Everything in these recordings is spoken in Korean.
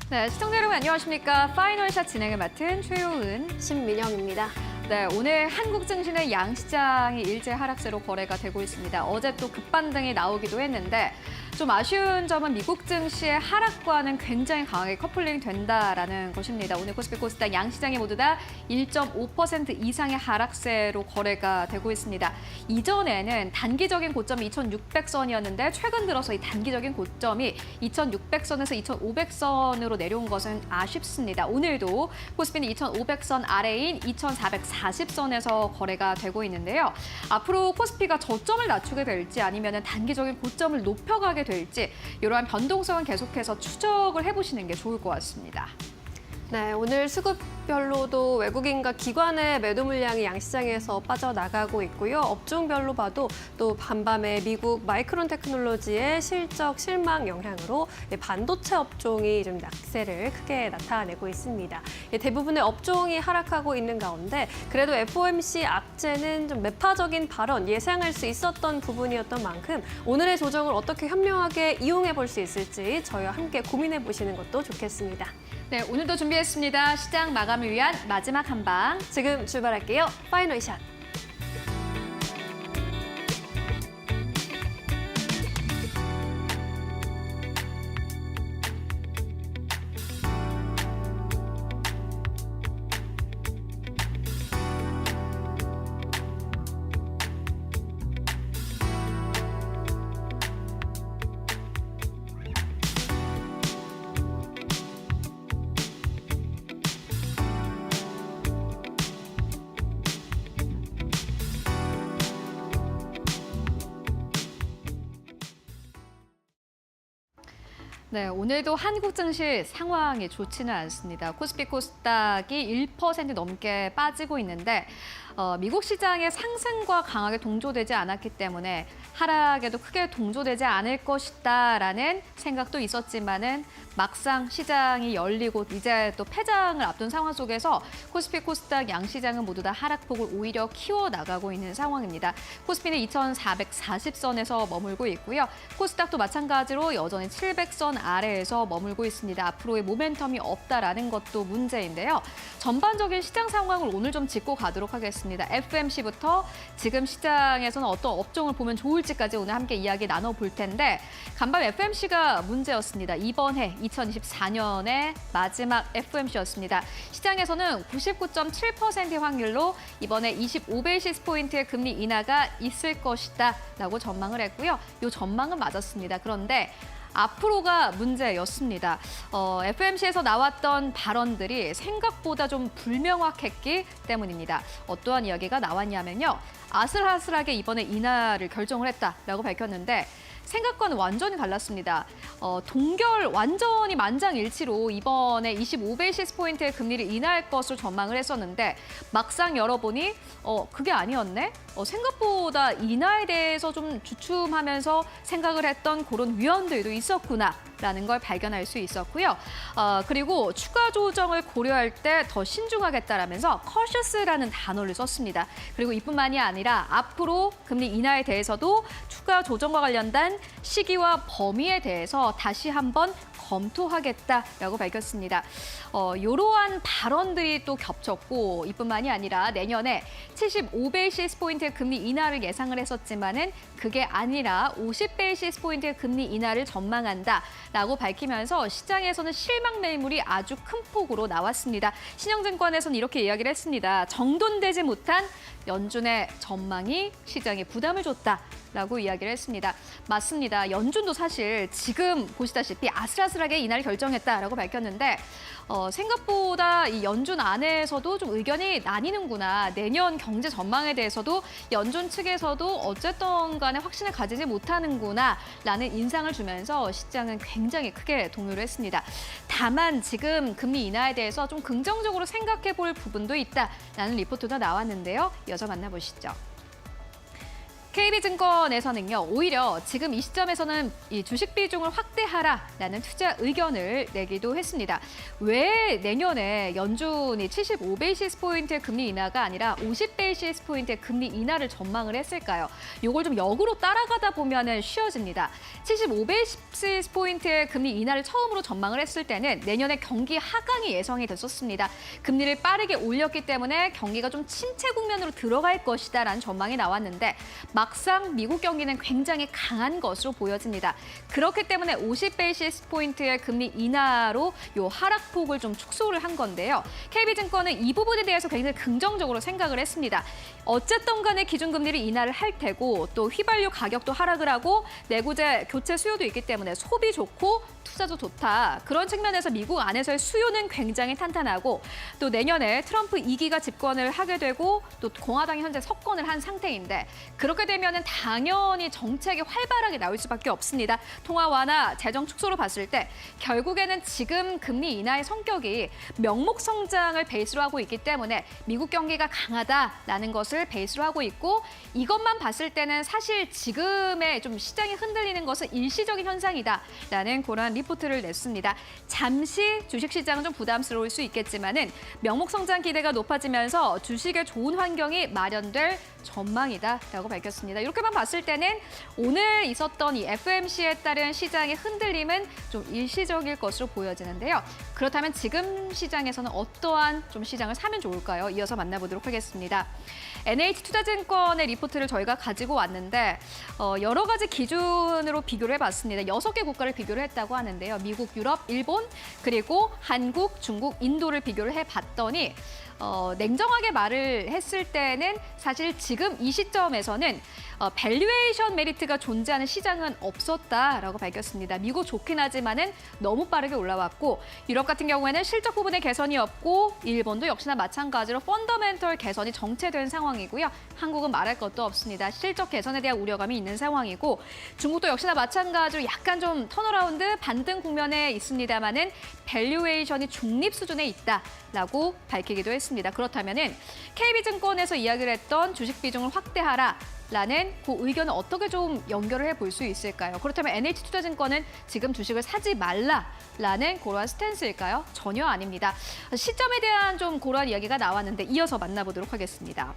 네, 시청자 여러분 안녕하십니까? 파이널샷 진행을 맡은 최효은, 신민영입니다. 네, 오늘 한국 증시는 양시장이 일제 하락세로 거래가 되고 있습니다. 어제 또 급반등이 나오기도 했는데 좀 아쉬운 점은 미국 증시의 하락과는 굉장히 강하게 커플링 된다라는 것입니다. 오늘 코스피 코스닥 양시장이 모두 다 1.5% 이상의 하락세로 거래가 되고 있습니다. 이전에는 단기적인 고점이 2,600선이었는데 최근 들어서 이 단기적인 고점이 2,600선에서 2,500선으로 내려온 것은 아쉽습니다. 오늘도 코스피는 2,500선 아래인 2,440선에서 거래가 되고 있는데요. 앞으로 코스피가 저점을 낮추게 될지 아니면 단기적인 고점을 높여가게 될지 이러한 변동성은 계속해서 추적을 해보시는 게 좋을 것 같습니다. 네, 오늘 수급별로도 외국인과 기관의 매도 물량이 양시장에서 빠져나가고 있고요. 업종별로 봐도 또 반밤에 미국 마이크론 테크놀로지의 실적 실망 영향으로 반도체 업종이 좀 약세를 크게 나타내고 있습니다. 대부분의 업종이 하락하고 있는 가운데 그래도 FOMC 악재는 좀 매파적인 발언 예상할 수 있었던 부분이었던 만큼 오늘의 조정을 어떻게 현명하게 이용해 볼 수 있을지 저희와 함께 고민해 보시는 것도 좋겠습니다. 네, 오늘도 준비했습니다. 시장 마감을 위한 마지막 한방. 지금 출발할게요. 파이널샷. 네, 오늘도 한국 증시 상황이 좋지는 않습니다. 코스피 코스닥이 1% 넘게 빠지고 있는데 미국 시장의 상승과 강하게 동조되지 않았기 때문에 하락에도 크게 동조되지 않을 것이다라는 생각도 있었지만은 막상 시장이 열리고 이제 또 폐장을 앞둔 상황 속에서 코스피 코스닥 양시장은 모두 다 하락폭을 오히려 키워나가고 있는 상황입니다. 코스피는 2,440선에서 머물고 있고요. 코스닥도 마찬가지로 여전히 700선 아래에서 머물고 있습니다. 앞으로의 모멘텀이 없다라는 것도 문제인데요. 전반적인 시장 상황을 오늘 좀 짚고 가도록 하겠습니다. FMC부터 지금 시장에서는 어떤 업종을 보면 좋을지까지 오늘 함께 이야기 나눠볼 텐데 간밤 FMC가 문제였습니다. 이번 해 2024년의 마지막 FMC였습니다. 시장에서는 99.7%의 확률로 이번에 25베이시스 포인트의 금리 인하가 있을 것이다 라고 전망을 했고요. 이 전망은 맞았습니다. 그런데 앞으로가 문제였습니다. FMC에서 나왔던 발언들이 생각보다 좀 불명확했기 때문입니다. 어떠한 이야기가 나왔냐면요. 아슬아슬하게 이번에 인하를 결정을 했다라고 밝혔는데 생각과는 완전히 달랐습니다. 동결 완전히 만장일치로 이번에 25베이시스 포인트의 금리를 인하할 것으로 전망을 했었는데 막상 열어보니 그게 아니었네? 생각보다 인하에 대해서 좀 주춤하면서 생각을 했던 그런 위원들도 있었구나라는 걸 발견할 수 있었고요. 그리고 추가 조정을 고려할 때 더 신중하겠다라면서 cautious라는 단어를 썼습니다. 그리고 이뿐만이 아니라 앞으로 금리 인하에 대해서도 추가 조정과 관련된 시기와 범위에 대해서 다시 한번 검토하겠다라고 밝혔습니다. 이러한 발언들이 또 겹쳤고 이뿐만이 아니라 내년에 75베이시스 포인트의 금리 인하를 예상을 했었지만은 그게 아니라 50베이시스 포인트의 금리 인하를 전망한다라고 밝히면서 시장에서는 실망 매물이 아주 큰 폭으로 나왔습니다. 신영증권에서는 이렇게 이야기를 했습니다. 정돈되지 못한 연준의 전망이 시장에 부담을 줬다라고 이야기를 했습니다. 맞습니다. 연준도 사실 지금 보시다시피 아슬아슬하게 인하를 결정했다라고 밝혔는데 생각보다 이 연준 안에서도 좀 의견이 나뉘는구나. 내년 경제 전망에 대해서도 연준 측에서도 어쨌든 간에 확신을 가지지 못하는구나라는 인상을 주면서 시장은 굉장히 크게 동요를 했습니다. 다만 지금 금리 인하에 대해서 좀 긍정적으로 생각해 볼 부분도 있다라는 리포트도 나왔는데요. 이어서 만나보시죠. KB증권에서는요, 오히려 지금 이 시점에서는 이 주식 비중을 확대하라라는 투자 의견을 내기도 했습니다. 왜 내년에 연준이 75베이시스 포인트의 금리 인하가 아니라 50베이시스 포인트의 금리 인하를 전망을 했을까요? 이걸 좀 역으로 따라가다 보면은 쉬워집니다. 75베이시스 포인트의 금리 인하를 처음으로 전망을 했을 때는 내년에 경기 하강이 예상이 됐었습니다. 금리를 빠르게 올렸기 때문에 경기가 좀 침체 국면으로 들어갈 것이다라는 전망이 나왔는데 막상 미국 경기는 굉장히 강한 것으로 보여집니다. 그렇기 때문에 50베이시스 포인트의 금리 인하로 이 하락폭을 좀 축소를 한 건데요. KB증권은 이 부분에 대해서 굉장히 긍정적으로 생각을 했습니다. 어쨌든 간에 기준금리를 인하를 할 테고 또 휘발유 가격도 하락을 하고 내구재 교체 수요도 있기 때문에 소비 좋고 투자도 좋다. 그런 측면에서 미국 안에서의 수요는 굉장히 탄탄하고 또 내년에 트럼프 2기가 집권을 하게 되고 또 공화당이 현재 석권을 한 상태인데 그렇게 되면은 당연히 정책이 활발하게 나올 수밖에 없습니다. 통화 완화, 재정 축소로 봤을 때 결국에는 지금 금리 인하의 성격이 명목 성장을 베이스로 하고 있기 때문에 미국 경기가 강하다라는 것을 베이스로 하고 있고 이것만 봤을 때는 사실 지금의 좀 시장이 흔들리는 것은 일시적인 현상이다라는 그런 리포트를 냈습니다. 잠시 주식시장은 좀 부담스러울 수 있겠지만은 명목 성장 기대가 높아지면서 주식에 좋은 환경이 마련될 전망이다라고 밝혔습니다. 이렇게만 봤을 때는 오늘 있었던 이 FOMC에 따른 시장의 흔들림은 좀 일시적일 것으로 보여지는데요. 그렇다면 지금 시장에서는 어떠한 좀 시장을 사면 좋을까요? 이어서 만나보도록 하겠습니다. NH투자증권의 리포트를 저희가 가지고 왔는데 여러 가지 기준으로 비교를 해봤습니다. 6개 국가를 비교를 했다고 하는데요. 미국, 유럽, 일본, 그리고 한국, 중국, 인도를 비교를 해봤더니 냉정하게 말을 했을 때는 사실 지금 이 시점에서는 밸류에이션 메리트가 존재하는 시장은 없었다라고 밝혔습니다. 미국 좋긴 하지만은 너무 빠르게 올라왔고 유럽 같은 경우에는 실적 부분의 개선이 없고 일본도 역시나 마찬가지로 펀더멘털 개선이 정체된 상황이고요. 한국은 말할 것도 없습니다. 실적 개선에 대한 우려감이 있는 상황이고 중국도 역시나 마찬가지로 약간 좀 턴어라운드 반등 국면에 있습니다만은 밸류에이션이 중립 수준에 있다라고 밝히기도 했습니다. 그렇다면은 KB증권에서 이야기를 했던 주식 비중을 확대하라. 라는 그 의견을 어떻게 좀 연결을 해볼 수 있을까요? 그렇다면 NH투자증권은 지금 주식을 사지 말라라는 그러한 스탠스일까요? 전혀 아닙니다. 시점에 대한 좀 그러한 이야기가 나왔는데 이어서 만나보도록 하겠습니다.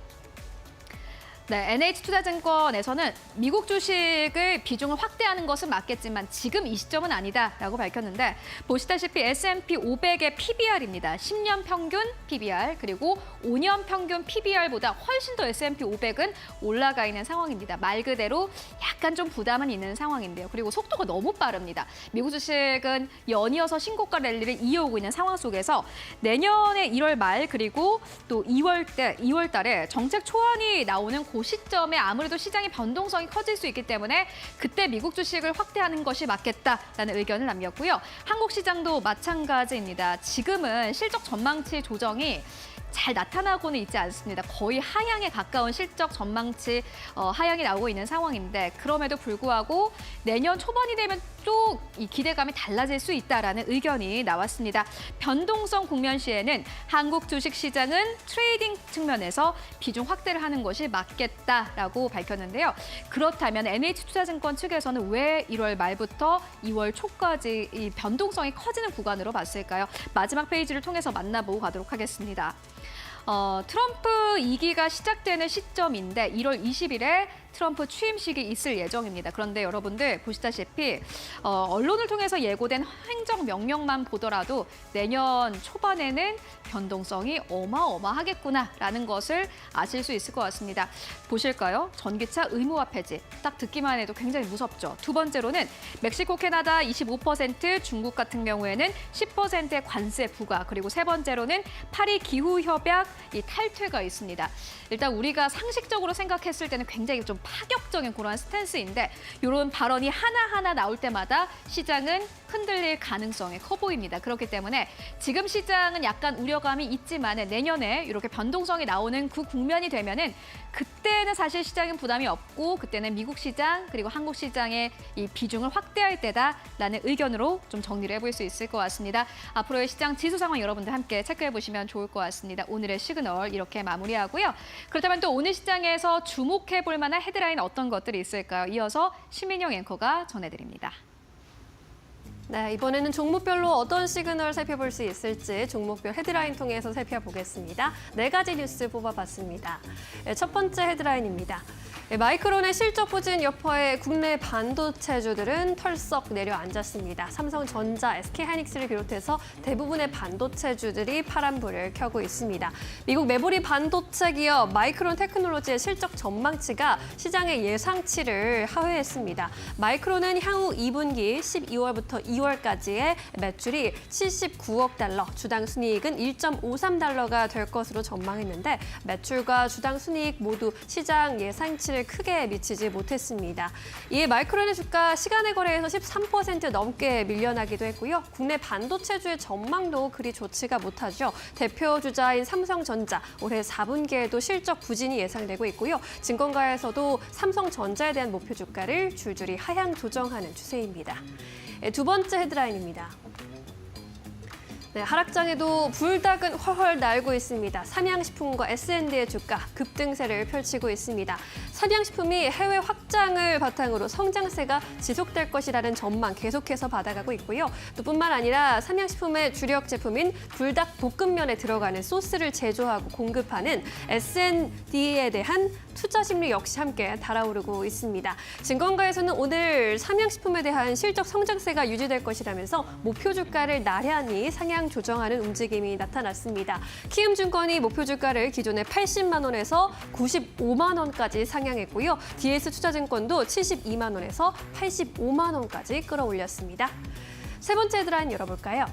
네, NH투자증권에서는 미국 주식을 비중을 확대하는 것은 맞겠지만 지금 이 시점은 아니다라고 밝혔는데 보시다시피 S&P 500의 PBR입니다. 10년 평균 PBR 그리고 5년 평균 PBR보다 훨씬 더 S&P 500은 올라가 있는 상황입니다. 말 그대로 약간 좀 부담은 있는 상황인데요. 그리고 속도가 너무 빠릅니다. 미국 주식은 연이어서 신고가 랠리를 이어오고 있는 상황 속에서 내년에 1월 말 그리고 또 2월 달에 정책 초안이 나오는 그 시점에 아무래도 시장의 변동성이 커질 수 있기 때문에 그때 미국 주식을 확대하는 것이 맞겠다라는 의견을 남겼고요. 한국 시장도 마찬가지입니다. 지금은 실적 전망치 조정이 잘 나타나고는 있지 않습니다. 거의 하향에 가까운 실적 전망치 하향이 나오고 있는 상황인데 그럼에도 불구하고 내년 초반이 되면 또 이 기대감이 달라질 수 있다라는 의견이 나왔습니다. 변동성 국면 시에는 한국 주식시장은 트레이딩 측면에서 비중 확대를 하는 것이 맞겠다라고 밝혔는데요. 그렇다면 NH투자증권 측에서는 왜 1월 말부터 2월 초까지 이 변동성이 커지는 구간으로 봤을까요? 마지막 페이지를 통해서 만나보고 가도록 하겠습니다. 트럼프 2기가 시작되는 시점인데 1월 20일에 트럼프 취임식이 있을 예정입니다. 그런데 여러분들 보시다시피 언론을 통해서 예고된 행정명령만 보더라도 내년 초반에는 변동성이 어마어마하겠구나라는 것을 아실 수 있을 것 같습니다. 보실까요? 전기차 의무화 폐지. 딱 듣기만 해도 굉장히 무섭죠. 두 번째로는 멕시코, 캐나다 25%, 중국 같은 경우에는 10%의 관세 부과. 그리고 세 번째로는 파리 기후협약 이 탈퇴가 있습니다. 일단 우리가 상식적으로 생각했을 때는 굉장히 좀 파격적인 그런 스탠스인데 이런 발언이 하나하나 나올 때마다 시장은 흔들릴 가능성이 커 보입니다. 그렇기 때문에 지금 시장은 약간 우려감이 있지만 내년에 이렇게 변동성이 나오는 그 국면이 되면은 그때는 사실 시장은 부담이 없고 그때는 미국 시장 그리고 한국 시장의 이 비중을 확대할 때다라는 의견으로 좀 정리를 해볼 수 있을 것 같습니다. 앞으로의 시장 지수 상황 여러분들 함께 체크해 보시면 좋을 것 같습니다. 오늘의 시그널 이렇게 마무리하고요. 그렇다면 또 오늘 시장에서 주목해 볼 만한 헤드라인 어떤 것들이 있을까요? 이어서 심인영 앵커가 전해드립니다. 네, 이번에는 종목별로 어떤 시그널 살펴볼 수 있을지 종목별 헤드라인 통해서 살펴보겠습니다. 4가지 뉴스 뽑아봤습니다. 첫 번째 헤드라인입니다. 마이크론의 실적 부진 여파에 국내 반도체주들은 털썩 내려앉았습니다. 삼성전자, SK하이닉스를 비롯해서 대부분의 반도체주들이 파란불을 켜고 있습니다. 미국 메모리 반도체 기업 마이크론 테크놀로지의 실적 전망치가 시장의 예상치를 하회했습니다. 마이크론은 향후 2분기 12월부터 2월까지의 매출이 79억 달러, 주당 순이익은 1.53달러가 될 것으로 전망했는데 매출과 주당 순이익 모두 시장 예상치를 크게 미치지 못했습니다. 이에 마이크론의 주가 시간의 거래에서 13% 넘게 밀려나기도 했고요. 국내 반도체주의 전망도 그리 좋지가 못하죠. 대표 주자인 삼성전자 올해 4분기에도 실적 부진이 예상되고 있고요. 증권가에서도 삼성전자에 대한 목표 주가를 줄줄이 하향 조정하는 추세입니다. 두 번째 헤드라인입니다. 네, 하락장에도 불닭은 훨훨 날고 있습니다. 삼양식품과 S&D의 주가 급등세를 펼치고 있습니다. 삼양식품이 해외 확장을 바탕으로 성장세가 지속될 것이라는 전망 계속해서 받아가고 있고요. 또 뿐만 아니라 삼양식품의 주력 제품인 불닭 볶음면에 들어가는 소스를 제조하고 공급하는 S&D에 대한 투자 심리 역시 함께 달아오르고 있습니다. 증권가에서는 오늘 삼양식품에 대한 실적 성장세가 유지될 것이라면서 목표 주가를 나란히 상향 조정하는 움직임이 나타났습니다. 키움증권이 목표 주가를 기존의 80만 원에서 95만 원까지 상향했고요. DS투자증권도 72만 원에서 85만 원까지 끌어올렸습니다. 세 번째 헤드라인 열어볼까요?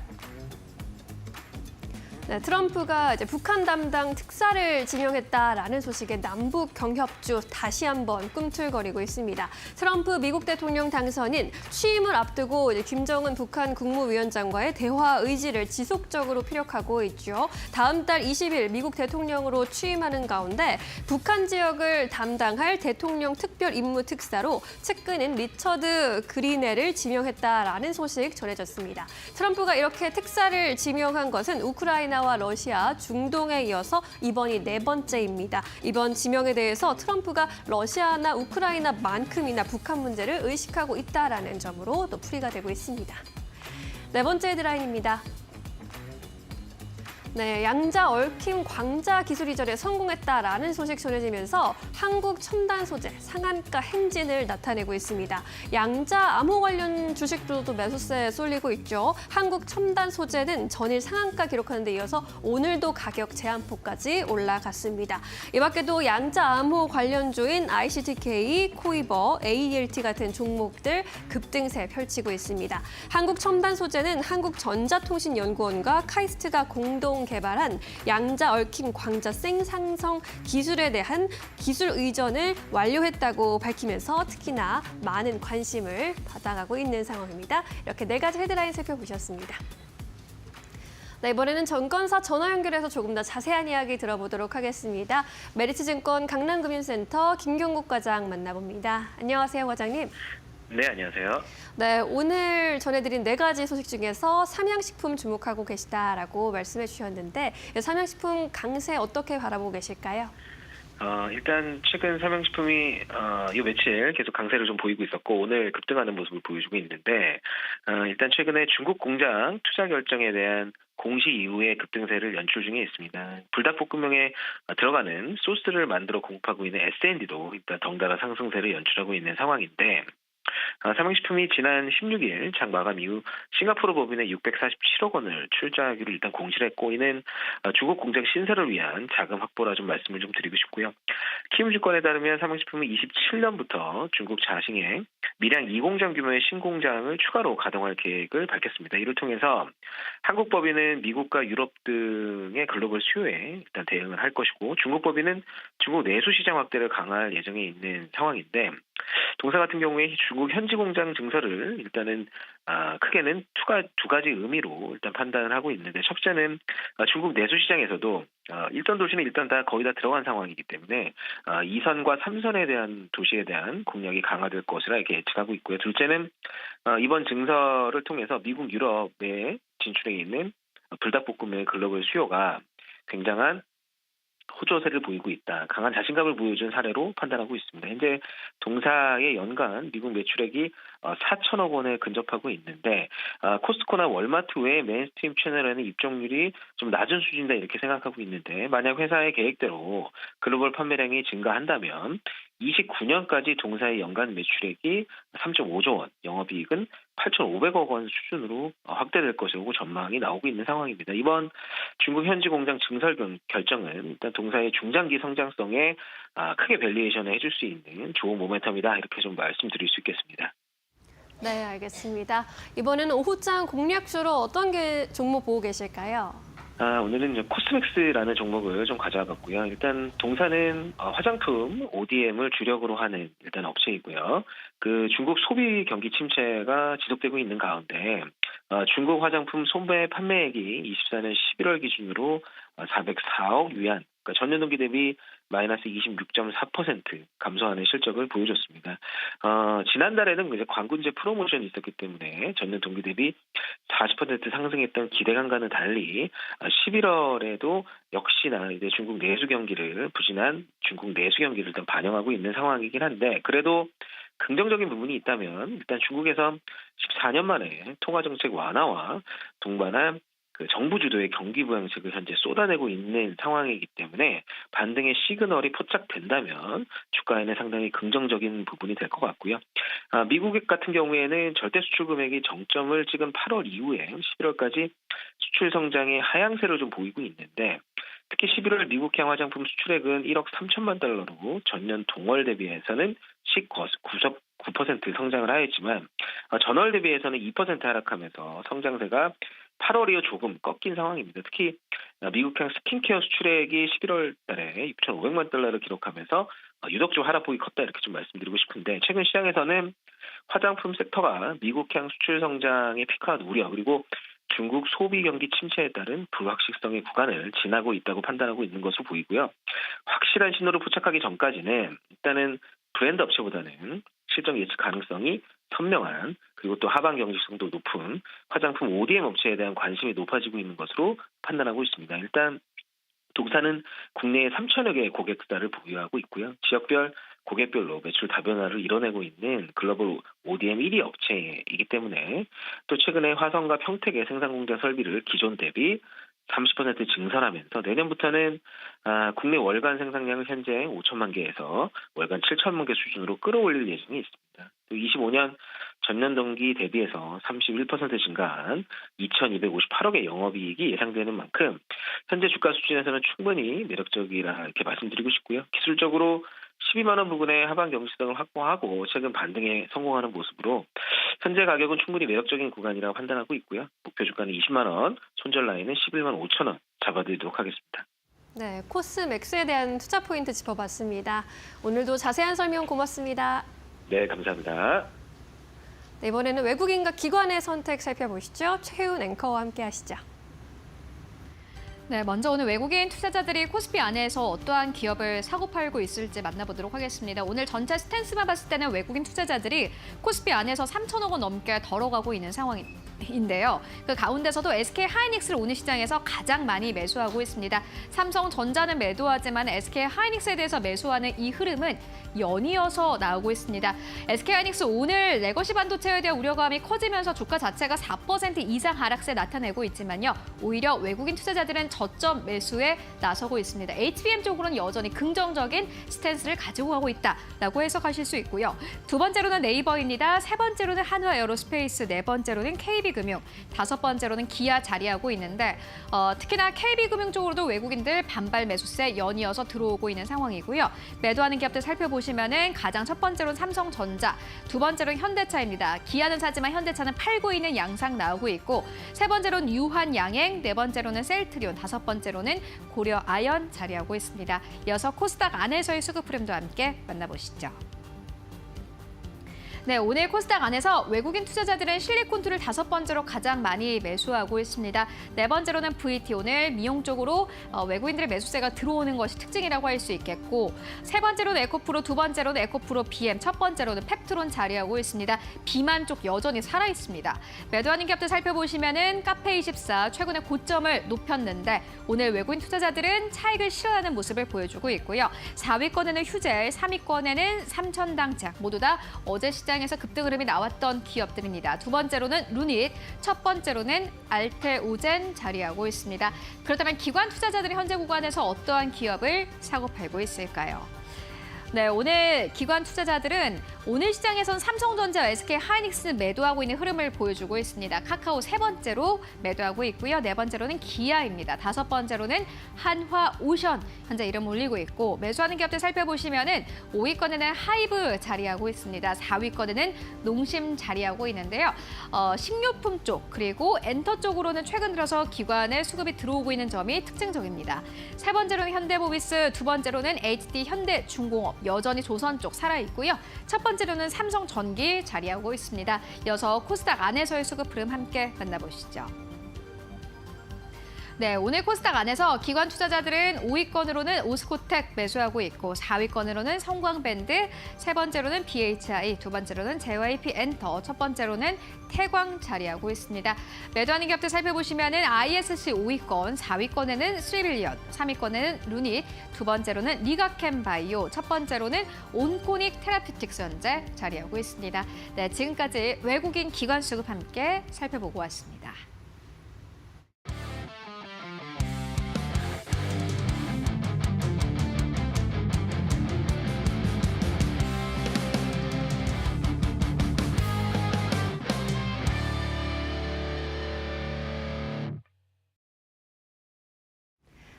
네, 트럼프가 이제 북한 담당 특사를 지명했다라는 소식에 남북 경협주 다시 한번 꿈틀거리고 있습니다. 트럼프 미국 대통령 당선인 취임을 앞두고 이제 김정은 북한 국무위원장과의 대화 의지를 지속적으로 피력하고 있죠. 다음 달 20일 미국 대통령으로 취임하는 가운데 북한 지역을 담당할 대통령 특별 임무 특사로 측근인 리처드 그리네를 지명했다라는 소식 전해졌습니다. 트럼프가 이렇게 특사를 지명한 것은 우크라이나와 러시아, 중동에 이어서 이번이 4번째입니다. 이번 지명에 대해서 트럼프가 러시아나 우크라이나만큼이나 북한 문제를 의식하고 있다라는 점으로 또 풀이가 되고 있습니다. 4번째 헤드라인입니다. 네, 양자 얽힘 광자 기술 이전에 성공했다라는 소식 전해지면서 한국 첨단 소재 상한가 행진을 나타내고 있습니다. 양자 암호 관련 주식도 매수세에 쏠리고 있죠. 한국 첨단 소재는 전일 상한가 기록하는 데 이어서 오늘도 가격 제한폭까지 올라갔습니다. 이 밖에도 양자 암호 관련주인 ICTK, 코이버, AELT 같은 종목들 급등세 펼치고 있습니다. 한국 첨단 소재는 한국전자통신연구원과 카이스트가 공동 개발한 양자 얽힘 광자 생상성 기술에 대한 기술 의전을 완료했다고 밝히면서 특히나 많은 관심을 받아가고 있는 상황입니다. 이렇게 4가지 헤드라인 살펴보셨습니다. 네, 이번에는 정건사 전화 연결해서 조금 더 자세한 이야기 들어보도록 하겠습니다. 메리츠증권 강남금융센터 김경국 과장 만나봅니다. 안녕하세요, 과장님. 네, 안녕하세요. 네, 오늘 전해드린 4가지 소식 중에서 삼양식품 주목하고 계시다라고 말씀해 주셨는데 삼양식품 강세 어떻게 바라보고 계실까요? 일단 최근 삼양식품이 이 며칠 계속 강세를 좀 보이고 있었고 오늘 급등하는 모습을 보여주고 있는데 일단 최근에 중국 공장 투자 결정에 대한 공시 이후에 급등세를 연출 중에 있습니다. 불닭볶음면에 들어가는 소스를 만들어 공급하고 있는 S&D도 일단 덩달아 상승세를 연출하고 있는 상황인데 삼양식품이 지난 16일 장 마감 이후 싱가포르 법인에 647억 원을 출자하기로 일단 공시를 했고 이는 중국 공장 신설을 위한 자금 확보라 좀 말씀을 좀 드리고 싶고요. 키움증권에 따르면 삼양식품은 27년부터 중국 자싱에 밀양 2공장 규모의 신공장을 추가로 가동할 계획을 밝혔습니다. 이를 통해서 한국 법인은 미국과 유럽 등의 글로벌 수요에 일단 대응을 할 것이고, 중국 법인은 중국 내수 시장 확대를 강화할 예정에 있는 상황인데, 동사 같은 경우에 중국 현지 공장 증설을 일단은 크게는 두 가지 의미로 일단 판단을 하고 있는데, 첫째는 중국 내수 시장에서도 1선 도시는 일단 거의 다 들어간 상황이기 때문에 2선과 3선에 대한 도시에 대한 공략이 강화될 것이라 이렇게 예측하고 있고요. 둘째는 이번 증설을 통해서 미국, 유럽에 진출해 있는 불닭볶음면의 글로벌 수요가 굉장한 호조세를 보이고 있다. 강한 자신감을 보여준 사례로 판단하고 있습니다. 현재 동사의 연간 미국 매출액이 4천억 원에 근접하고 있는데, 코스트코나 월마트 외의 메인스트림 채널에는 입점률이 좀 낮은 수준이다 이렇게 생각하고 있는데, 만약 회사의 계획대로 글로벌 판매량이 증가한다면 29년까지 동사의 연간 매출액이 3.5조 원, 영업이익은 8,500억 원 수준으로 확대될 것이고 전망이 나오고 있는 상황입니다. 이번 중국 현지 공장 증설 결정은 일단 동사의 중장기 성장성에 크게 밸류에이션을 해줄 수 있는 좋은 모멘텀이다 이렇게 좀 말씀드릴 수 있겠습니다. 네, 알겠습니다. 이번에는 오후장 공략주로 어떤 종목 보고 계실까요? 오늘은 이제 코스맥스라는 종목을 좀 가져와 봤고요. 일단 동사는 화장품 ODM을 주력으로 하는 일단 업체이고요. 그 중국 소비 경기 침체가 지속되고 있는 가운데 중국 화장품 소매 판매액이 24년 11월 기준으로 404억 위안, 그러니까 전년 동기 대비 마이너스 26.4% 감소하는 실적을 보여줬습니다. 지난달에는 이제 광군제 프로모션이 있었기 때문에 전년 동기 대비 40% 상승했던 기대감과는 달리 11월에도 역시나 이제 중국 내수 경기를 부진한 중국 내수 경기를 일단 반영하고 있는 상황이긴 한데, 그래도 긍정적인 부분이 있다면 일단 중국에서 14년 만에 통화정책 완화와 동반한 그 정부 주도의 경기 부양책을 현재 쏟아내고 있는 상황이기 때문에 반등의 시그널이 포착된다면 주가에는 상당히 긍정적인 부분이 될 것 같고요. 미국 같은 경우에는 절대 수출 금액이 정점을 찍은 8월 이후에 11월까지 수출 성장의 하향세를 좀 보이고 있는데, 특히 11월 미국향 화장품 수출액은 1억 3천만 달러로 전년 동월 대비해서는 19% 성장을 하였지만 전월 대비해서는 2% 하락하면서 성장세가 8월 이후 조금 꺾인 상황입니다. 특히 미국향 스킨케어 수출액이 11월 달에 6,500만 달러를 기록하면서 유독 좀 하락폭이 컸다 이렇게 좀 말씀드리고 싶은데, 최근 시장에서는 화장품 섹터가 미국향 수출 성장의 피크한 우려, 그리고 중국 소비 경기 침체에 따른 불확실성의 구간을 지나고 있다고 판단하고 있는 것으로 보이고요. 확실한 신호를 포착하기 전까지는 일단은 브랜드 업체보다는 실적 예측 가능성이 선명한, 그리고 또 하반 경직성도 높은 화장품 ODM 업체에 대한 관심이 높아지고 있는 것으로 판단하고 있습니다. 일단 동사는 국내에 3천여 개의 고객사를 보유하고 있고요. 지역별, 고객별로 매출 다변화를 이뤄내고 있는 글로벌 ODM 1위 업체이기 때문에, 또 최근에 화성과 평택의 생산 공장 설비를 기존 대비 30% 증설하면서 내년부터는 국내 월간 생산량을 현재 5천만 개에서 월간 7천만 개 수준으로 끌어올릴 예정이 있습니다. 또 25년 전년 동기 대비해서 31% 증가한 2,258억의 영업이익이 예상되는 만큼 현재 주가 수준에서는 충분히 매력적이라 이렇게 말씀드리고 싶고요. 기술적으로 12만 원 부근의 하반 경직성을 확보하고 최근 반등에 성공하는 모습으로 현재 가격은 충분히 매력적인 구간이라고 판단하고 있고요. 목표 주가는 20만 원, 손절 라인은 11만 5천 원 잡아드리도록 하겠습니다. 네, 코스맥스에 대한 투자 포인트 짚어봤습니다. 오늘도 자세한 설명 고맙습니다. 네, 감사합니다. 네, 이번에는 외국인과 기관의 선택 살펴보시죠. 최훈 앵커와 함께 하시죠. 네, 먼저 오늘 외국인 투자자들이 코스피 안에서 어떠한 기업을 사고 팔고 있을지 만나보도록 하겠습니다. 오늘 전체 스탠스만 봤을 때는 외국인 투자자들이 코스피 안에서 3천억 원 넘게 덜어가고 있는 상황인데요. 그 가운데서도 SK 하이닉스를 오늘 시장에서 가장 많이 매수하고 있습니다. 삼성전자는 매도하지만 SK 하이닉스에 대해서 매수하는 이 흐름은 연이어서 나오고 있습니다. SK 하이닉스 오늘 레거시 반도체에 대한 우려감이 커지면서 주가 자체가 4% 이상 하락세 나타내고 있지만요. 오히려 외국인 투자자들은 저점 매수에 나서고 있습니다. HBM 쪽으로는 여전히 긍정적인 스탠스를 가지고 가고 있다라고 해석하실 수 있고요. 두 번째로는 네이버입니다. 세 번째로는 한화 에어로스페이스, 네 번째로는 KB KB금융, 5번째로는 기아 자리하고 있는데 특히나 KB금융 쪽으로도 외국인들 반발 매수세 연이어서 들어오고 있는 상황이고요. 매도하는 기업들 살펴보시면은 가장 첫 번째로는 삼성전자, 두 번째로는 현대차입니다. 기아는 사지만 현대차는 팔고 있는 양상 나오고 있고, 세 번째로는 유한양행, 네 번째로는 셀트리온, 다섯 번째로는 고려아연 자리하고 있습니다. 이어서 코스닥 안에서의 수급 흐름도 함께 만나보시죠. 네, 오늘 코스닥 안에서 외국인 투자자들은 실리콘투를 5번째로 가장 많이 매수하고 있습니다. 네 번째로는 VT, 오늘 미용 쪽으로 외국인들의 매수세가 들어오는 것이 특징이라고 할 수 있겠고, 세 번째로는 에코프로, 두 번째로는 에코프로 BM, 첫 번째로는 펩트론 자리하고 있습니다. 비만 쪽 여전히 살아 있습니다. 매도하는 기업들 살펴보시면은 카페24 최근에 고점을 높였는데 오늘 외국인 투자자들은 차익을 실현하는 모습을 보여주고 있고요. 4위권에는 휴젤, 3위권에는 삼천당착, 모두 다 어제 시장에서 급등 흐름이 나왔던 기업들입니다. 두 번째로는 루닛, 첫 번째로는 알테오젠 자리하고 있습니다. 그렇다면 기관 투자자들이 현재 구간에서 어떠한 기업을 사고 팔고 있을까요? 네, 오늘 기관 투자자들은 오늘 시장에선 삼성전자, SK 하이닉스는 매도하고 있는 흐름을 보여주고 있습니다. 카카오 세 번째로 매도하고 있고요. 네 번째로는 기아입니다. 다섯 번째로는 한화오션, 현재 이름 올리고 있고, 매수하는 기업들 살펴보시면은 5위권에는 하이브 자리하고 있습니다. 4위권에는 농심 자리하고 있는데요. 식료품 쪽 그리고 엔터 쪽으로는 최근 들어서 기관의 수급이 들어오고 있는 점이 특징적입니다. 세 번째로는 현대모비스, 두 번째로는 HD 현대중공업, 여전히 조선 쪽 살아있고요. 첫 번째로는 삼성전기 자리하고 있습니다. 이어서 코스닥 안에서의 수급 흐름 함께 만나보시죠. 네, 오늘 코스닥 안에서 기관 투자자들은 5위권으로는 오스코텍 매수하고 있고, 4위권으로는 성광밴드, 세 번째로는 BHI, 두 번째로는 JYP 엔터, 첫 번째로는 태광 자리하고 있습니다. 매도하는 기업들 살펴보시면은 ISC 5위권, 4위권에는 스리빌리언, 3위권에는 루닛, 두 번째로는 리가캠 바이오, 첫 번째로는 온코닉 테라퓨틱스 현재 자리하고 있습니다. 네, 지금까지 외국인 기관 수급 함께 살펴보고 왔습니다.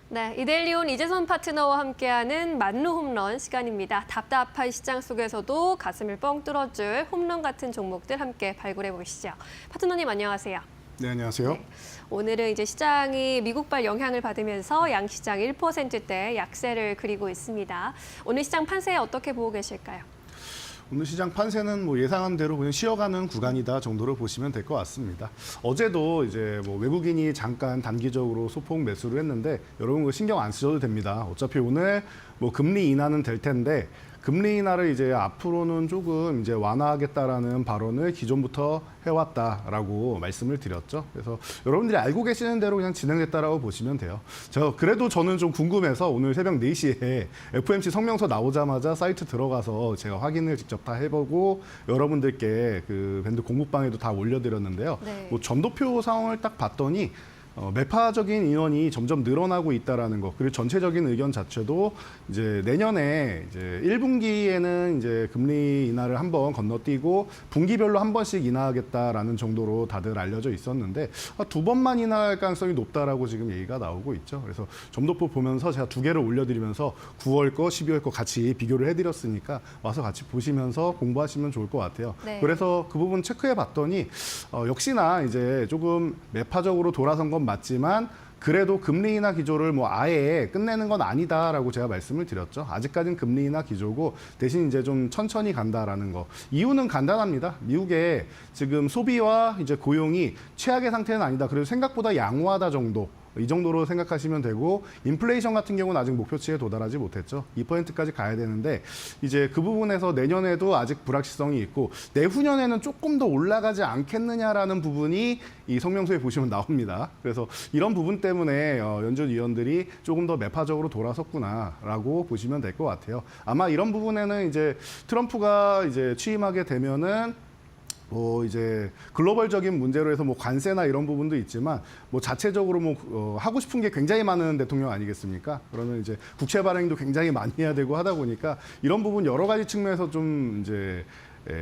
네, 이데일리온 이재선 파트너와 함께하는 만루 홈런 시간입니다. 답답한 시장 속에서도 가슴을 뻥 뚫어줄 홈런 같은 종목들 함께 발굴해 보시죠. 파트너님 안녕하세요. 네, 안녕하세요. 네, 오늘은 이제 시장이 미국발 영향을 받으면서 양시장 1%대 약세를 그리고 있습니다. 오늘 시장 판세 어떻게 보고 계실까요? 오늘 시장 판세는 뭐 예상한 대로 그냥 쉬어가는 구간이다 정도로 보시면 될 것 같습니다. 어제도 이제 뭐 외국인이 잠깐 단기적으로 소폭 매수를 했는데 여러분 그거 신경 안 쓰셔도 됩니다. 어차피 오늘 뭐 금리 인하는 될 텐데 금리 인하를 이제 앞으로는 조금 이제 완화하겠다라는 발언을 기존부터 해왔다라고 말씀을 드렸죠. 그래서 여러분들이 알고 계시는 대로 그냥 진행됐다라고 보시면 돼요. 그래도 저는 좀 궁금해서 오늘 새벽 4시에 FOMC 성명서 나오자마자 사이트 들어가서 제가 확인을 직접 다 해보고 여러분들께 그 밴드 공부방에도 다 올려드렸는데요. 네. 뭐 점도표 상황을 딱 봤더니 매파적인 인원이 점점 늘어나고 있다라는 것, 그리고 전체적인 의견 자체도 이제 내년에 이제 1분기에는 이제 금리 인하를 한번 건너뛰고 분기별로 한 번씩 인하하겠다라는 정도로 다들 알려져 있었는데 두 번만 인하할 가능성이 높다라고 지금 얘기가 나오고 있죠. 그래서 점도표 보면서 제가 두 개를 올려드리면서 9월 거, 12월 거 같이 비교를 해드렸으니까 와서 같이 보시면서 공부하시면 좋을 것 같아요. 네. 그래서 그 부분 체크해 봤더니 역시나 이제 조금 매파적으로 돌아선 건 맞지만 그래도 금리 인하 기조를 뭐 아예 끝내는 건 아니다라고 제가 말씀을 드렸죠. 아직까지는 금리 인하 기조고 대신 이제 좀 천천히 간다라는 거. 이유는 간단합니다. 미국의 지금 소비와 이제 고용이 최악의 상태는 아니다. 그래도 생각보다 양호하다 정도. 이 정도로 생각하시면 되고 인플레이션 같은 경우는 아직 목표치에 도달하지 못했죠. 2%까지 가야 되는데 이제 그 부분에서 내년에도 아직 불확실성이 있고 내후년에는 조금 더 올라가지 않겠느냐라는 부분이 이 성명서에 보시면 나옵니다. 그래서 이런 부분 때문에 연준 위원들이 조금 더 매파적으로 돌아섰구나라고 보시면 될 것 같아요. 아마 이런 부분에는 이제 트럼프가 이제 취임하게 되면은 뭐 이제 글로벌적인 문제로 해서 뭐 관세나 이런 부분도 있지만 뭐 자체적으로 뭐 하고 싶은 게 굉장히 많은 대통령 아니겠습니까? 그러면 이제 국채 발행도 굉장히 많이 해야 되고 하다 보니까 이런 부분 여러 가지 측면에서 좀 이제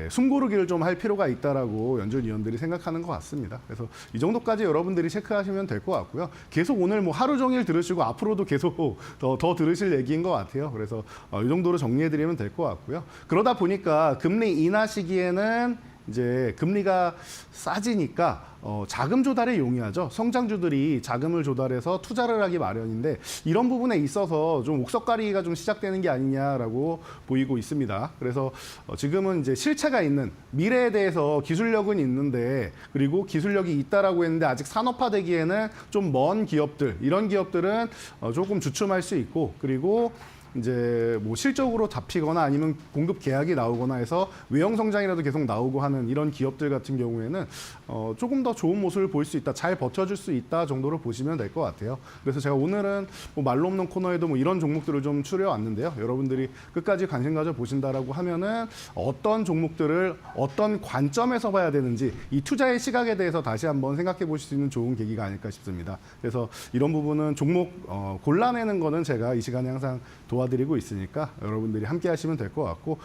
숨고르기를 좀 할 필요가 있다라고 연준위원들이 생각하는 것 같습니다. 그래서 이 정도까지 여러분들이 체크하시면 될 것 같고요. 계속 오늘 뭐 하루 종일 들으시고 앞으로도 계속 더 들으실 얘기인 것 같아요. 그래서 이 정도로 정리해드리면 될 것 같고요. 그러다 보니까 금리 인하 시기에는 이제 금리가 싸지니까 자금 조달에 용이하죠. 성장주들이 자금을 조달해서 투자를 하기 마련인데 이런 부분에 있어서 좀 옥석가리기가 좀 시작되는 게 아니냐라고 보이고 있습니다. 그래서 지금은 이제 실체가 있는 미래에 대해서 기술력은 있는데 그리고 기술력이 있다라고 했는데 아직 산업화되기에는 좀 먼 기업들 이런 기업들은 조금 주춤할 수 있고 그리고 이제 뭐 실적으로 잡히거나 아니면 공급 계약이 나오거나 해서 외형 성장이라도 계속 나오고 하는 이런 기업들 같은 경우에는 조금 더 좋은 모습을 보일 수 있다, 잘 버텨줄 수 있다 정도로 보시면 될 것 같아요. 그래서 제가 오늘은 뭐 말로 없는 코너에도 뭐 이런 종목들을 좀 추려왔는데요. 여러분들이 끝까지 관심 가져 보신다라고 하면은 어떤 종목들을 어떤 관점에서 봐야 되는지 이 투자의 시각에 대해서 다시 한번 생각해 보실 수 있는 좋은 계기가 아닐까 싶습니다. 그래서 이런 부분은 종목 골라내는 거는 제가 이 시간에 항상 도와드리고 있으니까 여러분들이 함께 하시면 될 것 같고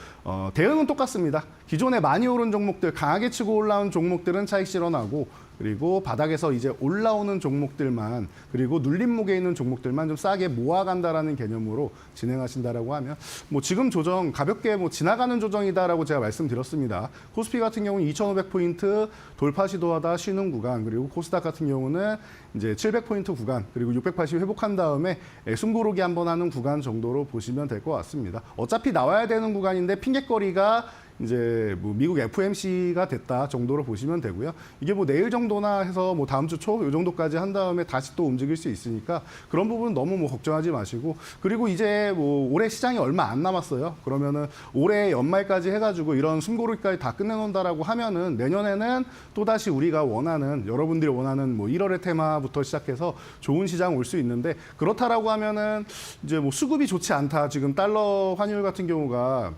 대응은 똑같습니다. 기존에 많이 오른 종목들, 강하게 치고 올라온 종목들은 차익 실현하고 그리고 바닥에서 이제 올라오는 종목들만 그리고 눌림목에 있는 종목들만 좀 싸게 모아간다라는 개념으로 진행하신다라고 하면 뭐 지금 조정 가볍게 뭐 지나가는 조정이다라고 제가 말씀드렸습니다. 코스피 같은 경우는 2,500포인트 돌파 시도하다 쉬는 구간 그리고 코스닥 같은 경우는 이제 700포인트 구간 그리고 680 회복한 다음에 숨고르기 한번 하는 구간 정도로 보시면 될 것 같습니다. 어차피 나와야 되는 구간인데 핑계거리가 이제 뭐 미국 FOMC가 됐다 정도로 보시면 되고요. 이게 뭐 내일 정도나 해서 뭐 다음 주 초 이 정도까지 한 다음에 다시 또 움직일 수 있으니까 그런 부분 너무 뭐 걱정하지 마시고 그리고 이제 뭐 올해 시장이 얼마 안 남았어요. 그러면은 올해 연말까지 해가지고 이런 숨고르기까지 다 끝내놓는다라고 하면은 내년에는 또 다시 우리가 원하는 여러분들이 원하는 뭐 1월의 테마부터 시작해서 좋은 시장 올 수 있는데 그렇다라고 하면은 이제 뭐 수급이 좋지 않다. 지금 달러 환율 같은 경우가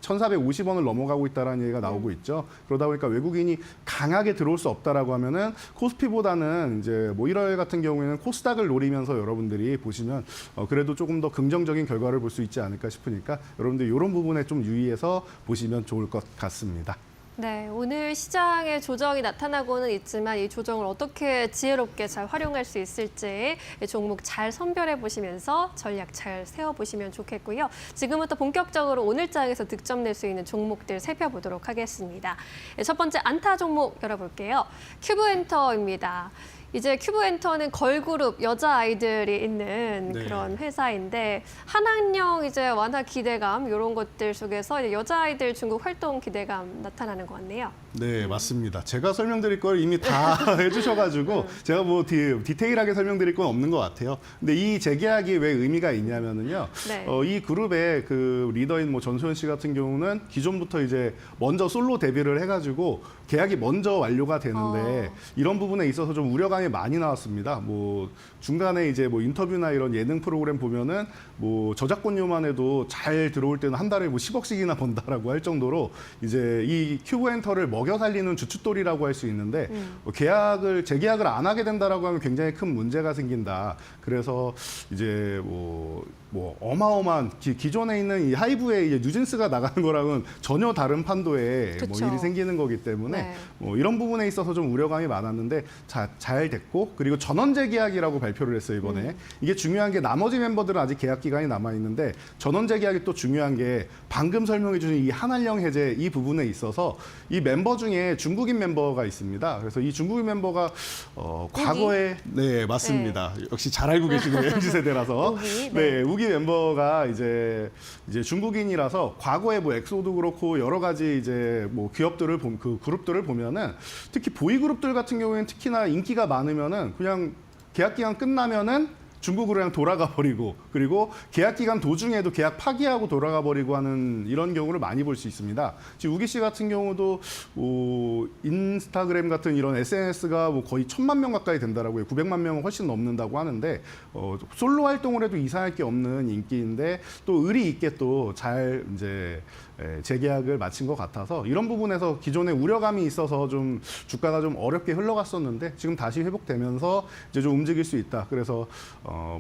1,450원을 넘어가고 있다는 얘기가 나오고 있죠. 그러다 보니까 외국인이 강하게 들어올 수 없다라고 하면은 코스피보다는 이제 뭐 1월 같은 경우에는 코스닥을 노리면서 여러분들이 보시면 그래도 조금 더 긍정적인 결과를 볼 수 있지 않을까 싶으니까 여러분들 이런 부분에 좀 유의해서 보시면 좋을 것 같습니다. 네, 오늘 시장의 조정이 나타나고는 있지만 이 조정을 어떻게 지혜롭게 잘 활용할 수 있을지 종목 잘 선별해 보시면서 전략 잘 세워보시면 좋겠고요. 지금부터 본격적으로 오늘 장에서 득점 낼 수 있는 종목들 살펴보도록 하겠습니다. 첫 번째 안타 종목 열어볼게요. 큐브엔터입니다. 이제 큐브엔터는 걸그룹 여자아이들이 있는 네. 그런 회사인데 한학령 이제 완화 기대감 이런 것들 속에서 이제 여자아이들 중국 활동 기대감 나타나는 것 같네요. 네, 맞습니다. 제가 설명드릴 걸 이미 다 해주셔가지고 제가 뭐 디테일하게 설명드릴 건 없는 것 같아요. 근데 이 재계약이 왜 의미가 있냐면은요. 네. 이 그룹의 그 리더인 뭐 전소연 씨 같은 경우는 기존부터 이제 먼저 솔로 데뷔를 해가지고 계약이 먼저 완료가 되는데 이런 부분에 있어서 좀 우려감이 많이 나왔습니다. 뭐 중간에 이제 뭐 인터뷰나 이런 예능 프로그램 보면은 뭐 저작권료만 해도 잘 들어올 때는 한 달에 뭐 10억씩이나 번다라고 할 정도로 이제 이 큐브엔터를 먹여 살리는 주춧돌이라고 할 수 있는데 재계약을 안 하게 된다라고 하면 굉장히 큰 문제가 생긴다. 그래서 이제 뭐 어마어마한 기존에 있는 이 하이브의 이제 뉴진스가 나가는 거랑은 전혀 다른 판도의 뭐 그쵸. 일이 생기는 거기 때문에 네. 뭐 이런 부분에 있어서 좀 우려감이 많았는데 잘 됐고 그리고 전원 재계약이라고 발표를 했어요 이번에. 이게 중요한 게 나머지 멤버들은 아직 계약 기간이 남아 있는데 전원 재계약이 또 중요한 게 방금 설명해 주신 이 한한령 해제 이 부분에 있어서 이 멤버 중에 중국인 멤버가 있습니다. 그래서 이 중국인 멤버가 과거에 네 맞습니다. 역시 잘 알고 계시네요 MZ 세대라서. 우기, 네 우기 멤버가 이제 중국인이라서 과거에 뭐 엑소도 그렇고 여러 가지 이제 뭐 기업들을 그 그룹들을 보면은 특히 보이 그룹들 같은 경우에는 특히나 인기가 많으면은 그냥 계약 기간 끝나면은 중국으로 그냥 돌아가 버리고 그리고 계약 기간 도중에도 계약 파기하고 돌아가 버리고 하는 이런 경우를 많이 볼 수 있습니다. 지금 우기 씨 같은 경우도 뭐 인스타그램 같은 이런 SNS가 뭐 거의 1,000만 명 가까이 된다라고요. 900만 명은 훨씬 넘는다고 하는데 솔로 활동을 해도 이상할 게 없는 인기인데 또 의리 있게 또 잘 이제 재계약을 마친 것 같아서 이런 부분에서 기존에 우려감이 있어서 좀 주가가 좀 어렵게 흘러갔었는데 지금 다시 회복되면서 이제 좀 움직일 수 있다. 그래서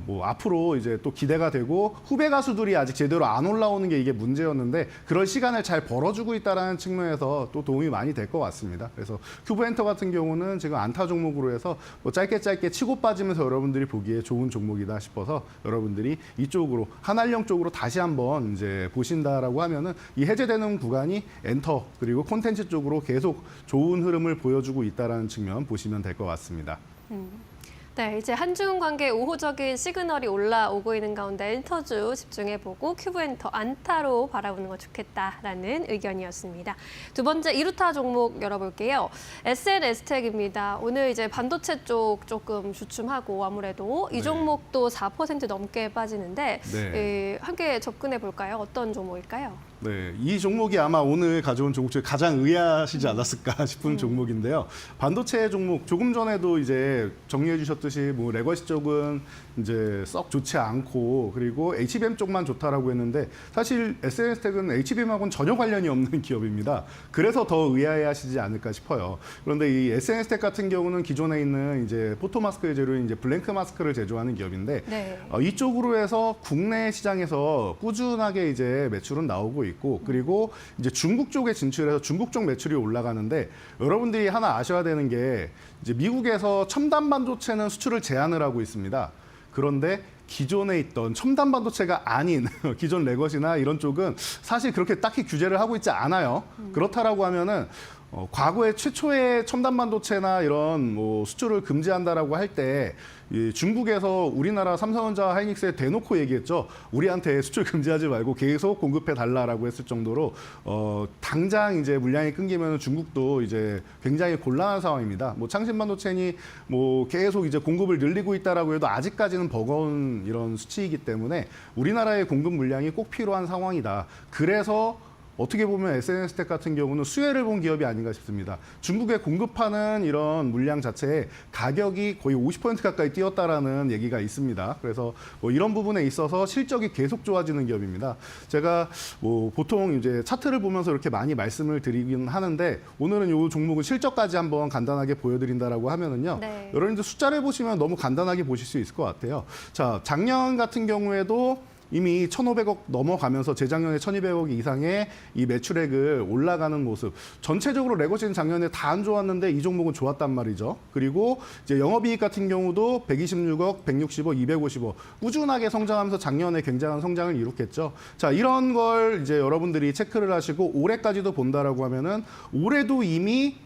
뭐 앞으로 이제 또 기대가 되고 후배 가수들이 아직 제대로 안 올라오는 게 이게 문제였는데 그럴 시간을 잘 벌어주고 있다라는 측면에서 또 도움이 많이 될 것 같습니다. 그래서 큐브엔터 같은 경우는 지금 안타 종목으로 해서 뭐 짧게 치고 빠지면서 여러분들이 보기에 좋은 종목이다 싶어서 여러분들이 이쪽으로 한알령 쪽으로 다시 한번 이제 보신다라고 하면은 이 해제되는 구간이 엔터 그리고 콘텐츠 쪽으로 계속 좋은 흐름을 보여주고 있다라는 측면 보시면 될 것 같습니다. 네, 이제 한중 관계 우호적인 시그널이 올라오고 있는 가운데 엔터주 집중해보고 큐브엔터 안타로 바라보는 거 좋겠다라는 의견이었습니다. 두 번째 이루타 종목 열어볼게요. SNS텍입니다. 오늘 이제 반도체 쪽 조금 주춤하고 아무래도 이 종목도 4% 넘게 빠지는데 함께 접근해 볼까요? 어떤 종목일까요? 네, 이 종목이 아마 오늘 가져온 종목 중에 가장 의아하시지 않았을까 싶은 종목인데요. 반도체 종목 조금 전에도 이제 정리해 주셨듯이 뭐 레거시 쪽은 이제 썩 좋지 않고 그리고 HBM 쪽만 좋다라고 했는데 사실 SNS텍은 HBM하고는 전혀 관련이 없는 기업입니다. 그래서 더 의아해하시지 않을까 싶어요. 그런데 이 SNS텍 같은 경우는 기존에 있는 이제 포토 마스크의 재료인 이제 블랭크 마스크를 제조하는 기업인데 이쪽으로 해서 국내 시장에서 꾸준하게 이제 매출은 나오고 있고 그리고 이제 중국 쪽에 진출해서 중국 쪽 매출이 올라가는데 여러분들이 하나 아셔야 되는 게 이제 미국에서 첨단 반도체는 수출을 제한을 하고 있습니다. 그런데 기존에 있던 첨단 반도체가 아닌 기존 레거시나 이런 쪽은 사실 그렇게 딱히 규제를 하고 있지 않아요. 그렇다라고 하면은 과거에 최초의 첨단 반도체나 이런 뭐 수출을 금지한다라고 할 때 중국에서 우리나라 삼성전자 하이닉스에 대놓고 얘기했죠. 우리한테 수출 금지하지 말고 계속 공급해 달라라고 했을 정도로 당장 이제 물량이 끊기면 중국도 이제 굉장히 곤란한 상황입니다. 뭐 창신 반도체니 뭐 계속 이제 공급을 늘리고 있다라고 해도 아직까지는 버거운 이런 수치이기 때문에 우리나라의 공급 물량이 꼭 필요한 상황이다. 그래서 어떻게 보면 SNS텍 같은 경우는 수혜를 본 기업이 아닌가 싶습니다. 중국에 공급하는 이런 물량 자체에 가격이 거의 50% 가까이 뛰었다라는 얘기가 있습니다. 그래서 뭐 이런 부분에 있어서 실적이 계속 좋아지는 기업입니다. 제가 뭐 보통 이제 차트를 보면서 이렇게 많이 말씀을 드리긴 하는데 오늘은 이 종목은 실적까지 한번 간단하게 보여드린다라고 하면은요. 여러분들 숫자를 보시면 너무 간단하게 보실 수 있을 것 같아요. 자, 작년 같은 경우에도 이미 1,500억 넘어가면서 재작년에 1,200억 이상의 이 매출액을 올라가는 모습. 전체적으로 레거시는 작년에 다 안 좋았는데 이 종목은 좋았단 말이죠. 그리고 이제 영업이익 같은 경우도 126억, 160억, 250억 꾸준하게 성장하면서 작년에 굉장한 성장을 이룩했죠. 자, 이런 걸 이제 여러분들이 체크를 하시고 올해까지도 본다라고 하면은 올해도 이미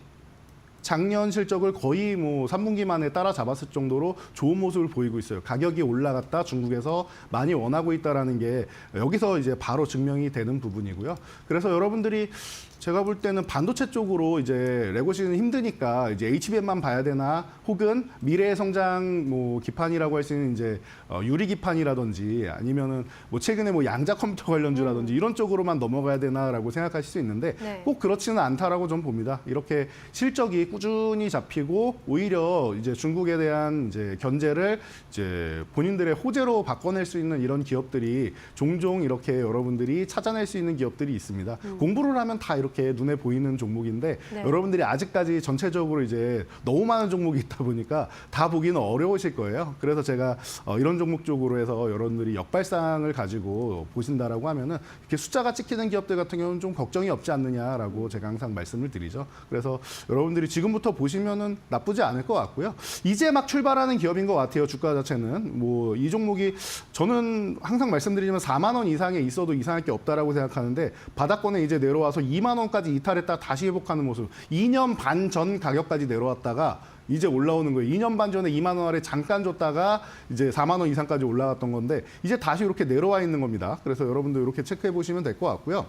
작년 실적을 거의 뭐 3분기 만에 따라잡았을 정도로 좋은 모습을 보이고 있어요. 가격이 올라갔다 중국에서 많이 원하고 있다라는 게 여기서 이제 바로 증명이 되는 부분이고요. 그래서 여러분들이 제가 볼 때는 반도체 쪽으로 이제 레거시는 힘드니까 이제 HBM만 봐야 되나 혹은 미래의 성장 뭐 기판이라고 할 수 있는 이제 유리 기판이라든지 아니면은 뭐 최근에 뭐 양자 컴퓨터 관련주라든지 이런 쪽으로만 넘어가야 되나라고 생각하실 수 있는데 꼭 그렇지는 않다라고 좀 봅니다. 이렇게 실적이 꾸준히 잡히고 오히려 이제 중국에 대한 이제 견제를 이제 본인들의 호재로 바꿔낼 수 있는 이런 기업들이 종종 이렇게 여러분들이 찾아낼 수 있는 기업들이 있습니다. 공부를 하면 다 이렇게 눈에 보이는 종목인데 여러분들이 아직까지 전체적으로 이제 너무 많은 종목이 있다 보니까 다 보기는 어려우실 거예요. 그래서 제가 이런 종목 쪽으로 해서 여러분들이 역발상을 가지고 보신다라고 하면은 이렇게 숫자가 찍히는 기업들 같은 경우는 좀 걱정이 없지 않느냐라고 제가 항상 말씀을 드리죠. 그래서 여러분들이 지금부터 보시면은 나쁘지 않을 것 같고요. 이제 막 출발하는 기업인 것 같아요. 주가 자체는 뭐 이 종목이 저는 항상 말씀드리지만 4만 원 이상에 있어도 이상할 게 없다라고 생각하는데 바닥권에 이제 내려와서 2만 원까지 이탈했다 다시 회복하는 모습. 2년 반 전 가격까지 내려왔다가 이제 올라오는 거예요. 2년 반 전에 2만 원 아래 잠깐 줬다가 이제 4만 원 이상까지 올라갔던 건데 이제 다시 이렇게 내려와 있는 겁니다. 그래서 여러분들 이렇게 체크해 보시면 될 것 같고요.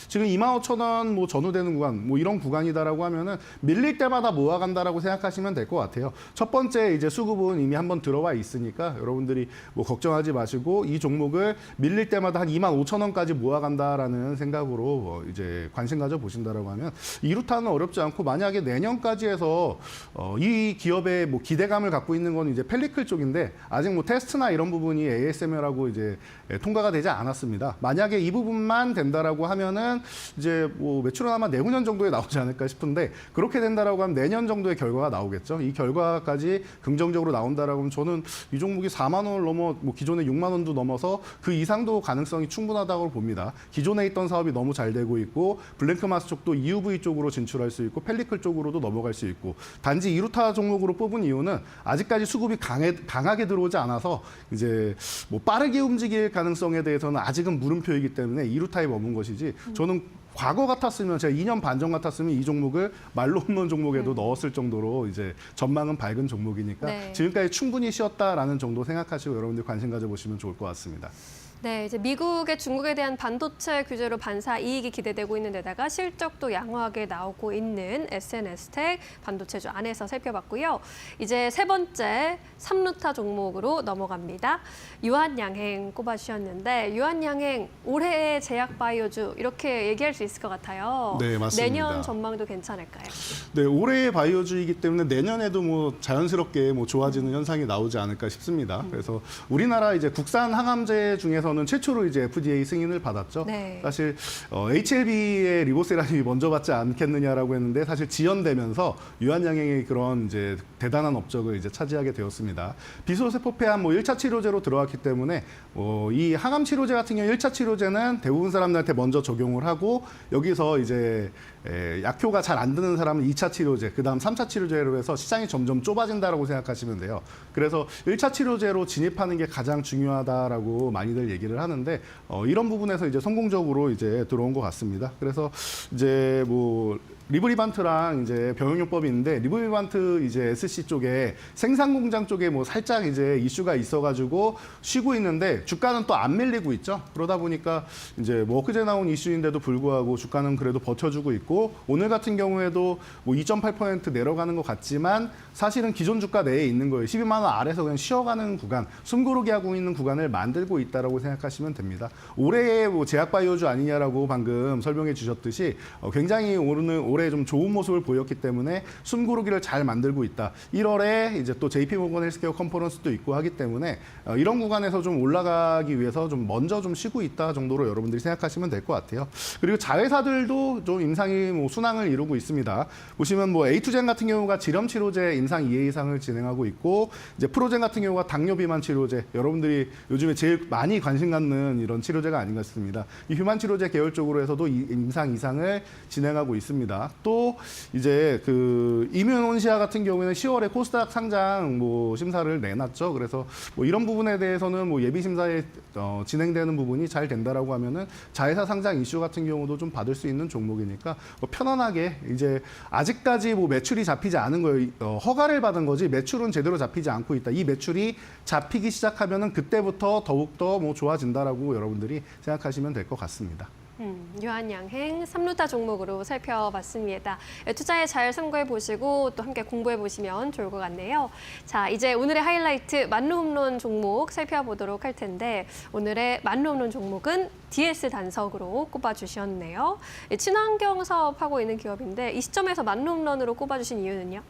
지금 25,000원 뭐 전후되는 구간, 뭐 이런 구간이다라고 하면은 밀릴 때마다 모아간다라고 생각하시면 될 것 같아요. 첫 번째 이제 수급은 이미 한번 들어와 있으니까 여러분들이 뭐 걱정하지 마시고 이 종목을 밀릴 때마다 한 25,000원까지 모아간다라는 생각으로 이제 관심 가져 보신다라고 하면 이루타는 어렵지 않고 만약에 내년까지 해서 이 기업의 뭐 기대감을 갖고 있는 건 이제 펠리클 쪽인데 아직 뭐 테스트나 이런 부분이 ASML하고 이제 통과가 되지 않았습니다. 만약에 이 부분만 된다라고 하면은 된다라면은 이제 뭐 매출은 아마 내후년 정도에 나오지 않을까 싶은데 그렇게 된다라고 하면 내년 정도의 결과가 나오겠죠. 이 결과까지 긍정적으로 나온다라고 하면 저는 이 종목이 4만 원을 넘어 뭐 기존의 6만 원도 넘어서 그 이상도 가능성이 충분하다고 봅니다. 기존에 있던 사업이 너무 잘 되고 있고 블랭크마스 쪽도 EUV 쪽으로 진출할 수 있고 펠리클 쪽으로도 넘어갈 수 있고 단지 이루타 종목으로 뽑은 이유는 아직까지 수급이 강하게 들어오지 않아서 이제 뭐 빠르게 움직일 가능성에 대해서는 아직은 물음표이기 때문에 이루타에 머문 것이지 저는 과거 같았으면 제가 2년 반 전 같았으면 이 종목을 말로 없는 종목에도 넣었을 정도로 이제 전망은 밝은 종목이니까 네. 지금까지 충분히 쉬었다라는 정도 생각하시고 여러분들 관심 가져보시면 좋을 것 같습니다. 네, 이제 미국의 중국에 대한 반도체 규제로 반사 이익이 기대되고 있는 데다가 실적도 양호하게 나오고 있는 SNS텍 반도체주 안에서 살펴봤고요. 이제 세 번째 3루타 종목으로 넘어갑니다. 유한양행 꼽아주셨는데 유한양행 올해의 제약바이오주 이렇게 얘기할 수 있을 것 같아요. 네, 맞습니다. 내년 전망도 괜찮을까요? 네, 올해의 바이오주이기 때문에 내년에도 뭐 자연스럽게 뭐 좋아지는 현상이 나오지 않을까 싶습니다. 그래서 우리나라 이제 국산 항암제 중에서는 최초로 이제 FDA 승인을 받았죠. 네. 사실 HLB의 리보세라님이 먼저 받지 않겠느냐라고 했는데 사실 지연되면서 유한양행의 그런 이제 대단한 업적을 이제 차지하게 되었습니다. 비소세포폐암 뭐 1차 치료제로 들어왔기 때문에 이 항암 치료제 같은 경우 1차 치료제는 대부분 사람들한테 먼저 적용을 하고 여기서 이제 약효가 잘 안 드는 사람은 2차 치료제, 그다음 3차 치료제로 해서 시장이 점점 좁아진다라고 생각하시면 돼요. 그래서 1차 치료제로 진입하는 게 가장 중요하다라고 많이들 얘기를 하는데 이런 부분에서 이제 성공적으로 이제 들어온 것 같습니다. 그래서 이제 뭐 리브리반트랑 이제 병용요법이 있는데 리브리반트 이제 SC 쪽에 생산 공장 쪽에 뭐 살짝 이제 이슈가 있어가지고 쉬고 있는데 주가는 또 안 밀리고 있죠. 그러다 보니까 이제 뭐 엊그제 나온 이슈인데도 불구하고 주가는 그래도 버텨주고 있고 오늘 같은 경우에도 뭐 2.8% 내려가는 것 같지만 사실은 기존 주가 내에 있는 거예요. 12만 원 아래서 그냥 쉬어가는 구간, 숨고르기 하고 있는 구간을 만들고 있다라고 생각하시면 됩니다. 올해의 뭐 제약바이오주 아니냐라고 방금 설명해 주셨듯이 굉장히 올해 좀 좋은 모습을 보였기 때문에 숨고르기를 잘 만들고 있다. 1월에 이제 또 JP모건 헬스케어 컨퍼런스도 있고 하기 때문에 이런 구간에서 좀 올라가기 위해서 좀 먼저 좀 쉬고 있다 정도로 여러분들이 생각하시면 될 것 같아요. 그리고 자회사들도 좀 임상이 뭐 순항을 이루고 있습니다. 보시면 뭐 A2젠 같은 경우가 지렴 치료제 임상 2회 이상을 진행하고 있고 이제 프로젠 같은 경우가 당뇨 비만 치료제 여러분들이 요즘에 제일 많이 관심 갖는 이런 치료제가 아닌가 싶습니다. 이 휴만 치료제 계열 쪽으로 해서도 임상 이상을 진행하고 있습니다. 또 이제 그 이뮤온시아 같은 경우에는 10월에 코스닥 상장 뭐 심사를 내놨죠. 그래서 뭐 이런 부분에 대해서는 뭐 예비 심사에 진행되는 부분이 잘 된다라고 하면은 자회사 상장 이슈 같은 경우도 좀 받을 수 있는 종목이니까 뭐 편안하게 이제 아직까지 뭐 매출이 잡히지 않은 거예요. 허가를 받은 거지 매출은 제대로 잡히지 않고 있다. 이 매출이 잡히기 시작하면은 그때부터 더욱더 뭐 좋아진다라고 여러분들이 생각하시면 될 것 같습니다. 유한양행 3루타 종목으로 살펴봤습니다. 투자에 잘 참고해 보시고 또 함께 공부해 보시면 좋을 것 같네요. 자, 이제 오늘의 하이라이트 만루 홈런 종목 살펴보도록 할 텐데 오늘의 만루 홈런 종목은 DS 단석으로 꼽아주셨네요. 친환경 사업하고 있는 기업인데 이 시점에서 만루 홈런으로 꼽아주신 이유는요?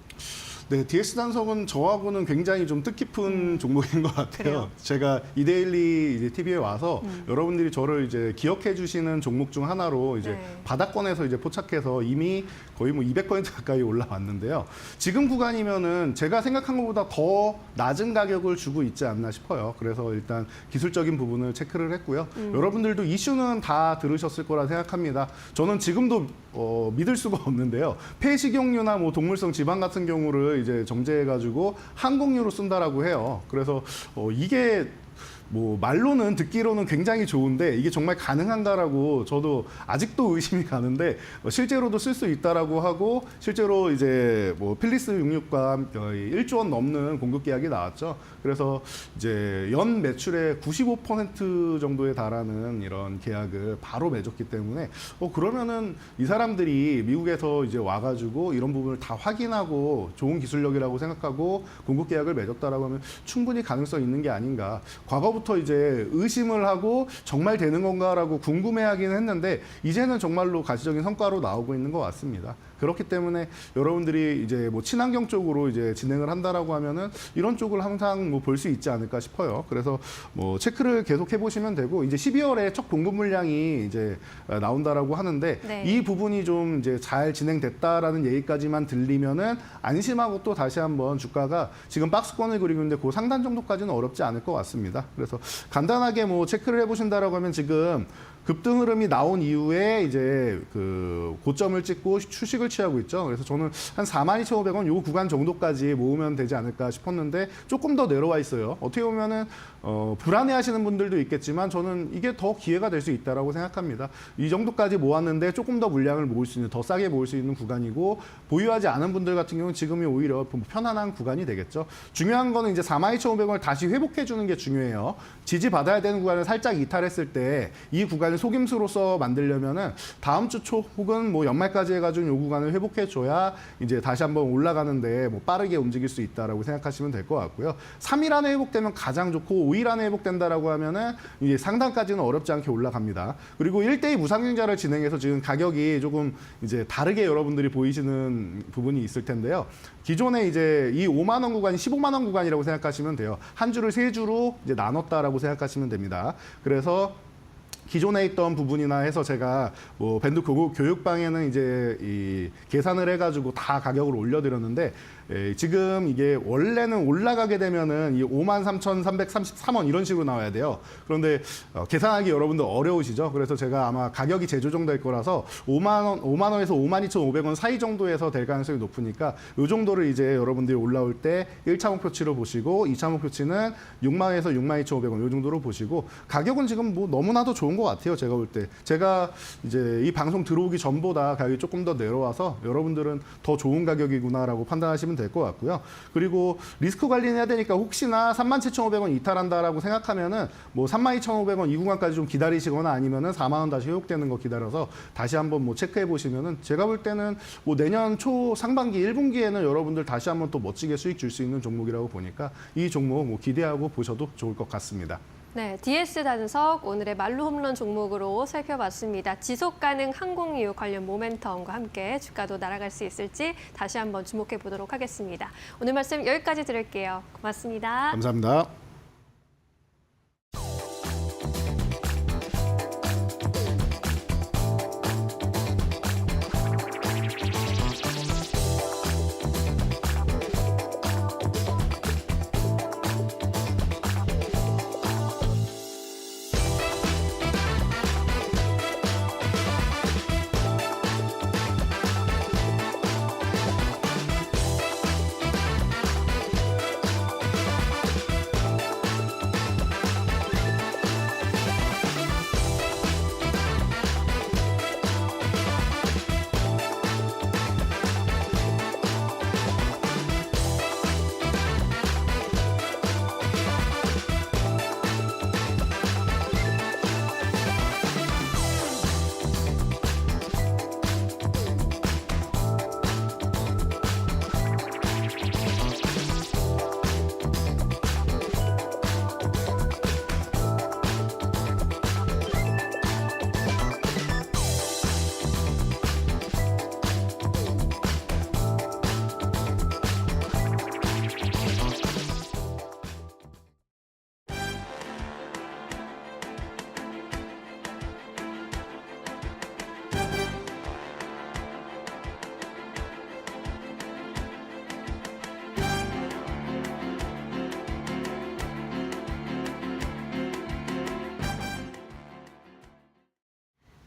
네, DS 단석은 저하고는 굉장히 좀 뜻깊은 종목인 것 같아요. 그래요? 제가 이데일리 이제 TV에 와서 여러분들이 저를 이제 기억해 주시는 종목 중 하나로 이제 네. 바닥권에서 이제 포착해서 이미 거의 뭐 200% 가까이 올라왔는데요. 지금 구간이면은 제가 생각한 것보다 더 낮은 가격을 주고 있지 않나 싶어요. 그래서 일단 기술적인 부분을 체크를 했고요. 여러분들도 이슈는 다 들으셨을 거라 생각합니다. 저는 지금도 믿을 수가 없는데요. 폐식용유나 뭐 동물성 지방 같은 경우를 이제 정제해가지고 항공유로 쓴다라고 해요. 그래서 이게 뭐 말로는 듣기로는 굉장히 좋은데 이게 정말 가능한가라고 저도 아직도 의심이 가는데 실제로도 쓸 수 있다라고 하고 실제로 이제 뭐 필리스 66과 1조 원 넘는 공급 계약이 나왔죠. 그래서 이제 연 매출의 95% 정도에 달하는 이런 계약을 바로 맺었기 때문에 그러면은 이 사람들이 미국에서 이제 와가지고 이런 부분을 다 확인하고 좋은 기술력이라고 생각하고 공급 계약을 맺었다라고 하면 충분히 가능성 있는 게 아닌가. 과거부터 이제 의심을 하고 정말 되는 건가라고 궁금해하기는 했는데 이제는 정말로 가시적인 성과로 나오고 있는 것 같습니다. 그렇기 때문에 여러분들이 이제 뭐 친환경 쪽으로 이제 진행을 한다라고 하면은 이런 쪽을 항상 뭐 볼 수 있지 않을까 싶어요. 그래서 뭐 체크를 계속 해보시면 되고 이제 12월에 첫 공급 물량이 이제 나온다라고 하는데 네. 이 부분이 좀 이제 잘 진행됐다라는 얘기까지만 들리면은 안심하고 또 다시 한번 주가가 지금 박스권을 그리고 있는데 그 상단 정도까지는 어렵지 않을 것 같습니다. 그래서 간단하게 뭐 체크를 해보신다라고 하면 지금 급등 흐름이 나온 이후에 이제 그 고점을 찍고 휴식을 취하고 있죠. 그래서 저는 한 42,500원 요 구간 정도까지 모으면 되지 않을까 싶었는데 조금 더 내려와 있어요. 어떻게 보면은 불안해하시는 분들도 있겠지만 저는 이게 더 기회가 될 수 있다라고 생각합니다. 이 정도까지 모았는데 조금 더 물량을 모을 수 있는, 더 싸게 모을 수 있는 구간이고 보유하지 않은 분들 같은 경우는 지금이 오히려 편안한 구간이 되겠죠. 중요한 거는 이제 42,500원을 다시 회복해 주는 게 중요해요. 지지받아야 되는 구간을 살짝 이탈했을 때 이 구간을 속임수로서 만들려면은 다음 주 초 혹은 뭐 연말까지 해가지고 이 구간을 회복해 줘야 이제 다시 한번 올라가는데 뭐 빠르게 움직일 수 있다라고 생각하시면 될 것 같고요. 3일 안에 회복되면 가장 좋고 5일 안에 회복된다라고 하면은 이제 상단까지는 어렵지 않게 올라갑니다. 그리고 1대2 무상증자를 진행해서 지금 가격이 조금 이제 다르게 여러분들이 보이시는 부분이 있을 텐데요. 기존에 이제 이 5만 원 구간이 15만 원 구간이라고 생각하시면 돼요. 한 주를 세 주로 이제 나눴다라고 생각하시면 됩니다. 그래서 기존에 있던 부분이나 해서 제가 뭐 밴드 교육방에는 이제 이 계산을 해가지고 다 가격을 올려드렸는데 지금 이게 원래는 올라가게 되면은 이 53,333원 이런 식으로 나와야 돼요. 그런데 계산하기 여러분들 어려우시죠? 그래서 제가 아마 가격이 재조정될 거라서 5만 원에서 52,500원 사이 정도에서 될 가능성이 높으니까 이 정도를 이제 여러분들이 올라올 때 1차 목표치로 보시고 2차 목표치는 6만 원에서 62,500원 이 정도로 보시고 가격은 지금 뭐 너무나도 좋은 것 같아요. 제가 볼 때. 제가 이제 이 방송 들어오기 전보다 가격이 조금 더 내려와서 여러분들은 더 좋은 가격이구나라고 판단하시면 될 것 같고요. 그리고 리스크 관리는 해야 되니까 혹시나 37,500원 이탈한다라고 생각하면은 뭐 32,500원 이 구간까지 좀 기다리시거나 아니면은 4만 원 다시 회복되는 거 기다려서 다시 한번 뭐 체크해 보시면은 제가 볼 때는 뭐 내년 초 상반기 1분기에는 여러분들 다시 한번 또 멋지게 수익 줄 수 있는 종목이라고 보니까 이 종목 뭐 기대하고 보셔도 좋을 것 같습니다. 네, DS 단석 오늘의 말로 홈런 종목으로 살펴봤습니다. 지속 가능 항공유 관련 모멘텀과 함께 주가도 날아갈 수 있을지 다시 한번 주목해 보도록 하겠습니다. 오늘 말씀 여기까지 드릴게요. 고맙습니다. 감사합니다.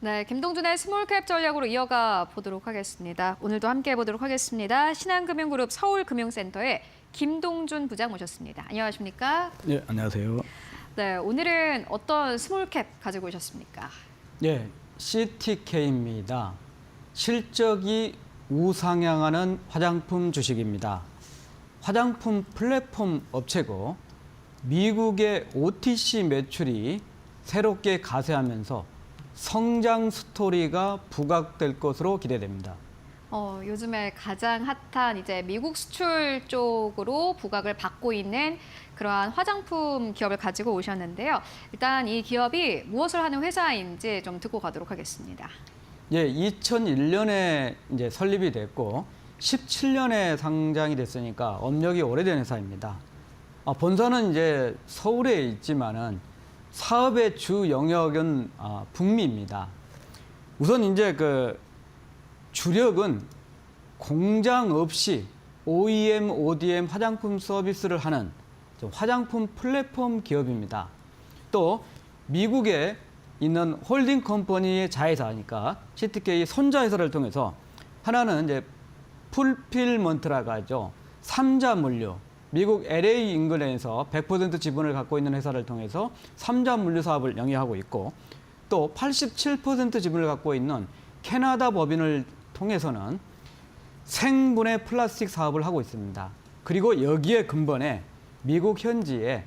네, 김동준의 스몰캡 전략으로 이어가 보도록 하겠습니다. 오늘도 함께 해보도록 하겠습니다. 신한금융그룹 서울금융센터의 김동준 부장 모셨습니다. 안녕하십니까? 네, 안녕하세요. 네, 오늘은 어떤 스몰캡 가지고 오셨습니까? 네, CTK입니다. 실적이 우상향하는 화장품 주식입니다. 화장품 플랫폼 업체고 미국의 OTC 매출이 새롭게 가세하면서 성장 스토리가 부각될 것으로 기대됩니다. 요즘에 가장 핫한 이제 미국 수출 쪽으로 부각을 받고 있는 그러한 화장품 기업을 가지고 오셨는데요. 일단 이 기업이 무엇을 하는 회사인지 좀 듣고 가도록 하겠습니다. 예, 2001년에 이제 설립이 됐고 17년에 상장이 됐으니까 업력이 오래된 회사입니다. 본사는 이제 서울에 있지만은 사업의 주 영역은 북미입니다. 우선 이제 그 주력은 공장 없이 OEM, ODM 화장품 서비스를 하는 화장품 플랫폼 기업입니다. 또 미국에 있는 홀딩 컴퍼니의 자회사니까 CTK 손자회사를 통해서 하나는 이제 풀필먼트라고 하죠. 삼자 물류. 미국 LA 인근에서 100% 지분을 갖고 있는 회사를 통해서 삼자 물류 사업을 영위하고 있고 또 87% 지분을 갖고 있는 캐나다 법인을 통해서는 생분해 플라스틱 사업을 하고 있습니다. 그리고 여기에 근본에 미국 현지에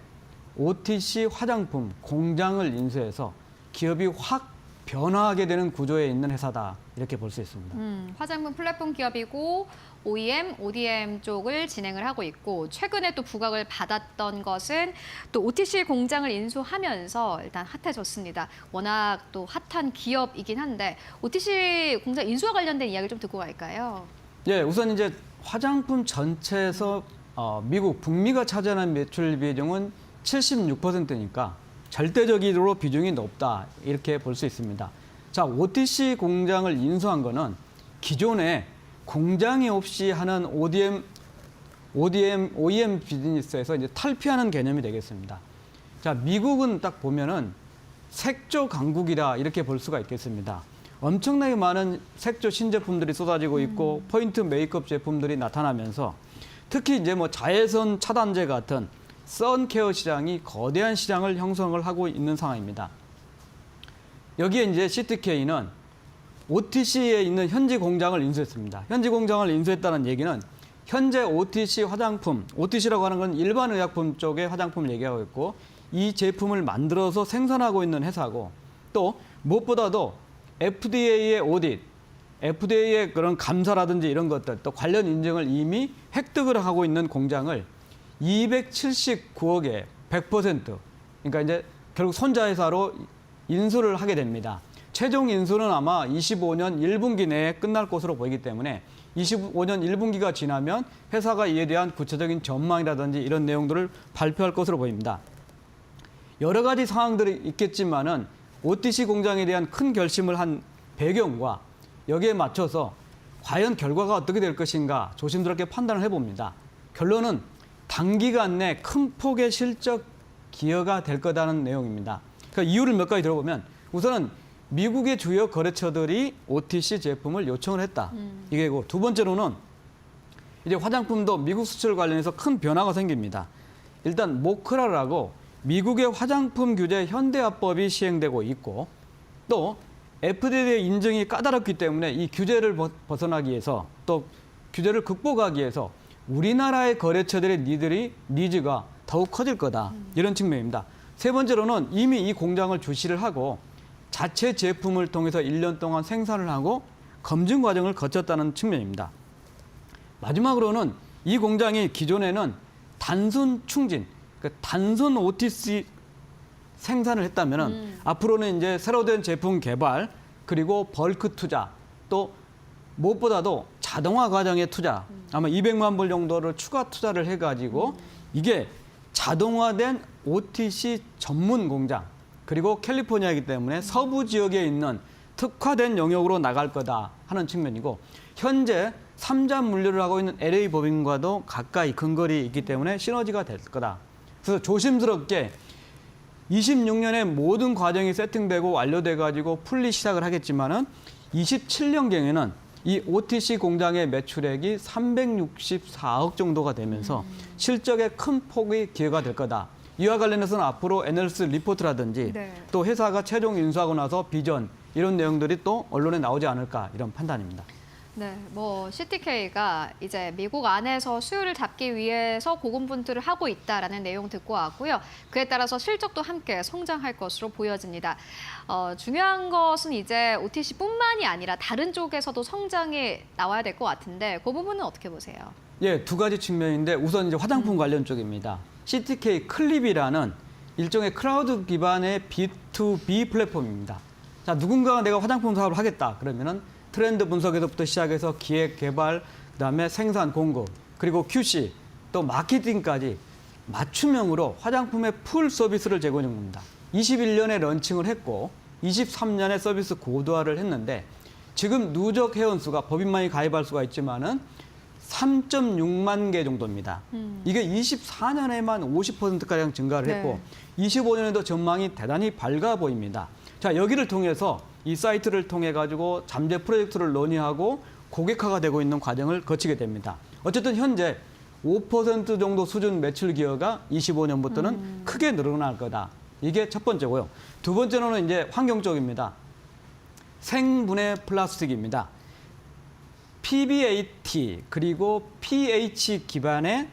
OTC 화장품 공장을 인수해서 기업이 확 변화하게 되는 구조에 있는 회사다 이렇게 볼 수 있습니다. 화장품 플랫폼 기업이고 OEM, ODM 쪽을 진행을 하고 있고 최근에 또 부각을 받았던 것은 또 OTC 공장을 인수하면서 일단 핫해졌습니다. 워낙 또 핫한 기업이긴 한데 OTC 공장 인수와 관련된 이야기를 좀 듣고 갈까요? 예, 우선 이제 화장품 전체에서 미국 북미가 차지하는 매출 비중은 76%니까 절대적으로 비중이 높다 이렇게 볼 수 있습니다. 자, OTC 공장을 인수한 거는 기존에 공장이 없이 하는 OEM 비즈니스에서 이제 탈피하는 개념이 되겠습니다. 자, 미국은 딱 보면은 색조 강국이다 이렇게 볼 수가 있겠습니다. 엄청나게 많은 색조 신제품들이 쏟아지고 있고 포인트 메이크업 제품들이 나타나면서 특히 이제 뭐 자외선 차단제 같은 선케어 시장이 거대한 시장을 형성을 하고 있는 상황입니다. 여기에 이제 CTK는 OTC에 있는 현지 공장을 인수했습니다. 현지 공장을 인수했다는 얘기는 현재 OTC 화장품, OTC라고 하는 건 일반 의약품 쪽의 화장품을 얘기하고 있고 이 제품을 만들어서 생산하고 있는 회사고 또 무엇보다도 FDA의 오딧, FDA의 그런 감사라든지 이런 것들 또 관련 인증을 이미 획득을 하고 있는 공장을 279억에 100% 그러니까 이제 결국 손자회사로 인수를 하게 됩니다. 최종 인수는 아마 25년 1분기 내에 끝날 것으로 보이기 때문에 25년 1분기가 지나면 회사가 이에 대한 구체적인 전망이라든지 이런 내용들을 발표할 것으로 보입니다. 여러 가지 상황들이 있겠지만은 OTC 공장에 대한 큰 결심을 한 배경과 여기에 맞춰서 과연 결과가 어떻게 될 것인가 조심스럽게 판단을 해봅니다. 결론은 단기간 내 큰 폭의 실적 기여가 될 거다는 내용입니다. 그 이유를 몇 가지 들어보면 우선은 미국의 주요 거래처들이 OTC 제품을 요청을 했다. 이게고 두 번째로는 이제 화장품도 미국 수출 관련해서 큰 변화가 생깁니다. 일단 모크라라고 미국의 화장품 규제 현대화법이 시행되고 있고 또 FDA 인증이 까다롭기 때문에 이 규제를 벗어나기 위해서 또 규제를 극복하기 위해서 우리나라의 거래처들의 니즈가 더욱 커질 거다. 이런 측면입니다. 세 번째로는 이미 이 공장을 주시를 하고 자체 제품을 통해서 1년 동안 생산을 하고 검증 과정을 거쳤다는 측면입니다. 마지막으로는 이 공장이 기존에는 단순 충진, 그러니까 단순 OTC 생산을 했다면은 앞으로는 이제 새로 된 제품 개발 그리고 벌크 투자 또 무엇보다도 자동화 과정의 투자 아마 200만 불 정도를 추가 투자를 해가지고 이게 자동화된 OTC 전문 공장 그리고 캘리포니아이기 때문에 서부 지역에 있는 특화된 영역으로 나갈 거다 하는 측면이고 현재 삼자 물류를 하고 있는 LA 법인과도 가까이 근거리 있기 때문에 시너지가 될 거다. 그래서 조심스럽게 26년에 모든 과정이 세팅되고 완료돼 가지고 풀리 시작을 하겠지만은 27년경에는 이 OTC 공장의 매출액이 364억 정도가 되면서 실적에 큰 폭의 기여가 될 거다. 이와 관련해서는 앞으로 애널리스트 리포트라든지 또 회사가 최종 인수하고 나서 비전 이런 내용들이 또 언론에 나오지 않을까 이런 판단입니다. 네, 뭐 CTK가 이제 미국 안에서 수요를 잡기 위해서 고군분투를 하고 있다라는 내용 듣고 왔고요. 그에 따라서 실적도 함께 성장할 것으로 보여집니다. 중요한 것은 이제 OTC뿐만이 아니라 다른 쪽에서도 성장이 나와야 될 것 같은데 그 부분은 어떻게 보세요? 예, 두 가지 측면인데 우선 이제 화장품 관련 쪽입니다. CTK 클립이라는 일종의 클라우드 기반의 B2B 플랫폼입니다. 자, 누군가가 내가 화장품 사업을 하겠다 그러면은 트렌드 분석에서부터 시작해서 기획, 개발, 그다음에 생산, 공급, 그리고 QC, 또 마케팅까지 맞춤형으로 화장품의 풀 서비스를 제공해 줍니다. 21년에 런칭을 했고 23년에 서비스 고도화를 했는데 지금 누적 회원 수가 법인만이 가입할 수가 있지만은 3.6만 개 정도입니다. 이게 24년에만 50%가량 증가를 했고 25년에도 전망이 대단히 밝아 보입니다. 자, 여기를 통해서 이 사이트를 통해 가지고 잠재 프로젝트를 논의하고 고객화가 되고 있는 과정을 거치게 됩니다. 어쨌든 현재 5% 정도 수준 매출 기여가 25년부터는 크게 늘어날 거다. 이게 첫 번째고요. 두 번째로는 이제 환경 쪽입니다. 생분해 플라스틱입니다. PBAT 그리고 PHA 기반의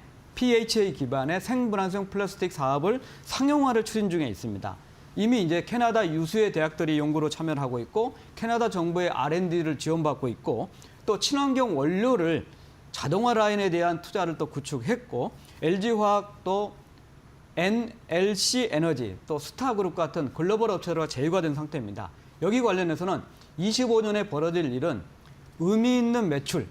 생분해성 플라스틱 사업을 상용화를 추진 중에 있습니다. 이미 이제 캐나다 유수의 대학들이 연구로 참여를 하고 있고 캐나다 정부의 R&D를 지원받고 있고 또 친환경 원료를 자동화 라인에 대한 투자를 또 구축했고 LG화학 또 NLC 에너지 또 스타그룹 같은 글로벌 업체들과 제휴가 된 상태입니다. 여기 관련해서는 25년에 벌어질 일은 의미 있는 매출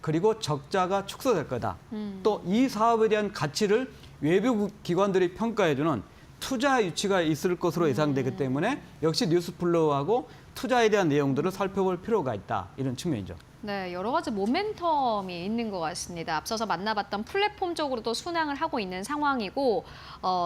그리고 적자가 축소될 거다. 또 이 사업에 대한 가치를 외부 기관들이 평가해주는 투자 유치가 있을 것으로 예상되기 때문에 역시 뉴스플로우하고 투자에 대한 내용들을 살펴볼 필요가 있다. 이런 측면이죠. 네, 여러 가지 모멘텀이 있는 것 같습니다. 앞서서 만나봤던 플랫폼 쪽으로도 순항을 하고 있는 상황이고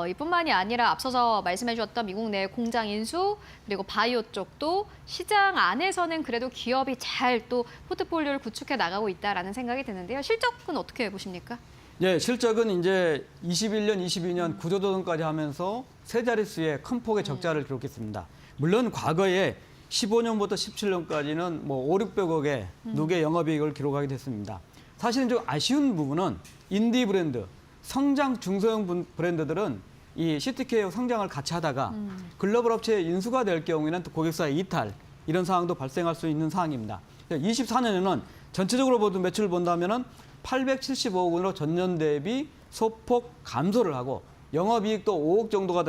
이뿐만이 아니라 앞서서 말씀해 주셨던 미국 내 공장 인수 그리고 바이오 쪽도 시장 안에서는 그래도 기업이 잘 또 포트폴리오를 구축해 나가고 있다라는 생각이 드는데요. 실적은 어떻게 보십니까? 예, 실적은 이제 21년, 22년 구조조정까지 하면서 세 자릿수의 큰 폭의 적자를 기록했습니다. 물론 과거에 15년부터 17년까지는 뭐 5, 600억의 누계 영업이익을 기록하게 됐습니다. 사실은 좀 아쉬운 부분은 인디 브랜드, 성장 중소형 브랜드들은 이 CTK와 성장을 같이 하다가 글로벌 업체에 인수가 될 경우에는 또 고객사의 이탈, 이런 상황도 발생할 수 있는 상황입니다. 24년에는 전체적으로 모두 매출을 본다면은 875억 원으로 전년 대비 소폭 감소를 하고 영업이익도 5억 정도가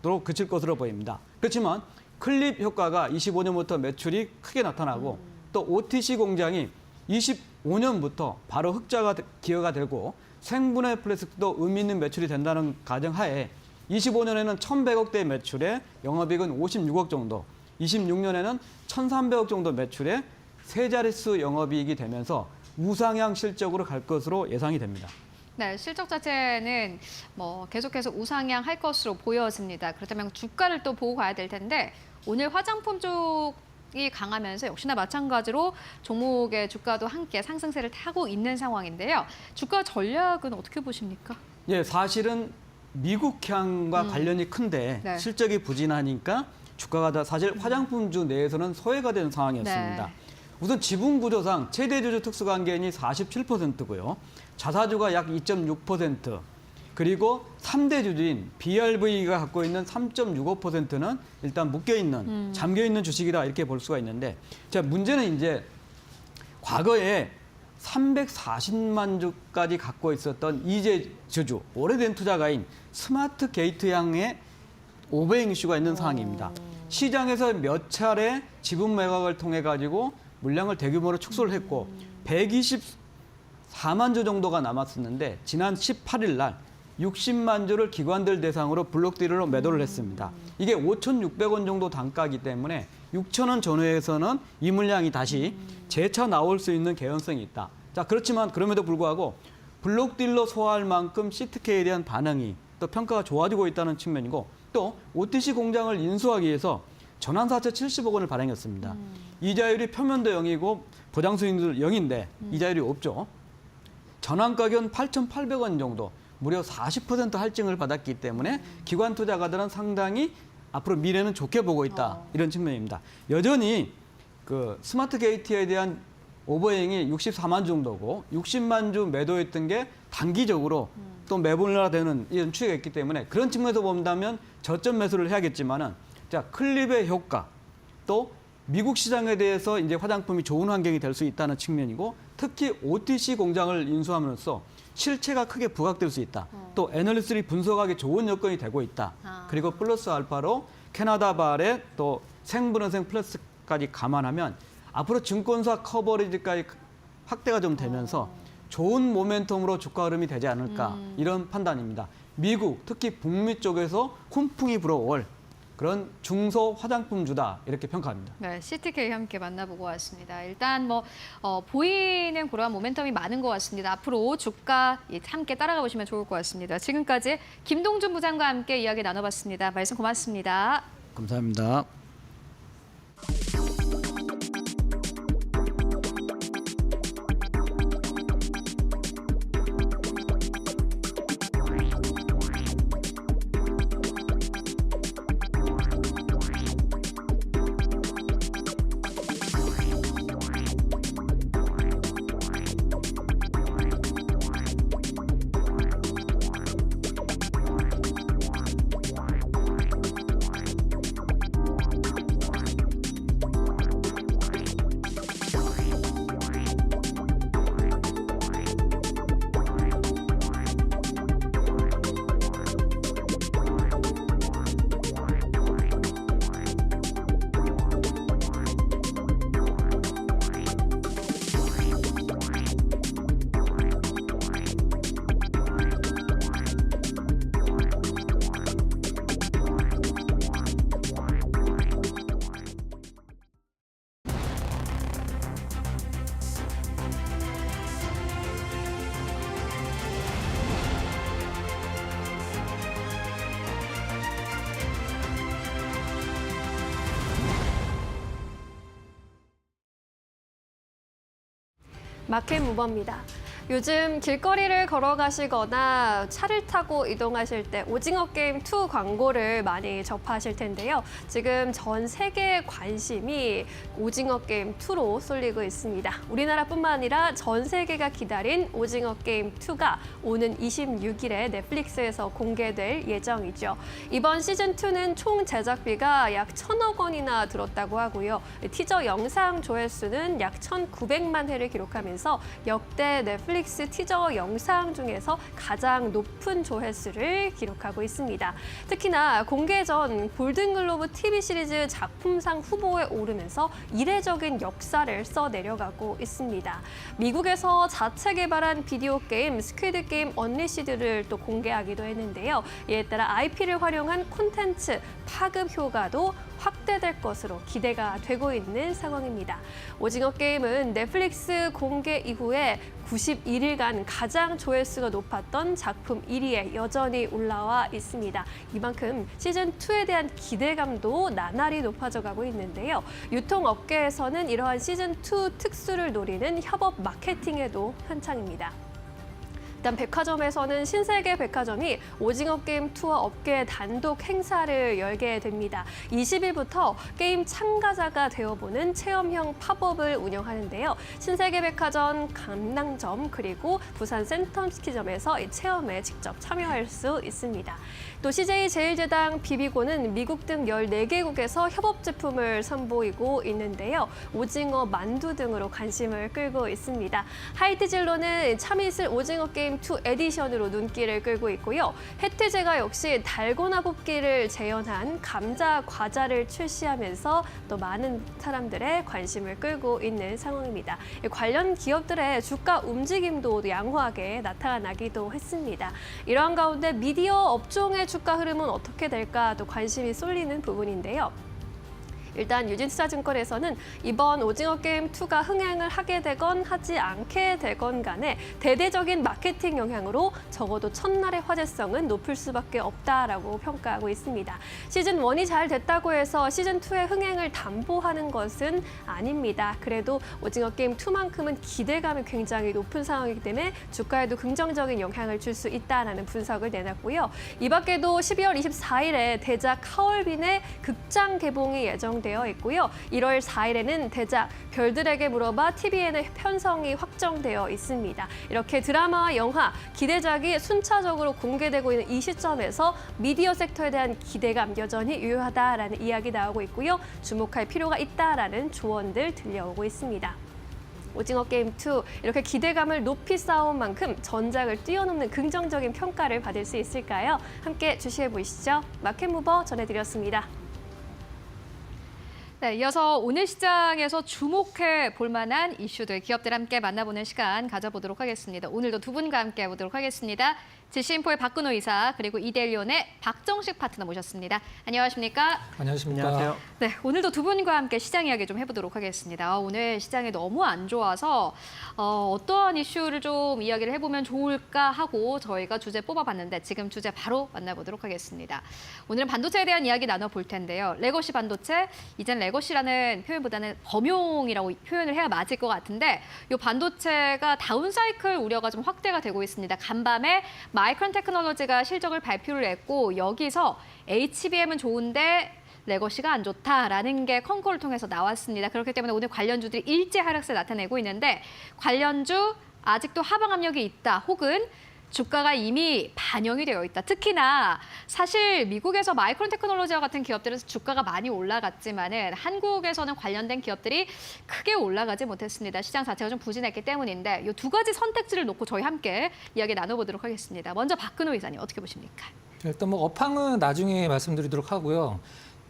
되도록 그칠 것으로 보입니다. 그렇지만 클립 효과가 25년부터 매출이 크게 나타나고 또 OTC 공장이 25년부터 바로 흑자가 기여가 되고 생분해 플라스틱도 의미 있는 매출이 된다는 가정하에 25년에는 1,100억대 매출에 영업이익은 56억 정도, 26년에는 1,300억 정도 매출에 세 자릿수 영업이익이 되면서 우상향 실적으로 갈 것으로 예상이 됩니다. 네, 실적 자체는 뭐 계속해서 우상향할 것으로 보여집니다. 그렇다면 주가를 또 보고 가야 될 텐데 오늘 화장품 쪽이 강하면서 역시나 마찬가지로 종목의 주가도 함께 상승세를 타고 있는 상황인데요. 주가 전략은 어떻게 보십니까? 예, 사실은 미국향과 관련이 큰데 네. 실적이 부진하니까 주가가 다 사실 화장품주 내에서는 소외가 되는 상황이었습니다. 네. 우선 지분 구조상 최대 주주 특수관계인이 47%고요. 자사주가 약 2.6%, 그리고 3대 주주인 BRV가 갖고 있는 3.65%는 일단 묶여있는, 잠겨있는 주식이다 이렇게 볼 수가 있는데, 자, 문제는 이제 과거에 340만 주까지 갖고 있었던 이재 주주, 오래된 투자가인 스마트 게이트향의 오버행 이슈가 있는 상황입니다. 시장에서 몇 차례 지분 매각을 통해 가지고 물량을 대규모로 축소를 했고 124만 주 정도가 남았었는데 지난 18일 날 60만 주를 기관들 대상으로 블록딜로 매도를 했습니다. 이게 5,600원 정도 단가이기 때문에 6,000원 전후에서는 이 물량이 다시 재차 나올 수 있는 개연성이 있다. 자, 그렇지만 그럼에도 불구하고 블록딜로 소화할 만큼 CTK에 대한 반응이 또 평가가 좋아지고 있다는 측면이고 또 OTC 공장을 인수하기 위해서 전환사채 70억 원을 발행했습니다. 이자율이 표면도 0이고 보장수익률 0인데 이자율이 없죠. 전환가격은 8,800원 정도, 무려 40% 할증을 받았기 때문에 기관 투자가들은 상당히 앞으로 미래는 좋게 보고 있다. 이런 측면입니다. 여전히 그 스마트 게이트에 대한 오버행이 64만 주 정도고 60만 주 매도했던 게 단기적으로 또 매분화되는 이런 추이가 있기 때문에 그런 측면에서 본다면 저점 매수를 해야겠지만은 자, 클립의 효과 또 미국 시장에 대해서 이제 화장품이 좋은 환경이 될 수 있다는 측면이고 특히 OTC 공장을 인수함으로써 실체가 크게 부각될 수 있다. 또 애널리스트들이 분석하기 좋은 여건이 되고 있다. 그리고 플러스 알파로 캐나다 발의 또 생분해성 플라스틱 것까지 감안하면 앞으로 증권사 커버리지까지 확대가 좀 되면서 좋은 모멘텀으로 주가 흐름이 되지 않을까 이런 판단입니다. 미국, 특히 북미 쪽에서 훈풍이 불어올 그런 중소 화장품주다 이렇게 평가합니다. 네, CTK 함께 만나보고 왔습니다. 일단 보이는 그러한 모멘텀이 많은 것 같습니다. 앞으로 주가 함께 따라가 보시면 좋을 것 같습니다. 지금까지 김동준 부장과 함께 이야기 나눠봤습니다. 말씀 고맙습니다. 감사합니다. 마켓 무버입니다. 요즘 길거리를 걸어가시거나 차를 타고 이동하실 때 오징어 게임 2 광고를 많이 접하실 텐데요. 지금 전 세계의 관심이 오징어 게임 2로 쏠리고 있습니다. 우리나라뿐만 아니라 전 세계가 기다린 오징어 게임 2가 오는 26일에 넷플릭스에서 공개될 예정이죠. 이번 시즌 2는 총 제작비가 약 1,000억 원이나 들었다고 하고요. 티저 영상 조회수는 약 1,900만 회를 기록하면서 역대 넷플릭스 티저 영상 중에서 가장 높은 조회수를 기록하고 있습니다. 특히나 공개 전 골든글로브 TV 시리즈 작품상 후보에 오르면서 이례적인 역사를 써내려가고 있습니다. 미국에서 자체 개발한 비디오 게임 스퀴드 게임 언리시드를 또 공개하기도 했는데요. 이에 따라 IP를 활용한 콘텐츠 파급 효과도 확대될 것으로 기대가 되고 있는 상황입니다. 오징어 게임은 넷플릭스 공개 이후에 91일간 가장 조회수가 높았던 작품 1위에 여전히 올라와 있습니다. 이만큼 시즌2에 대한 기대감도 나날이 높아져 가고 있는데요. 유통업계에서는 이러한 시즌2 특수를 노리는 협업 마케팅에도 한창입니다. 일단 백화점에서는 신세계 백화점이 오징어 게임 2와 업계 단독 행사를 열게 됩니다. 20일부터 게임 참가자가 되어보는 체험형 팝업을 운영하는데요. 신세계 백화점, 강남점 그리고 부산 센텀스키점에서 이 체험에 직접 참여할 수 있습니다. 또 CJ 제일제당 비비고는 미국 등 14개국에서 협업 제품을 선보이고 있는데요. 오징어 만두 등으로 관심을 끌고 있습니다. 하이트진로는 참이슬 오징어 게임 2 에디션으로 눈길을 끌고 있고요. 혜트제가 역시 달고나 뽑기를 재현한 감자 과자를 출시하면서 또 많은 사람들의 관심을 끌고 있는 상황입니다. 관련 기업들의 주가 움직임도 양호하게 나타나기도 했습니다. 이러한 가운데 미디어 업종의 주가 흐름은 어떻게 될까 또 관심이 쏠리는 부분인데요. 일단 유진투자증권에서는 이번 오징어 게임 2가 흥행을 하게 되건 하지 않게 되건 간에 대대적인 마케팅 영향으로 적어도 첫날의 화제성은 높을 수밖에 없다라고 평가하고 있습니다. 시즌 1이 잘 됐다고 해서 시즌 2의 흥행을 담보하는 것은 아닙니다. 그래도 오징어 게임 2만큼은 기대감이 굉장히 높은 상황이기 때문에 주가에도 긍정적인 영향을 줄 수 있다라는 분석을 내놨고요. 이 밖에도 12월 24일에 대작 하얼빈의 극장 개봉이 예정되어 있고요. 1월 4일에는 대작 별들에게 물어봐 TVN의 편성이 확정되어 있습니다. 이렇게 드라마와 영화, 기대작이 순차적으로 공개되고 있는 이 시점에서 미디어 섹터에 대한 기대감 여전히 유효하다라는 이야기 나오고 있고요. 주목할 필요가 있다라는 조언들 들려오고 있습니다. 오징어 게임 2 이렇게 기대감을 높이 쌓아온 만큼 전작을 뛰어넘는 긍정적인 평가를 받을 수 있을까요? 함께 주시해 보시죠. 마켓무버 전해드렸습니다. 네, 이어서 오늘 시장에서 주목해 볼 만한 이슈들 기업들 함께 만나보는 시간 가져보도록 하겠습니다. 오늘도 두 분과 함께 해보도록 하겠습니다. 지시인포의 박근호 이사 그리고 이데일리온의 박정식 파트너 모셨습니다. 안녕하십니까? 안녕하십니까? 안녕하세요. 네, 오늘도 두 분과 함께 시장 이야기 좀 해보도록 하겠습니다. 오늘 시장이 너무 안 좋아서 어떠한 이슈를 좀 이야기를 해보면 좋을까 하고 저희가 주제 뽑아봤는데 지금 주제 바로 만나보도록 하겠습니다. 오늘은 반도체에 대한 이야기 나눠볼 텐데요. 레거시 반도체, 이젠 레거시라는 표현보다는 범용이라고 표현을 해야 맞을 것 같은데 이 반도체가 다운사이클 우려가 좀 확대가 되고 있습니다. 간밤에 마이크론 테크놀로지가 실적을 발표를 했고 여기서 HBM은 좋은데 레거시가 안 좋다라는 게 컨콜을 통해서 나왔습니다. 그렇기 때문에 오늘 관련주들이 일제 하락세 나타내고 있는데 관련주 아직도 하방 압력이 있다 혹은 주가가 이미 반영이 되어 있다. 특히나 사실 미국에서 마이크론 테크놀로지와 같은 기업들은 주가가 많이 올라갔지만은 한국에서는 관련된 기업들이 크게 올라가지 못했습니다. 시장 자체가 좀 부진했기 때문인데 이 두 가지 선택지를 놓고 저희 함께 이야기 나눠보도록 하겠습니다. 먼저 박근호 이사님 어떻게 보십니까? 일단 뭐 업황은 나중에 말씀드리도록 하고요.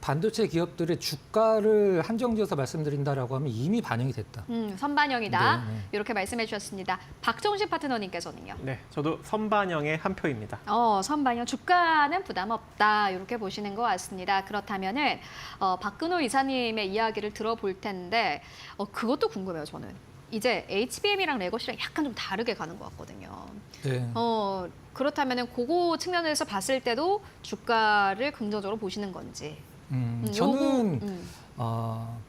반도체 기업들의 주가를 한정지어서 말씀드린다라고 하면 이미 반영이 됐다. 선반영이다. 네, 네. 이렇게 말씀해 주셨습니다. 박정식 파트너님께서는요? 네, 저도 선반영의 한 표입니다. 선반영 주가는 부담 없다 이렇게 보시는 것 같습니다. 그렇다면은 박근호 이사님의 이야기를 들어볼 텐데 그것도 궁금해요. 저는 이제 HBM이랑 레거시랑 약간 좀 다르게 가는 것 같거든요. 네. 그렇다면은 그거 측면에서 봤을 때도 주가를 긍정적으로 보시는 건지. 저는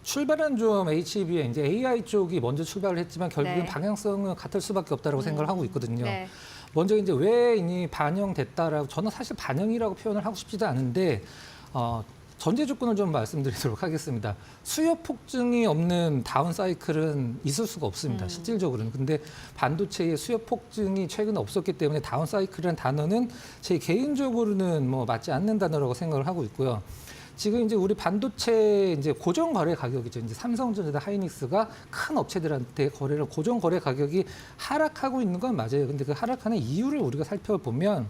출발은 좀 HBM, 이제 AI 쪽이 먼저 출발을 했지만 결국엔 네. 방향성은 같을 수밖에 없다고 생각을 하고 있거든요. 네. 먼저 이제 왜 이미 반영됐다라고 저는 사실 반영이라고 표현을 하고 싶지도 않은데 전제 조건을 좀 말씀드리도록 하겠습니다. 수요 폭증이 없는 다운 사이클은 있을 수가 없습니다. 실질적으로는. 근데 반도체의 수요 폭증이 최근에 없었기 때문에 다운 사이클이라는 단어는 제 개인적으로는 뭐 맞지 않는 단어라고 생각을 하고 있고요. 지금 이제 우리 반도체 이제 고정 거래 가격이죠. 이제 삼성전자, 하이닉스가 큰 업체들한테 거래를 고정 거래 가격이 하락하고 있는 건 맞아요. 근데 그 하락하는 이유를 우리가 살펴보면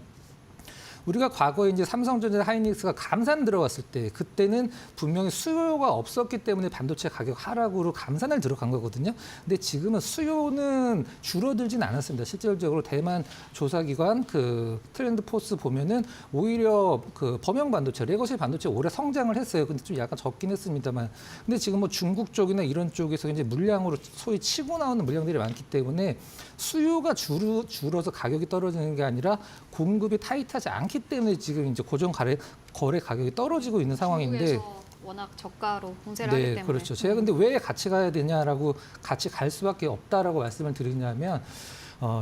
우리가 과거에 이제 삼성전자, 하이닉스가 감산 들어갔을 때 그때는 분명히 수요가 없었기 때문에 반도체 가격 하락으로 감산을 들어간 거거든요. 근데 지금은 수요는 줄어들진 않았습니다. 실질적으로 대만 조사기관 그 트렌드 포스 보면은 오히려 그 범용 반도체, 레거시 반도체 올해 성장을 했어요. 근데 좀 약간 적긴 했습니다만. 근데 지금 뭐 중국 쪽이나 이런 쪽에서 이제 물량으로 소위 치고 나오는 물량들이 많기 때문에 수요가 줄어서 가격이 떨어지는 게 아니라 공급이 타이트하지 않기 때문에 지금 이제 고정 거래 가격이 떨어지고 있는 상황인데 중국에서 워낙 저가로 공세를 하기 때문에. 그렇죠. 제가 근데 왜 같이 가야 되냐라고 같이 갈 수밖에 없다라고 말씀을 드리냐면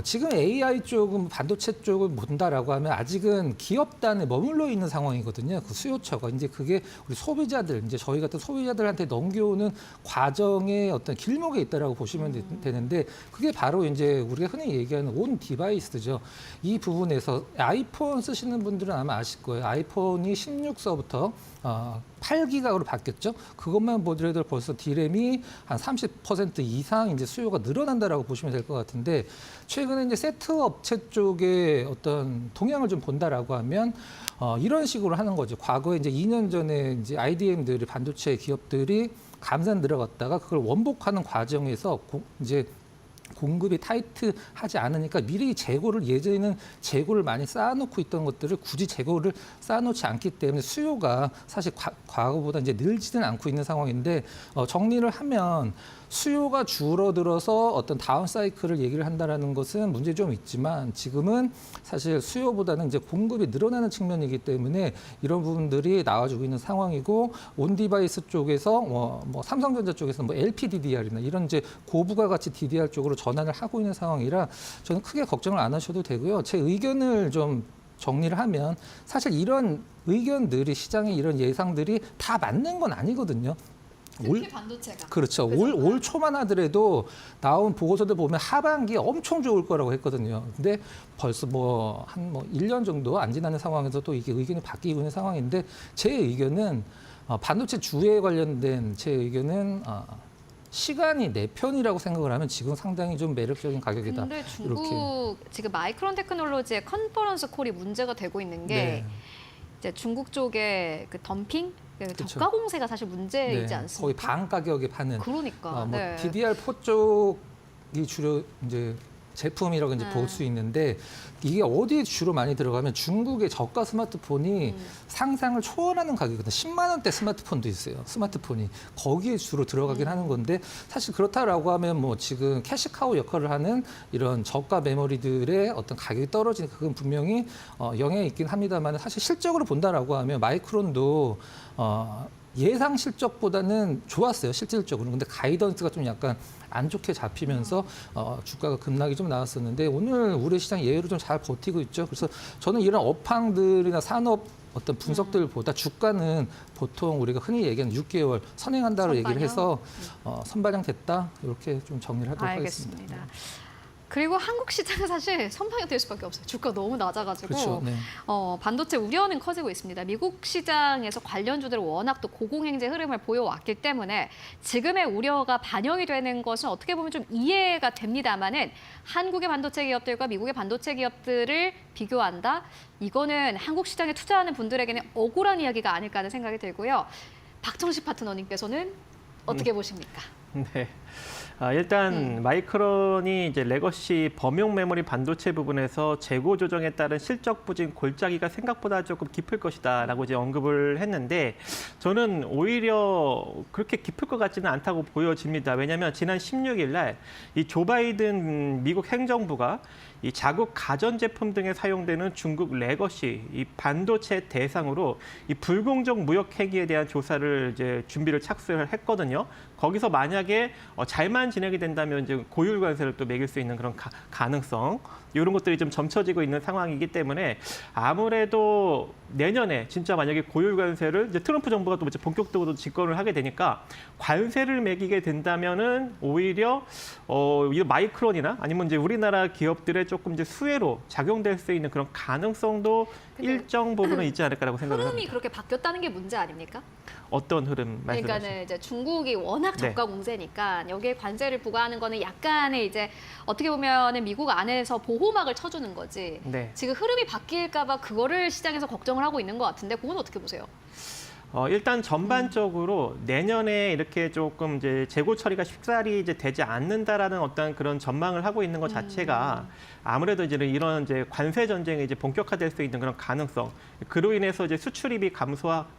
지금 AI 쪽은 반도체 쪽을 본다라고 하면 아직은 기업단에 머물러 있는 상황이거든요. 그 수요처가 이제 그게 우리 소비자들, 이제 저희 같은 소비자들한테 넘겨오는 과정의 어떤 길목에 있다라고 보시면 되는데 그게 바로 이제 우리가 흔히 얘기하는 온 디바이스죠. 이 부분에서 아이폰 쓰시는 분들은 아마 아실 거예요. 아이폰이 16서부터 8기가로 바뀌었죠. 그것만 보더라도 벌써 D램이 한 30% 이상 이제 수요가 늘어난다라고 보시면 될 것 같은데 최근에 이제 세트 업체 쪽에 어떤 동향을 좀 본다라고 하면 이런 식으로 하는 거죠. 과거에 이제 2년 전에 이제 IDM들이 반도체 기업들이 감산 들어갔다가 그걸 원복하는 과정에서 이제 공급이 타이트하지 않으니까 미리 예전에는 재고를 많이 쌓아놓고 있던 것들을 굳이 재고를 쌓아놓지 않기 때문에 수요가 사실 과거보다 이제 늘지는 않고 있는 상황인데 정리를 하면 수요가 줄어들어서 어떤 다운 사이클을 얘기를 한다라는 것은 문제 좀 있지만 지금은 사실 수요보다는 이제 공급이 늘어나는 측면이기 때문에 이런 부분들이 나와주고 있는 상황이고 온 디바이스 쪽에서 뭐 삼성전자 쪽에서 뭐 LPDDR이나 이런 이제 고부가 가치 DDR 쪽으로 전환을 하고 있는 상황이라 저는 크게 걱정을 안 하셔도 되고요. 제 의견을 좀 정리를 하면 사실 이런 의견들이 시장의 이런 예상들이 다 맞는 건 아니거든요. 특히 반도체가. 그렇죠. 올 초만 하더라도 나온 보고서들 보면 하반기에 엄청 좋을 거라고 했거든요. 근데 벌써 한 1년 정도 안 지나는 상황에서 또 이게 의견이 바뀌고 있는 상황인데 제 의견은 반도체 주에 관련된 제 의견은 시간이 내 편이라고 생각을 하면 지금 상당히 좀 매력적인 가격이다. 근데 중국 이렇게. 지금 마이크론 테크놀로지의 컨퍼런스 콜이 문제가 되고 있는 게 네. 이제 중국 쪽의 그 덤핑 그렇죠. 저가 공세가 사실 문제이지 않습니까? 거의 반 가격에 파는. 그러니까. 네. DDR4 쪽이 주로 이제 제품이라고 이제 볼 수 있는데 이게 어디에 주로 많이 들어가면 중국의 저가 스마트폰이 상상을 초월하는 가격이거든요. 10만 원대 스마트폰도 있어요. 스마트폰이 거기에 주로 들어가긴 하는 건데 사실 그렇다라고 하면 뭐 지금 캐시카우 역할을 하는 이런 저가 메모리들의 어떤 가격이 떨어지는 그건 분명히 영향이 있긴 합니다만 사실 실적으로 본다라고 하면 마이크론도 예상 실적보다는 좋았어요, 실질적으로. 근데 가이던스가 좀 약간 안 좋게 잡히면서 주가가 급락이 좀 나왔었는데 오늘 우리 시장 예외로 좀 잘 버티고 있죠. 그래서 저는 이런 업황들이나 산업 어떤 분석들보다 주가는 보통 우리가 흔히 얘기하는 6개월 선행한다고 선반영? 얘기를 해서 선반영 됐다 이렇게 좀 정리를 하도록 알겠습니다. 하겠습니다. 그리고 한국 시장은 사실 선방이 될 수밖에 없어요. 주가 너무 낮아가지고 그렇죠. 네. 반도체 우려는 커지고 있습니다. 미국 시장에서 관련주들은 워낙 또 고공행제 흐름을 보여왔기 때문에 지금의 우려가 반영이 되는 것은 어떻게 보면 좀 이해가 됩니다만은 한국의 반도체 기업들과 미국의 반도체 기업들을 비교한다? 이거는 한국 시장에 투자하는 분들에게는 억울한 이야기가 아닐까 하는 생각이 들고요. 박정식 파트너님께서는 어떻게 보십니까? 네. 일단 마이크론이 이제 레거시 범용 메모리 반도체 부분에서 재고 조정에 따른 실적 부진 골짜기가 생각보다 조금 깊을 것이다라고 이제 언급을 했는데 저는 오히려 그렇게 깊을 것 같지는 않다고 보여집니다. 왜냐하면 지난 16일 날 이 조 바이든 미국 행정부가 이 자국 가전제품 등에 사용되는 중국 레거시 이 반도체 대상으로 이 불공정 무역 행위에 대한 조사를 이제 준비를 착수를 했거든요. 거기서 만약에 잘만 진행이 된다면 이제 고율 관세를 또 매길 수 있는 그런 가능성 이런 것들이 좀 점쳐지고 있는 상황이기 때문에 아무래도 내년에 진짜 만약에 고율 관세를 이제 트럼프 정부가 또 이제 본격적으로 집권을 하게 되니까 관세를 매기게 된다면은 오히려 이 마이크론이나 아니면 이제 우리나라 기업들의 조금 이제 수혜로 작용될 수 있는 그런 가능성도 일정 부분은 있지 않을까라고 생각을 흐름이 합니다. 그렇게 바뀌었다는 게 문제 아닙니까? 어떤 흐름 말씀하시죠? 그러니까는 이제 중국이 워낙 저가 공세니까 여기에 관세를 부과하는 거는 약간의 이제 어떻게 보면은 미국 안에서 보호막을 쳐주는 거지. 네. 지금 흐름이 바뀔까봐 그거를 시장에서 걱정을 하고 있는 것 같은데 그건 어떻게 보세요? 일단 전반적으로 내년에 이렇게 조금 이제 재고 처리가 쉽사리 이제 되지 않는다라는 어떤 그런 전망을 하고 있는 것 자체가 아무래도 이제 이런 이제 관세 전쟁이 이제 본격화될 수 있는 그런 가능성, 그로 인해서 이제 수출입이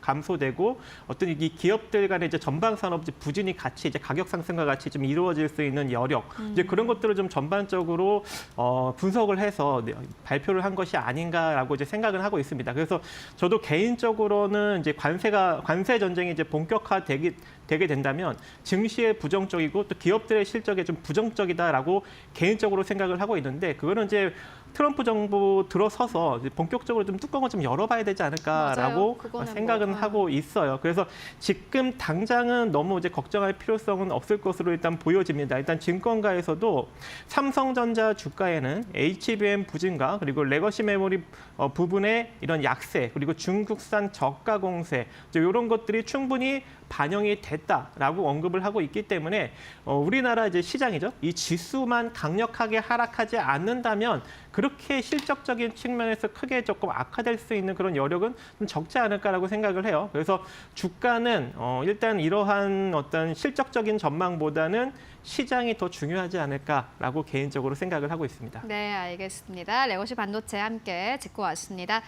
감소되고 어떤 이 기업들 간의 이제 전방 산업 부진이 같이 이제 가격 상승과 같이 좀 이루어질 수 있는 여력, 이제 그런 것들을 좀 전반적으로 분석을 해서 발표를 한 것이 아닌가라고 이제 생각을 하고 있습니다. 그래서 저도 개인적으로는 이제 관세 전쟁이 이제 본격화되게 된다면 증시에 부정적이고 또 기업들의 실적에 좀 부정적이다라고 개인적으로 생각을 하고 있는데 그거는 이제 트럼프 정부 들어서서 이제 본격적으로 좀 뚜껑을 좀 열어봐야 되지 않을까라고 그거는 생각은 하고 있어요. 그래서 지금 당장은 너무 이제 걱정할 필요성은 없을 것으로 일단 보여집니다. 일단 증권가에서도 삼성전자 주가에는 HBM 부진과 그리고 레거시 메모리 부분의 이런 약세 그리고 중국산 저가 공세 이런 것들이 충분히 반영이 됐다라고 언급을 하고 있기 때문에 우리나라 이제 시장이죠. 이 지수만 강력하게 하락하지 않는다면 그렇게 실적적인 측면에서 크게 조금 악화될 수 있는 그런 여력은 좀 적지 않을까라고 생각을 해요. 그래서 주가는 일단 이러한 어떤 실적적인 전망보다는 시장이 더 중요하지 않을까라고 개인적으로 생각을 하고 있습니다. 네, 알겠습니다. 레거시 반도체 함께 짚고 왔습니다.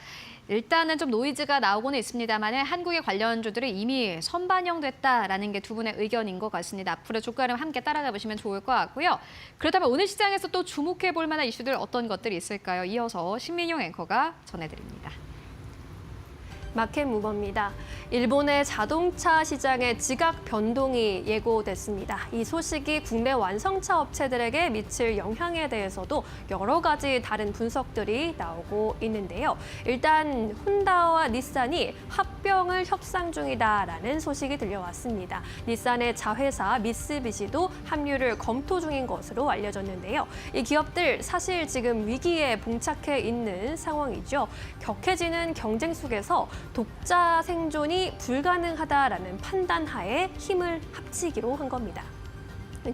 일단은 좀 노이즈가 나오고는 있습니다만 한국의 관련주들이 이미 선반영됐다라는 게 두 분의 의견인 것 같습니다. 앞으로 주가를 함께 따라가 보시면 좋을 것 같고요. 그렇다면 오늘 시장에서 또 주목해 볼 만한 이슈들 어떤 것들이 있을까요? 이어서 신민용 앵커가 전해드립니다. 마켓 무버입니다. 일본의 자동차 시장의 지각 변동이 예고됐습니다. 이 소식이 국내 완성차 업체들에게 미칠 영향에 대해서도 여러 가지 다른 분석들이 나오고 있는데요. 일단 혼다와 닛산이 합병을 협상 중이다라는 소식이 들려왔습니다. 닛산의 자회사 미쓰비시도 합류를 검토 중인 것으로 알려졌는데요. 이 기업들 사실 지금 위기에 봉착해 있는 상황이죠. 격해지는 경쟁 속에서 독자 생존이 불가능하다라는 판단하에 힘을 합치기로 한 겁니다.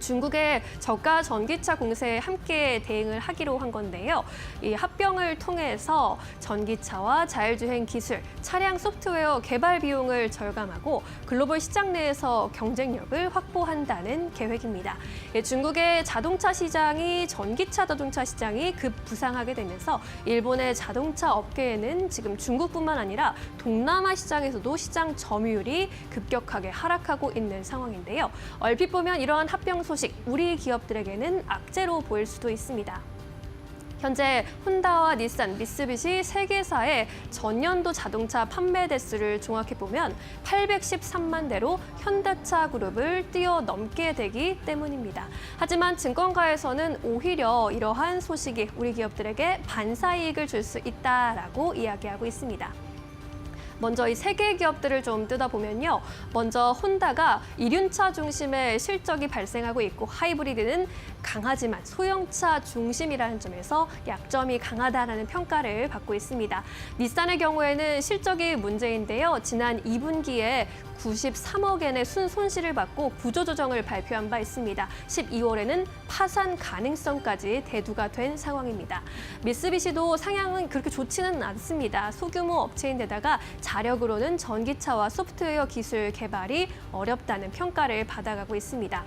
중국의 저가 전기차 공세에 함께 대응을 하기로 한 건데요. 이 합병을 통해서 전기차와 자율주행 기술, 차량 소프트웨어 개발 비용을 절감하고 글로벌 시장 내에서 경쟁력을 확보한다는 계획입니다. 중국의 자동차 시장이 전기차 자동차 시장이 급부상하게 되면서 일본의 자동차 업계에는 지금 중국뿐만 아니라 동남아 시장에서도 시장 점유율이 급격하게 하락하고 있는 상황인데요. 얼핏 보면 이러한 합병 소식, 우리 기업들에게는 악재로 보일 수도 있습니다. 현재 혼다와 닛산, 미쓰비시 세 개사의 전년도 자동차 판매 대수를 종합해보면 813만 대로 현대차 그룹을 뛰어넘게 되기 때문입니다. 하지만 증권가에서는 오히려 이러한 소식이 우리 기업들에게 반사이익을 줄 수 있다라고 이야기하고 있습니다. 먼저 이 세 개 기업들을 좀 뜯어보면요. 먼저 혼다가 이륜차 중심의 실적이 발생하고 있고 하이브리드는 강하지만 소형차 중심이라는 점에서 약점이 강하다라는 평가를 받고 있습니다. 닛산의 경우에는 실적이 문제인데요. 지난 2분기에 93억엔의 순손실을 받고 구조조정을 발표한 바 있습니다. 12월에는 파산 가능성까지 대두가 된 상황입니다. 미쓰비시도 상향은 그렇게 좋지는 않습니다. 소규모 업체인데다가 자력으로는 전기차와 소프트웨어 기술 개발이 어렵다는 평가를 받아가고 있습니다.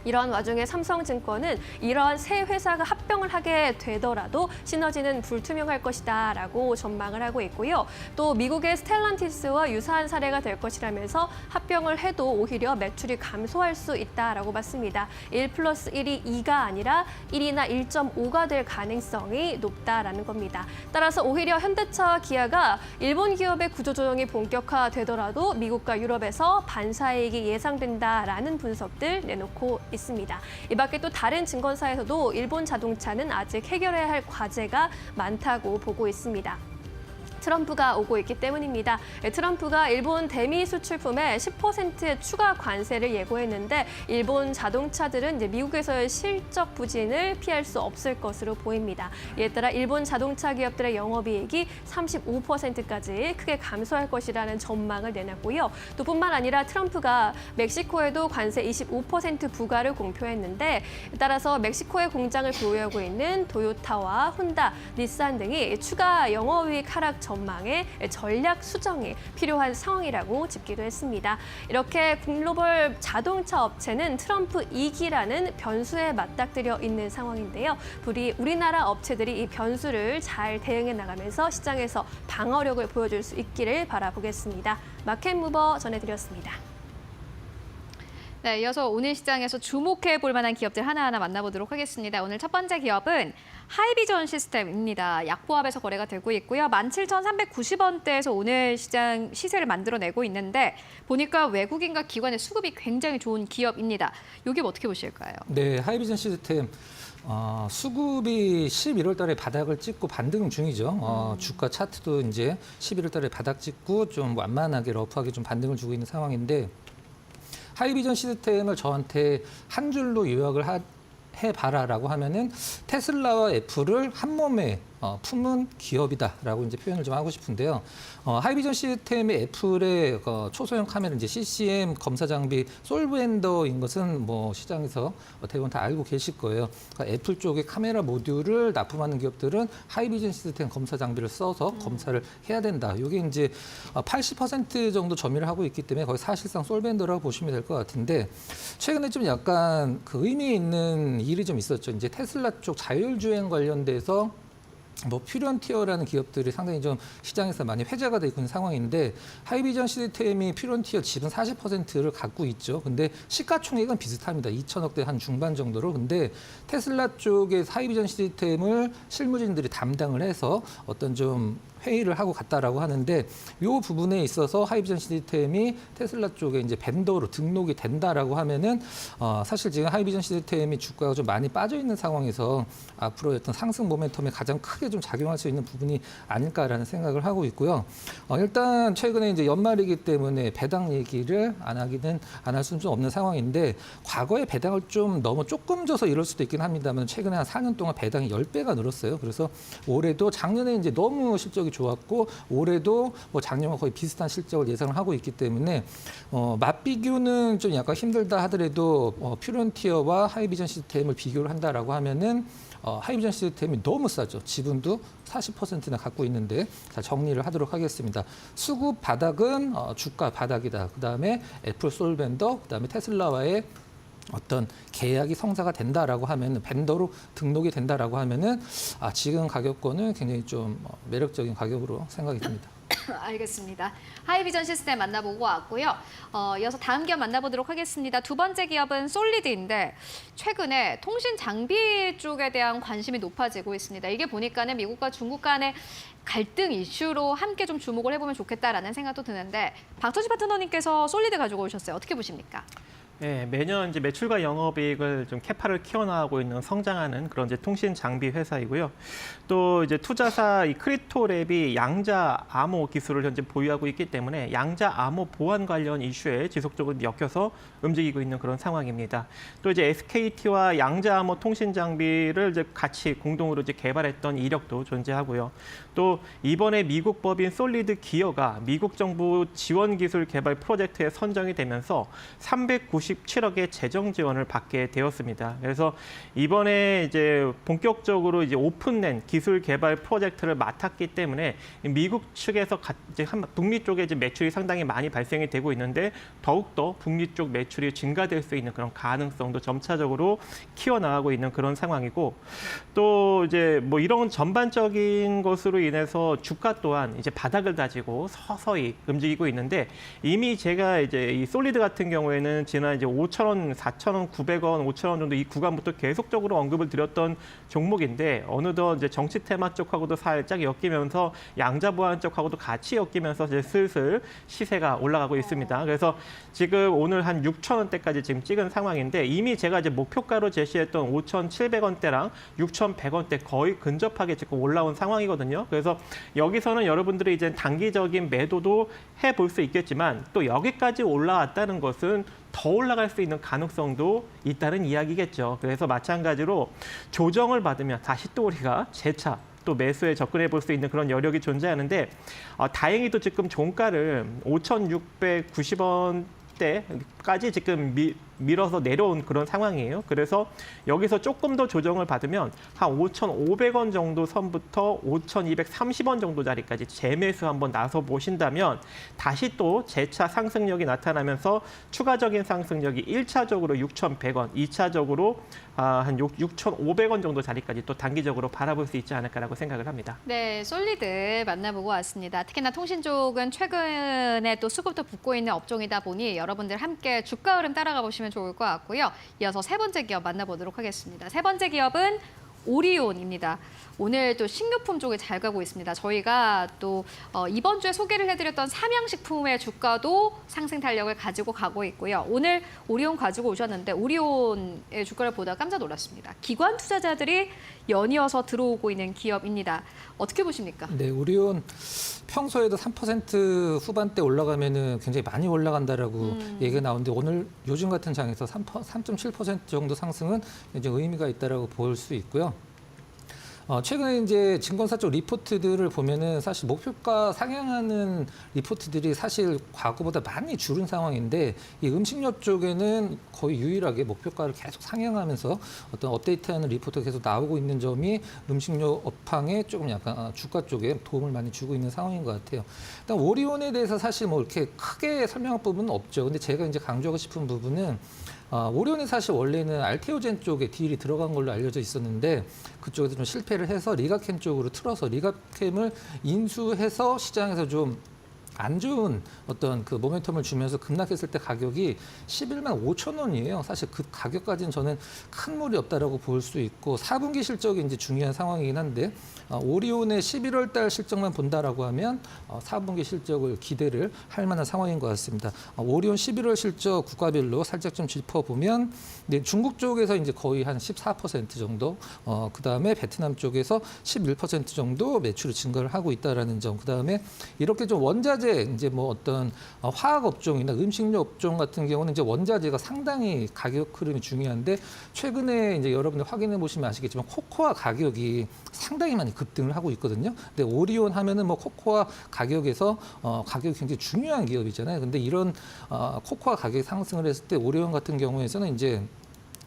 이런 와중에 삼성증권은 이러한 세 회사가 합병을 하게 되더라도 시너지는 불투명할 것이다라고 전망을 하고 있고요. 또 미국의 스텔란티스와 유사한 사례가 될 것이라면서 합병을 해도 오히려 매출이 감소할 수 있다라고 봤습니다. 1+1이 2가 아니라 1이나 1.5가 될 가능성이 높다라는 겁니다. 따라서 오히려 현대차와 기아가 일본 기업의 구조조정이 본격화되더라도 미국과 유럽에서 반사이익이 예상된다라는 분석들 내놓고 있습니다. 이 밖에 또 다른 증권사에서도 일본 자동차는 아직 해결해야 할 과제가 많다고 보고 있습니다. 트럼프가 오고 있기 때문입니다. 트럼프가 일본 대미 수출품에 10%의 추가 관세를 예고했는데 일본 자동차들은 이제 미국에서의 실적 부진을 피할 수 없을 것으로 보입니다. 이에 따라 일본 자동차 기업들의 영업이익이 35%까지 크게 감소할 것이라는 전망을 내놨고요. 또 뿐만 아니라 트럼프가 멕시코에도 관세 25% 부과를 공표했는데 따라서 멕시코에 공장을 보유하고 있는 도요타와 혼다, 닛산 등이 추가 영업이익 하락 전망에 전략 수정이 필요한 상황이라고 짚기도 했습니다. 이렇게 글로벌 자동차 업체는 트럼프 2기라는 변수에 맞닥뜨려 있는 상황인데요. 우리나라 업체들이 이 변수를 잘 대응해 나가면서 시장에서 방어력을 보여줄 수 있기를 바라보겠습니다. 마켓무버 전해드렸습니다. 네, 이어서 오늘 시장에서 주목해 볼 만한 기업들 하나하나 만나보도록 하겠습니다. 오늘 첫 번째 기업은 하이비전 시스템입니다. 약보합에서 거래가 되고 있고요. 17,390원대에서 오늘 시장 시세를 만들어내고 있는데 보니까 외국인과 기관의 수급이 굉장히 좋은 기업입니다. 이 기업 어떻게 보실까요? 네, 하이비전 시스템 수급이 11월 달에 바닥을 찍고 반등 중이죠. 주가 차트도 이제 11월 달에 바닥 찍고 좀 완만하게 러프하게 좀 반등을 주고 있는 상황인데 하이비전 시스템을 저한테 한 줄로 요약을 해봐라라고 하면은 테슬라와 애플을 한 몸에 품은 기업이다라고 이제 표현을 좀 하고 싶은데요. 하이비전 시스템의 애플의 초소형 카메라 이제 CCM 검사 장비 솔브엔더인 것은 뭐 시장에서 대부분 다 알고 계실 거예요. 그러니까 애플 쪽의 카메라 모듈을 납품하는 기업들은 하이비전 시스템 검사 장비를 써서 검사를 해야 된다. 이게 이제 80% 정도 점유를 하고 있기 때문에 거의 사실상 솔브엔더라고 보시면 될 것 같은데 최근에 좀 약간 그 의미 있는 일이 좀 있었죠. 이제 테슬라 쪽 자율주행 관련돼서 뭐 퓨런티어라는 기업들이 상당히 좀 시장에서 많이 회자가 되고 있는 상황인데 하이비전 시스템이 퓨런티어 지분 40%를 갖고 있죠. 근데 시가총액은 비슷합니다. 2천억대 한 중반 정도로. 근데 테슬라 쪽의 하이비전 시스템을 실무진들이 담당을 해서 어떤 좀 회의를 하고 갔다라고 하는데 이 부분에 있어서 하이비전 시스템이 테슬라 쪽에 이제 벤더로 등록이 된다라고 하면은 사실 지금 하이비전 시스템이 주가가 좀 많이 빠져 있는 상황에서 앞으로 어떤 상승 모멘텀에 가장 크게 좀 작용할 수 있는 부분이 아닐까라는 생각을 하고 있고요. 일단 최근에 이제 연말이기 때문에 배당 얘기를 안 할 수는 좀 없는 상황인데 과거에 배당을 좀 너무 조금 줘서 이럴 수도 있긴 합니다만 최근에 한 4년 동안 배당이 10배가 늘었어요. 그래서 올해도 작년에 이제 너무 실적이 실적이 좋았고 올해도 뭐 작년과 거의 비슷한 실적을 예상을 하고 있기 때문에 맛비교는 좀 약간 힘들다 하더라도 퓨런티어와 하이비전 시스템을 비교를 한다라고 하면은 하이비전 시스템이 너무 싸죠. 지분도 40%나 갖고 있는데 자, 정리를 하도록 하겠습니다. 수급 바닥은 주가 바닥이다. 그다음에 애플 솔벤더, 그다음에 테슬라와의 어떤 계약이 성사가 된다라고 하면은 벤더로 등록이 된다라고 하면은 지금 가격권은 굉장히 좀 매력적인 가격으로 생각이 듭니다. 알겠습니다. 하이비전 시스템 만나보고 왔고요. 이어서 다음 기업 만나보도록 하겠습니다. 두 번째 기업은 솔리드인데 최근에 통신 장비 쪽에 대한 관심이 높아지고 있습니다. 이게 보니까는 미국과 중국 간의 갈등 이슈로 함께 좀 주목을 해보면 좋겠다라는 생각도 드는데 박터지 파트너님께서 솔리드 가지고 오셨어요. 어떻게 보십니까? 네, 매년 이제 매출과 영업이익을 좀 캐파를 키워나가고 있는 성장하는 그런 이제 통신 장비 회사이고요. 또 이제 투자사 이 크리토랩이 양자 암호 기술을 현재 보유하고 있기 때문에 양자 암호 보안 관련 이슈에 지속적으로 엮여서 움직이고 있는 그런 상황입니다. 또 이제 SKT와 양자 암호 통신 장비를 이제 같이 공동으로 이제 개발했던 이력도 존재하고요. 또 이번에 미국 법인 솔리드 기어가 미국 정부 지원 기술 개발 프로젝트에 선정이 되면서 397억의 재정 지원을 받게 되었습니다. 그래서 이번에 이제 본격적으로 이제 오픈된 기술 개발 프로젝트를 맡았기 때문에 미국 측에서 이제 북미 쪽에 이제 매출이 상당히 많이 발생이 되고 있는데 더욱더 북미 쪽 매출이 증가될 수 있는 그런 가능성도 점차적으로 키워나가고 있는 그런 상황이고 또 이제 뭐 이런 전반적인 것으로 인해서 주가 또한 이제 바닥을 다지고 서서히 움직이고 있는데 이미 제가 이제 이 솔리드 같은 경우에는 지난 이제 5,000원, 4,000원, 900원, 5,000원 정도 이 구간부터 계속적으로 언급을 드렸던 종목인데 어느덧 이제 정치 테마 쪽하고도 살짝 엮이면서 양자 보안 쪽하고도 같이 엮이면서 이제 슬슬 시세가 올라가고 있습니다. 그래서 지금 오늘 한 6,000원대까지 지금 찍은 상황인데 이미 제가 이제 목표가로 제시했던 5,700원대랑 6,100원대 거의 근접하게 지금 올라온 상황이거든요. 그래서 여기서는 여러분들이 이제 단기적인 매도도 해볼 수 있겠지만 또 여기까지 올라왔다는 것은 더 올라갈 수 있는 가능성도 있다는 이야기겠죠. 그래서 마찬가지로 조정을 받으면 다시 또 우리가 재차 또 매수에 접근해 볼 수 있는 그런 여력이 존재하는데 다행히도 지금 종가를 5,690원대까지 지금 밀어서 내려온 그런 상황이에요. 그래서 여기서 조금 더 조정을 받으면 한 5,500원 정도 선부터 5,230원 정도 자리까지 재매수 한번 나서 보신다면 다시 또 재차 상승력이 나타나면서 추가적인 상승력이 1차적으로 6,100원, 2차적으로 한 6,500원 정도 자리까지 또 단기적으로 바라볼 수 있지 않을까라고 생각을 합니다. 네, 솔리드 만나보고 왔습니다. 특히나 통신 쪽은 최근에 또 수급도 붙고 있는 업종이다 보니 여러분들 함께 주가 흐름 따라가 보시면 좋을 것 같고요. 이어서 세 번째 기업 만나보도록 하겠습니다. 세 번째 기업은 오리온입니다. 오늘 또 식료품 쪽에 잘 가고 있습니다. 저희가 또 이번 주에 소개를 해드렸던 삼양식품의 주가도 상승 탄력을 가지고 가고 있고요. 오늘 오리온 가지고 오셨는데 오리온의 주가를 보다 깜짝 놀랐습니다. 기관 투자자들이 연이어서 들어오고 있는 기업입니다. 어떻게 보십니까? 네, 오리온 평소에도 3% 후반대 올라가면은 굉장히 많이 올라간다라고 얘기가 나오는데 오늘 요즘 같은 장에서 3.7% 정도 상승은 이제 의미가 있다라고 볼 수 있고요. 최근에 이제 증권사 쪽 리포트들을 보면은 사실 목표가 상향하는 리포트들이 사실 과거보다 많이 줄은 상황인데 이 음식료 쪽에는 거의 유일하게 목표가를 계속 상향하면서 어떤 업데이트하는 리포트가 계속 나오고 있는 점이 음식료 업황에 조금 약간 주가 쪽에 도움을 많이 주고 있는 상황인 것 같아요. 일단 오리온에 대해서 사실 뭐 이렇게 크게 설명할 부분은 없죠. 근데 제가 이제 강조하고 싶은 부분은 오리온이 사실 원래는 알테오젠 쪽에 딜이 들어간 걸로 알려져 있었는데 그쪽에서 좀 실패를 해서 리가캠 쪽으로 틀어서 리가캠을 인수해서 시장에서 좀 안 좋은 어떤 그 모멘텀을 주면서 급락했을 때 가격이 11만 5천 원이에요. 사실 그 가격까지는 저는 큰 무리 없다라고 볼 수 있고 4분기 실적이 이제 중요한 상황이긴 한데 오리온의 11월 달 실적만 본다라고 하면 4분기 실적을 기대를 할 만한 상황인 것 같습니다. 오리온 11월 실적 국가별로 살짝 좀 짚어보면 중국 쪽에서 이제 거의 한 14% 정도, 그다음에 베트남 쪽에서 11% 정도 매출이 증가를 하고 있다라는 점, 그다음에 이렇게 좀 원자재 현재 이제 뭐 어떤 화학 업종이나 음식료 업종 같은 경우는 이제 원자재가 상당히 가격 흐름이 중요한데 최근에 이제 여러분들 확인해 보시면 아시겠지만 코코아 가격이 상당히 많이 급등을 하고 있거든요. 근데 오리온 하면은 뭐 코코아 가격에서 가격이 굉장히 중요한 기업이잖아요. 근데 이런 코코아 가격이 상승을 했을 때 오리온 같은 경우에서는 이제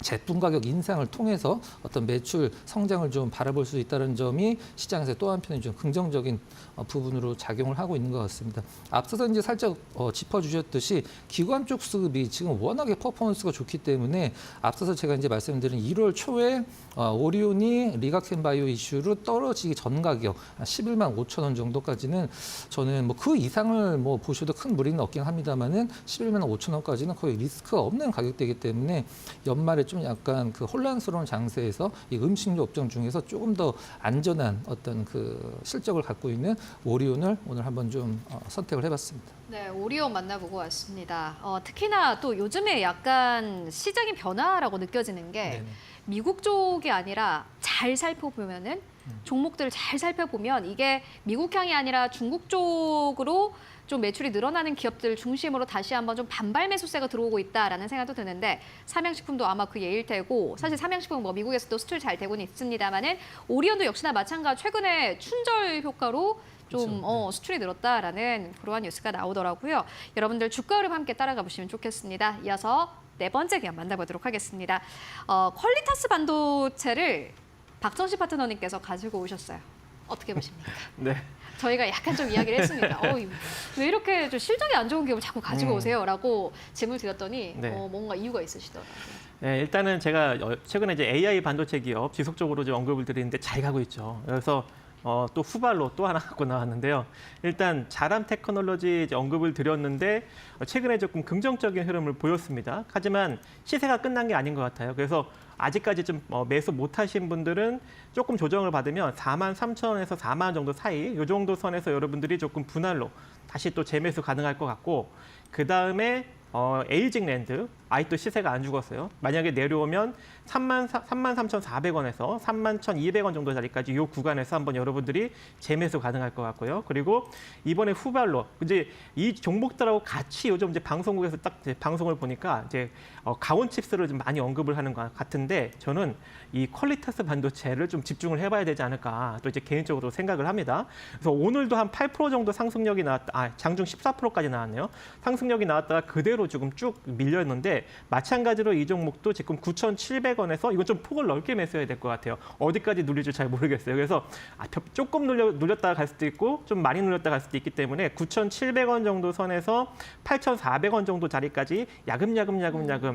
제품 가격 인상을 통해서 어떤 매출 성장을 좀 바라볼 수 있다는 점이 시장에서 또 한편의 좀 긍정적인 부분으로 작용을 하고 있는 것 같습니다. 앞서서 이제 살짝 짚어주셨듯이 기관 쪽 수급이 지금 워낙에 퍼포먼스가 좋기 때문에 앞서서 제가 이제 말씀드린 1월 초에 오리온이 리가켄바이오 이슈로 떨어지기 전 가격 11만 5천 원 정도까지는 저는 뭐 그 이상을 뭐 보셔도 큰 무리는 없긴 합니다만은 11만 5천 원까지는 거의 리스크가 없는 가격대이기 때문에 연말에 좀 약간 그 혼란스러운 장세에서 이 음식료 업종 중에서 조금 더 안전한 어떤 그 실적을 갖고 있는 오리온을 오늘 한번 좀 선택을 해봤습니다. 네, 오리온 만나보고 왔습니다. 특히나 또 요즘에 약간 시장의 변화라고 느껴지는 게 네네. 미국 쪽이 아니라 잘 살펴보면은 종목들을 잘 살펴보면 이게 미국향이 아니라 중국 쪽으로 좀 매출이 늘어나는 기업들 중심으로 다시 한번 좀 반발 매수세가 들어오고 있다라는 생각도 드는데 삼양식품도 아마 그 예일 테고 사실 삼양식품은 뭐 미국에서도 수출 잘 되고는 있습니다만은 오리온도 역시나 마찬가지 최근에 춘절 효과로 좀 수출이 늘었다라는 그러한 뉴스가 나오더라고요. 여러분들 주가 흐름 함께 따라가 보시면 좋겠습니다. 이어서 네 번째 기업 만나보도록 하겠습니다. 퀄리타스 반도체를 박정식 파트너님께서 가지고 오셨어요. 어떻게 보십니까? 네. 저희가 약간 좀 이야기를 했습니다. 왜 이렇게 좀 실적이 안 좋은 기업을 자꾸 가지고 오세요?라고 질문을 드렸더니 네. 뭔가 이유가 있으시더라고요. 네, 일단은 제가 최근에 이제 AI 반도체 기업 지속적으로 좀 언급을 드리는데 잘 가고 있죠. 그래서 또 후발로 또 하나 갖고 나왔는데요. 일단 자람 테크놀로지 이제 언급을 드렸는데 최근에 조금 긍정적인 흐름을 보였습니다. 하지만 시세가 끝난 게 아닌 것 같아요. 그래서 아직까지 좀 매수 못하신 분들은 조금 조정을 받으면 43,000원에서 4만 원 정도 사이 이 정도 선에서 여러분들이 조금 분할로 다시 또 재매수 가능할 것 같고 그 다음에 에이징랜드 아직도 시세가 안 죽었어요. 만약에 내려오면 33,400원에서 31,200원 정도 자리까지 이 구간에서 한번 여러분들이 재매수 가능할 것 같고요. 그리고 이번에 후발로 이제 이 종목들하고 같이 요즘 이제 방송국에서 딱 이제 방송을 보니까 이제 가온칩스를 좀 많이 언급을 하는 것 같은데 저는 이 퀄리타스 반도체를 좀 집중을 해봐야 되지 않을까 또 이제 개인적으로 생각을 합니다. 그래서 오늘도 한 8% 정도 상승력이 나왔다. 장중 14%까지 나왔네요. 상승력이 나왔다가 그대로 지금 쭉 밀렸는데 마찬가지로 이 종목도 지금 9,700원에서 이건 좀 폭을 넓게 매수해야 될 것 같아요. 어디까지 눌릴지 잘 모르겠어요. 그래서 조금 눌렸다가 갈 수도 있고 좀 많이 눌렸다가 갈 수도 있기 때문에 9,700원 정도 선에서 8,400원 정도 자리까지 야금야금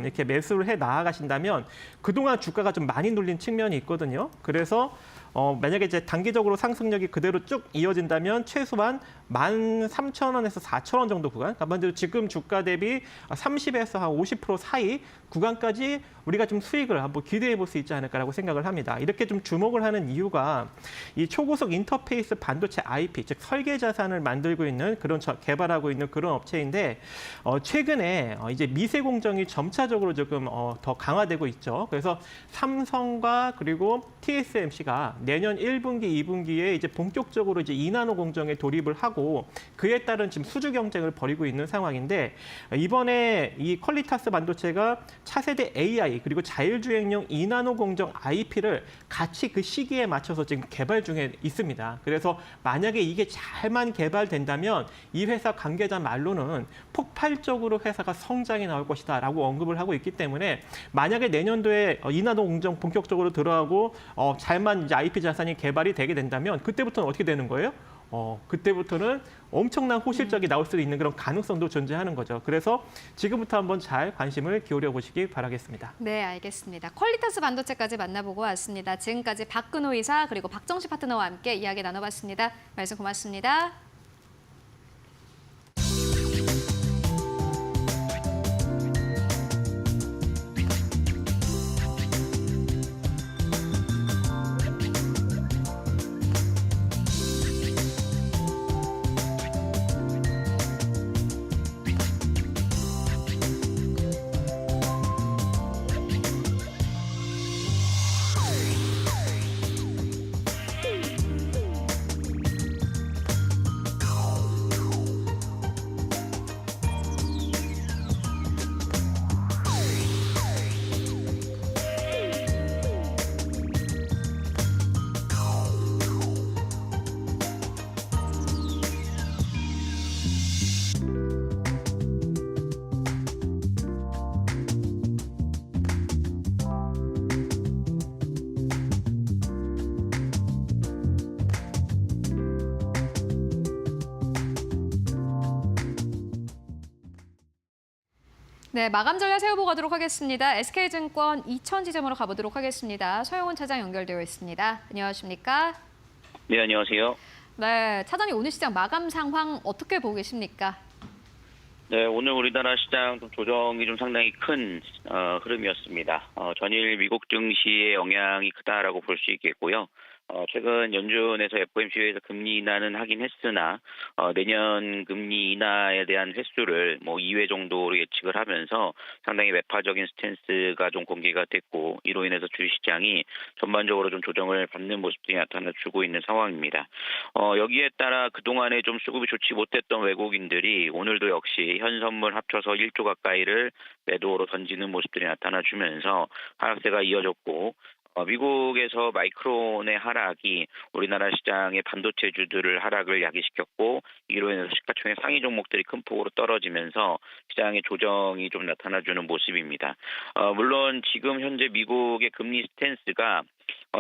이렇게 매수를 해 나아가신다면 그동안 주가가 좀 많이 눌린 측면이 있거든요. 그래서 만약에 이제 단기적으로 상승력이 그대로 쭉 이어진다면 최소한 13,000원에서 4,000원 정도 구간, 그러니까 지금 주가 대비 30에서 한 50% 사이 구간까지 우리가 좀 수익을 한번 기대해 볼 수 있지 않을까라고 생각을 합니다. 이렇게 좀 주목을 하는 이유가 이 초고속 인터페이스 반도체 IP, 즉 설계 자산을 만들고 있는 그런 개발하고 있는 그런 업체인데 최근에 이제 미세 공정이 점차적으로 조금 더 강화되고 있죠. 그래서 삼성과 그리고 TSMC가 내년 1분기, 2분기에 이제 본격적으로 이제 2나노 공정에 돌입을 하고 그에 따른 지금 수주 경쟁을 벌이고 있는 상황인데 이번에 이 퀄리타스 반도체가 차세대 AI 그리고 자율주행용 2나노 공정 IP를 같이 그 시기에 맞춰서 지금 개발 중에 있습니다. 그래서 만약에 이게 잘만 개발된다면 이 회사 관계자 말로는 폭발적으로 회사가 성장이 나올 것이다라고 언급을 하고 있기 때문에 만약에 내년도에 2나노 공정 본격적으로 들어가고 잘만 이제 IP 자산이 개발이 되게 된다면 그때부터는 어떻게 되는 거예요? 그때부터는 엄청난 호실적이 나올 수도 있는 그런 가능성도 존재하는 거죠. 그래서 지금부터 한번 잘 관심을 기울여 보시기 바라겠습니다. 네, 알겠습니다. 퀄리타스 반도체까지 만나보고 왔습니다. 지금까지 박근호 이사 그리고 박정식 파트너와 함께 이야기 나눠봤습니다. 말씀 고맙습니다. 네, 마감 전략 세워보도록 하겠습니다. SK증권 2000지점으로 가보도록 하겠습니다. 서영훈 차장 연결되어 있습니다. 안녕하십니까? 네, 안녕하세요. 네, 차장님 오늘 시장 마감 상황 어떻게 보고 계십니까? 네, 오늘 우리나라 시장 조정이 좀 상당히 큰 흐름이었습니다. 전일 미국 증시의 영향이 크다라고 볼 수 있겠고요. 최근 연준에서 FOMC에서 금리 인하는 하긴 했으나 내년 금리 인하에 대한 횟수를 2회 정도로 예측을 하면서 상당히 매파적인 스탠스가 좀 공개가 됐고 이로 인해서 주식시장이 전반적으로 좀 조정을 받는 모습들이 나타나주고 있는 상황입니다. 여기에 따라 그동안에 좀 수급이 좋지 못했던 외국인들이 오늘도 역시 현 선물 합쳐서 1조 가까이를 매도로 던지는 모습들이 나타나주면서 하락세가 이어졌고 미국에서 마이크론의 하락이 우리나라 시장의 반도체주들을 하락을 야기시켰고 이로 인해서 시가총액 상위 종목들이 큰 폭으로 떨어지면서 시장의 조정이 좀 나타나주는 모습입니다. 물론 지금 현재 미국의 금리 스탠스가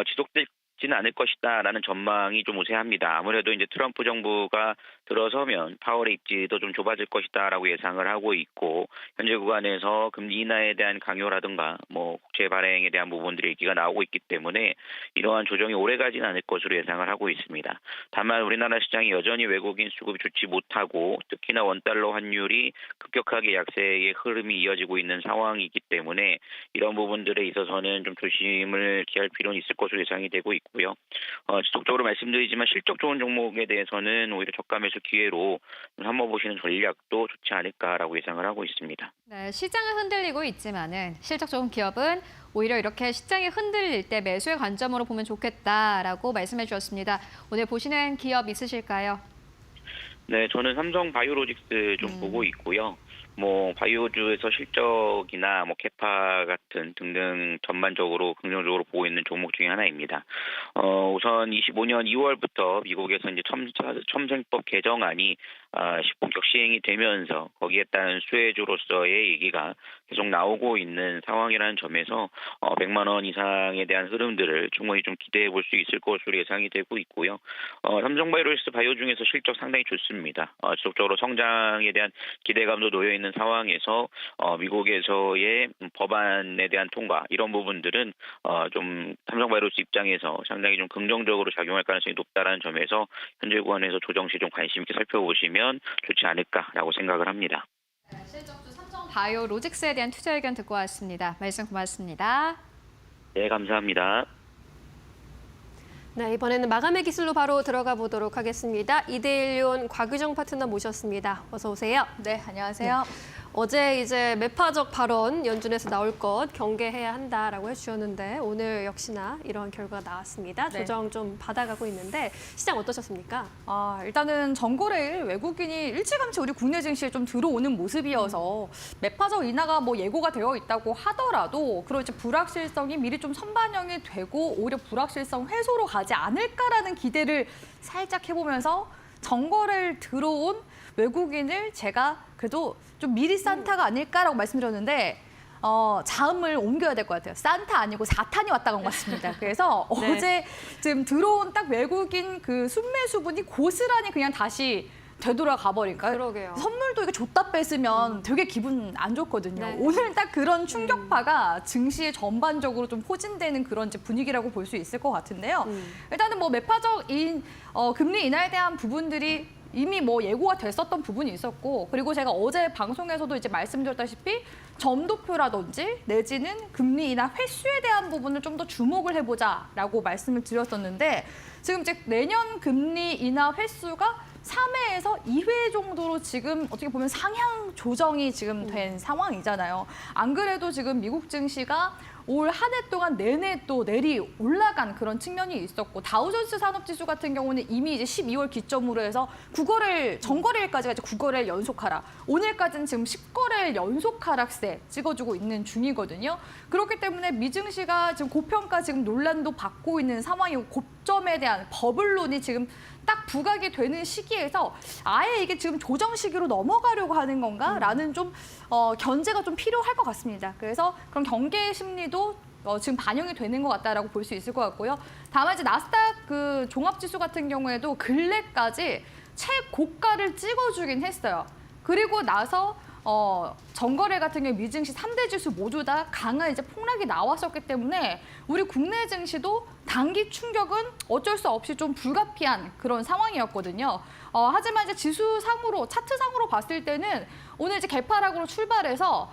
지속되지는 않을 것이다라는 전망이 좀 우세합니다. 아무래도 이제 트럼프 정부가 들어서면 파월의 입지도 좀 좁아질 것이다라고 예상을 하고 있고 현재 구간에서 금리 인하에 대한 강요라든가 국채 발행에 대한 부분들이 얘기가 나오고 있기 때문에 이러한 조정이 오래가지는 않을 것으로 예상을 하고 있습니다. 다만 우리나라 시장이 여전히 외국인 수급이 좋지 못하고 특히나 원달러 환율이 급격하게 약세의 흐름이 이어지고 있는 상황이기 때문에 이런 부분들에 있어서는 좀 조심을 기할 필요는 있을 것으로 예상이 되고 있고요. 지속적으로 말씀드리지만 실적 좋은 종목에 대해서는 오히려 저가 매수 기회로 한번 보시는 전략도 좋지 않을까라고 예상을 하고 있습니다. 네, 시장은 흔들리고 있지만은 실적 좋은 기업은 오히려 이렇게 시장이 흔들릴 때 매수의 관점으로 보면 좋겠다라고 말씀해 주셨습니다. 오늘 보시는 기업 있으실까요? 네, 저는 삼성 바이오로직스 좀 보고 있고요. 바이오주에서 실적이나 캐파 같은 등등 전반적으로 긍정적으로 보고 있는 종목 중에 하나입니다. 우선 25년 2월부터 미국에서 이제 첨생법 개정안이 본격 시행이 되면서 거기에 따른 수혜주로서의 얘기가 계속 나오고 있는 상황이라는 점에서 100만 원 이상에 대한 흐름들을 충분히 좀 기대해 볼 수 있을 것으로 예상이 되고 있고요. 삼성바이오로직스 바이오 중에서 실적 상당히 좋습니다. 지속적으로 성장에 대한 기대감도 놓여 있는 상황에서 미국에서의 법안에 대한 통과 이런 부분들은 좀 삼성바이오로직스 입장에서 상당히 좀 긍정적으로 작용할 가능성이 높다라는 점에서 현재 구간에서 조정 시 좀 관심 있게 살펴보시면 좋지 않을까라고 생각을 합니다. 실적주 삼성 바이오로직스에 대한 투자 의견 듣고 왔습니다. 말씀 고맙습니다. 네, 감사합니다. 네, 이번에는 마감의 기술로 바로 들어가 보도록 하겠습니다. 이데일리온 곽유정 파트너 모셨습니다. 어서 오세요. 네, 안녕하세요. 어제 이제 매파적 발언 연준에서 나올 것 경계해야 한다라고 해주셨는데 오늘 역시나 이러한 결과가 나왔습니다. 네. 조정 좀 받아가고 있는데 시장 어떠셨습니까? 일단은 전거래일 외국인이 일찌감치 우리 국내 증시에 좀 들어오는 모습이어서 매파적 인하가 예고가 되어 있다고 하더라도 그런 이제 불확실성이 미리 좀 선반영이 되고 오히려 불확실성 해소로 가지 않을까라는 기대를 살짝 해보면서 전거래일 들어온 외국인을 제가 그래도 좀 미리 산타가 아닐까라고 말씀드렸는데 자음을 옮겨야 될 것 같아요. 산타 아니고 사탄이 왔다 간 것 같습니다. 그래서 네. 어제 지금 들어온 딱 외국인 그 순매수분이 고스란히 그냥 다시 되돌아가 버릴까요? 그러게요. 선물도 이거 줬다 뺐으면 되게 기분 안 좋거든요. 네. 오늘 딱 그런 충격파가 증시에 전반적으로 좀 포진되는 그런 이제 분위기라고 볼 수 있을 것 같은데요. 일단은 매파적 금리 인하에 대한 부분들이 이미 예고가 됐었던 부분이 있었고 그리고 제가 어제 방송에서도 이제 말씀드렸다시피 점도표라든지 내지는 금리 인하 횟수에 대한 부분을 좀 더 주목을 해보자라고 말씀을 드렸었는데 지금 이제 내년 금리 인하 횟수가 3회에서 2회 정도로 지금 어떻게 보면 상향 조정이 지금 된 상황이잖아요. 안 그래도 지금 미국 증시가 올 한 해 동안 내내 또 내리 올라간 그런 측면이 있었고 다우존스 산업지수 같은 경우는 이미 이제 12월 기점으로 해서 전거래일까지가 이제 9거래일 연속 하락. 오늘까지는 지금 10거래일 연속 하락세 찍어주고 있는 중이거든요. 그렇기 때문에 미증시가 지금 고평가 지금 논란도 받고 있는 상황이고 고점에 대한 버블론이 지금 딱 부각이 되는 시기에서 아예 이게 지금 조정 시기로 넘어가려고 하는 건가라는 좀 견제가 좀 필요할 것 같습니다. 그래서 그런 경계 심리도 지금 반영이 되는 것 같다라고 볼 수 있을 것 같고요. 다만 이제 나스닥 그 종합지수 같은 경우에도 근래까지 최고가를 찍어주긴 했어요. 그리고 나서 전거래 같은 경우 미증시 3대 지수 모두 다 강한 이제 폭락이 나왔었기 때문에 우리 국내 증시도 단기 충격은 어쩔 수 없이 좀 불가피한 그런 상황이었거든요. 하지만 이제 지수상으로 차트상으로 봤을 때는 오늘 이제 개파락으로 출발해서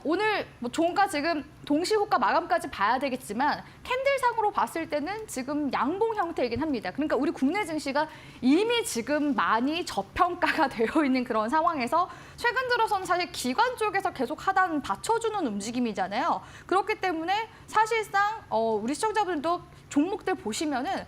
오늘 뭐 종가 지금 동시호가 마감까지 봐야 되겠지만 캔들상으로 봤을 때는 지금 양봉 형태이긴 합니다. 그러니까 우리 국내 증시가 이미 지금 많이 저평가가 되어 있는 그런 상황에서 최근 들어서는 사실 기관 쪽에서 계속 하단 받쳐주는 움직임이잖아요. 그렇기 때문에 사실상 우리 시청자분들도 종목들 보시면은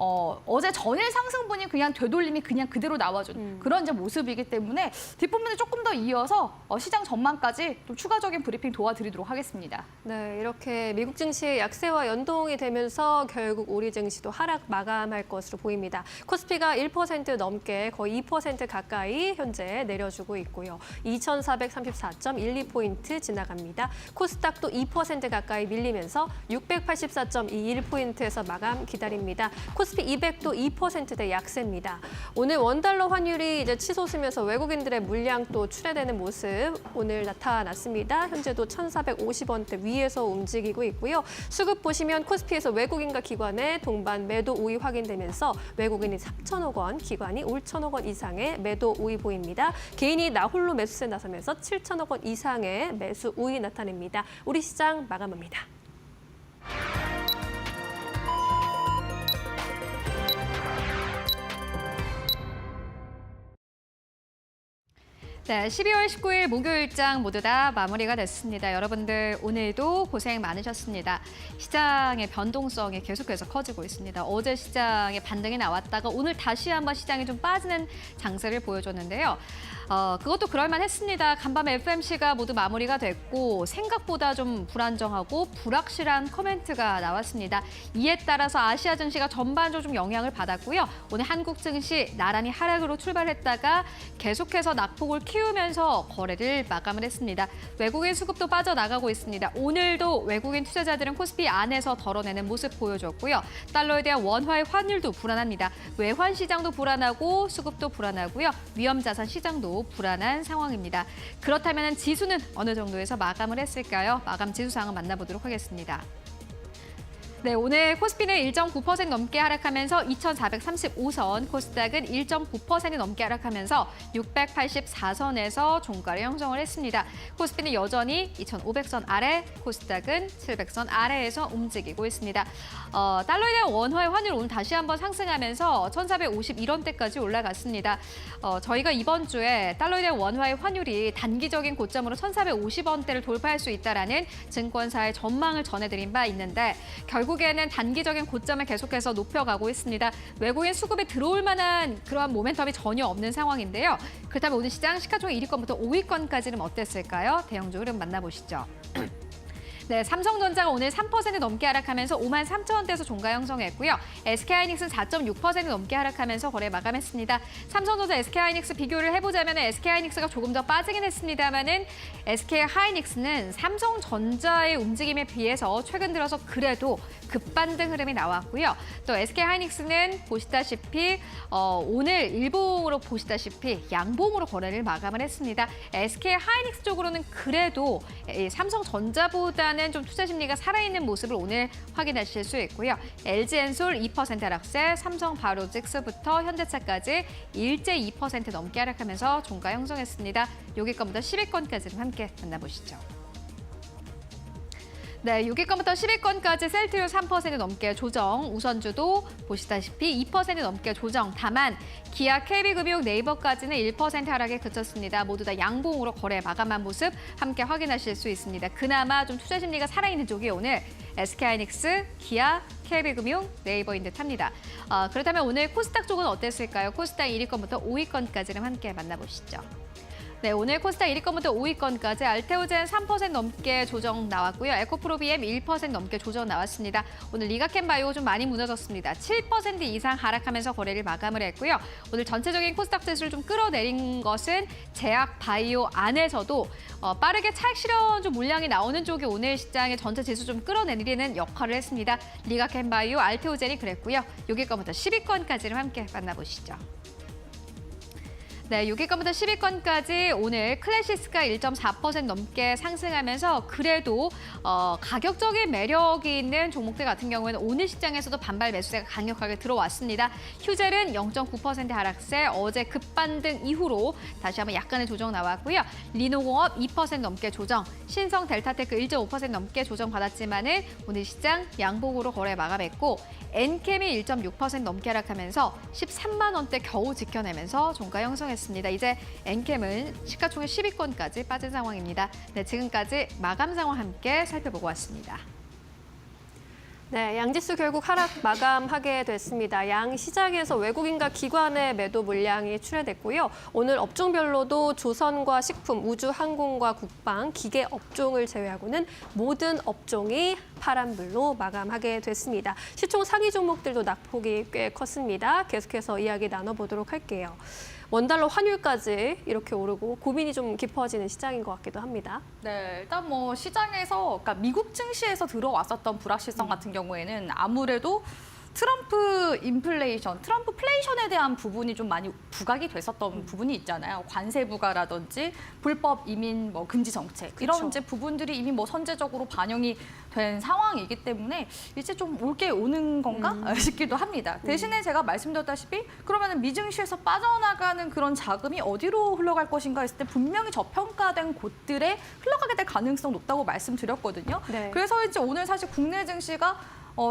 어제 전일 상승분이 그냥 되돌림이 그냥 그대로 나와준 그런 이제 모습이기 때문에 뒷부분을 조금 더 이어서 시장 전망까지 좀 추가적인 브리핑 도와드리도록 하겠습니다. 네, 이렇게 미국 증시의 약세와 연동이 되면서 결국 우리 증시도 하락 마감할 것으로 보입니다. 코스피가 1% 넘게 거의 2% 가까이 현재 내려주고 있고요. 2,434.12포인트 지나갑니다. 코스닥도 2% 가까이 밀리면서 684.21포인트에서 마감 기다립니다. 코스피 200도 2%대 약세입니다. 오늘 원달러 환율이 이제 치솟으면서 외국인들의 물량 또 출회되는 모습 오늘 나타났습니다. 현재도 1,450원대 위에서 움직이고 있고요. 수급 보시면 코스피에서 외국인과 기관의 동반 매도 우위 확인되면서 외국인이 3천억 원, 기관이 5천억 원 이상의 매도 우위 보입니다. 개인이 나홀로 매수세 나서면서 7천억 원 이상의 매수 우위 나타냅니다. 우리 시장 마감합니다. 네, 12월 19일 목요일장 모두 다 마무리가 됐습니다. 여러분들 오늘도 고생 많으셨습니다. 시장의 변동성이 계속해서 커지고 있습니다. 어제 시장에 반등이 나왔다가 오늘 다시 한번 시장이 좀 빠지는 장세를 보여줬는데요. 그것도 그럴만했습니다. 간밤에 FMC가 모두 마무리가 됐고 생각보다 좀 불안정하고 불확실한 코멘트가 나왔습니다. 이에 따라서 아시아 증시가 전반적으로 좀 영향을 받았고요. 오늘 한국 증시 나란히 하락으로 출발했다가 계속해서 낙폭을 키우면서 거래를 마감을 했습니다. 외국인 수급도 빠져나가고 있습니다. 오늘도 외국인 투자자들은 코스피 안에서 덜어내는 모습 보여줬고요. 달러에 대한 원화의 환율도 불안합니다. 외환 시장도 불안하고 수급도 불안하고요. 위험자산 시장도 불안한 상황입니다. 그렇다면 지수는 어느 정도에서 마감을 했을까요? 마감 지수상을 만나보도록 하겠습니다. 네, 오늘 코스피는 1.9% 넘게 하락하면서 2,435선, 코스닥은 1.9% 넘게 하락하면서 684선에서 종가를 형성을 했습니다. 코스피는 여전히 2,500선 아래, 코스닥은 700선 아래에서 움직이고 있습니다. 달러에 대한 원화의 환율 오늘 다시 한번 상승하면서 1,451원대까지 올라갔습니다. 저희가 이번 주에 달러에 대한 원화의 환율이 단기적인 고점으로 1,450원대를 돌파할 수 있다라는 증권사의 전망을 전해드린 바 있는데 결국에는 단기적인 고점을 계속해서 높여가고 있습니다. 외국인 수급에 들어올 만한 그러한 모멘텀이 전혀 없는 상황인데요. 그렇다면 오늘 시장 시가총액 1위권부터 5위권까지는 어땠을까요? 대형주 흐름 만나보시죠. 네, 삼성전자가 오늘 3% 넘게 하락하면서 53,000원대에서 종가 형성했고요. SK하이닉스는 4.6% 넘게 하락하면서 거래 마감했습니다. 삼성전자, SK하이닉스 비교를 해보자면 SK하이닉스가 조금 더 빠지긴 했습니다만은 SK하이닉스는 삼성전자의 움직임에 비해서 최근 들어서 그래도 급반등 흐름이 나왔고요. 또 SK하이닉스는 보시다시피 오늘 일봉으로 보시다시피 양봉으로 거래를 마감을 했습니다. SK하이닉스 쪽으로는 그래도 삼성전자보다는 좀 투자 심리가 살아있는 모습을 오늘 확인하실 수 있고요. LG엔솔 2% 하락세, 삼성바이오로직스부터 현대차까지 일제 2% 넘게 하락하면서 종가 형성했습니다. 6위권부터 10위권까지는 함께 만나보시죠. 네, 6위권부터 10위권까지 셀트리온 3% 넘게 조정, 우선주도 보시다시피 2% 넘게 조정. 다만 기아, KB금융, 네이버까지는 1% 하락에 그쳤습니다. 모두 다 양봉으로 거래 마감한 모습 함께 확인하실 수 있습니다. 그나마 좀 투자 심리가 살아있는 쪽이 오늘 SK하이닉스, 기아, KB금융, 네이버인 듯합니다. 그렇다면 오늘 코스닥 쪽은 어땠을까요? 코스닥 1위권부터 5위권까지는 함께 만나보시죠. 네, 오늘 코스닥 1위권부터 5위권까지 알테오젠 3% 넘게 조정 나왔고요. 에코프로비엠 1% 넘게 조정 나왔습니다. 오늘 리가켄바이오 좀 많이 무너졌습니다. 7% 이상 하락하면서 거래를 마감을 했고요. 오늘 전체적인 코스닥 지수를 좀 끌어내린 것은 제약바이오 안에서도 빠르게 차익 실현 좀 물량이 나오는 쪽이 오늘 시장의 전체 지수 좀 끌어내리는 역할을 했습니다. 리가켄바이오, 알테오젠이 그랬고요. 6위권부터 10위권까지를 함께 만나보시죠. 네, 6위권부터 10위권까지 오늘 클래시스가 1.4% 넘게 상승하면서 그래도 가격적인 매력이 있는 종목들 같은 경우에는 오늘 시장에서도 반발 매수세가 강력하게 들어왔습니다. 휴젤은 0.9% 하락세, 어제 급반등 이후로 다시 한번 약간의 조정 나왔고요. 리노공업 2% 넘게 조정, 신성 델타테크 1.5% 넘게 조정받았지만은 오늘 시장 양봉으로 거래 마감했고 엔캠이 1.6% 넘게 하락하면서 13만 원대 겨우 지켜내면서 종가 형성했습니다. 이제 엔캠은 시가총액 10위권까지 빠진 상황입니다. 네, 지금까지 마감 상황 함께 살펴보고 왔습니다. 네, 양지수 결국 하락 마감하게 됐습니다. 양 시장에서 외국인과 기관의 매도 물량이 출회됐고요. 오늘 업종별로도 조선과 식품, 우주, 항공과 국방, 기계 업종을 제외하고는 모든 업종이 파란불로 마감하게 됐습니다. 시총 상위 종목들도 낙폭이 꽤 컸습니다. 계속해서 이야기 나눠보도록 할게요. 원달러 환율까지 이렇게 오르고 고민이 좀 깊어지는 시장인 것 같기도 합니다. 네, 일단 뭐 시장에서, 그러니까 미국 증시에서 들어왔었던 불확실성 같은 경우에는 아무래도 트럼프 인플레이션, 트럼프 플레이션에 대한 부분이 좀 많이 부각이 됐었던 부분이 있잖아요. 관세 부과라든지 불법 이민 뭐 금지 정책 이런 이제 부분들이 이미 뭐 선제적으로 반영이 된 상황이기 때문에 이제 좀 올게 오는 건가 싶기도 합니다. 대신에 제가 말씀드렸다시피 그러면은 미증시에서 빠져나가는 그런 자금이 어디로 흘러갈 것인가 했을 때 분명히 저평가된 곳들에 흘러가게 될 가능성 높다고 말씀드렸거든요. 네. 그래서 이제 오늘 사실 국내 증시가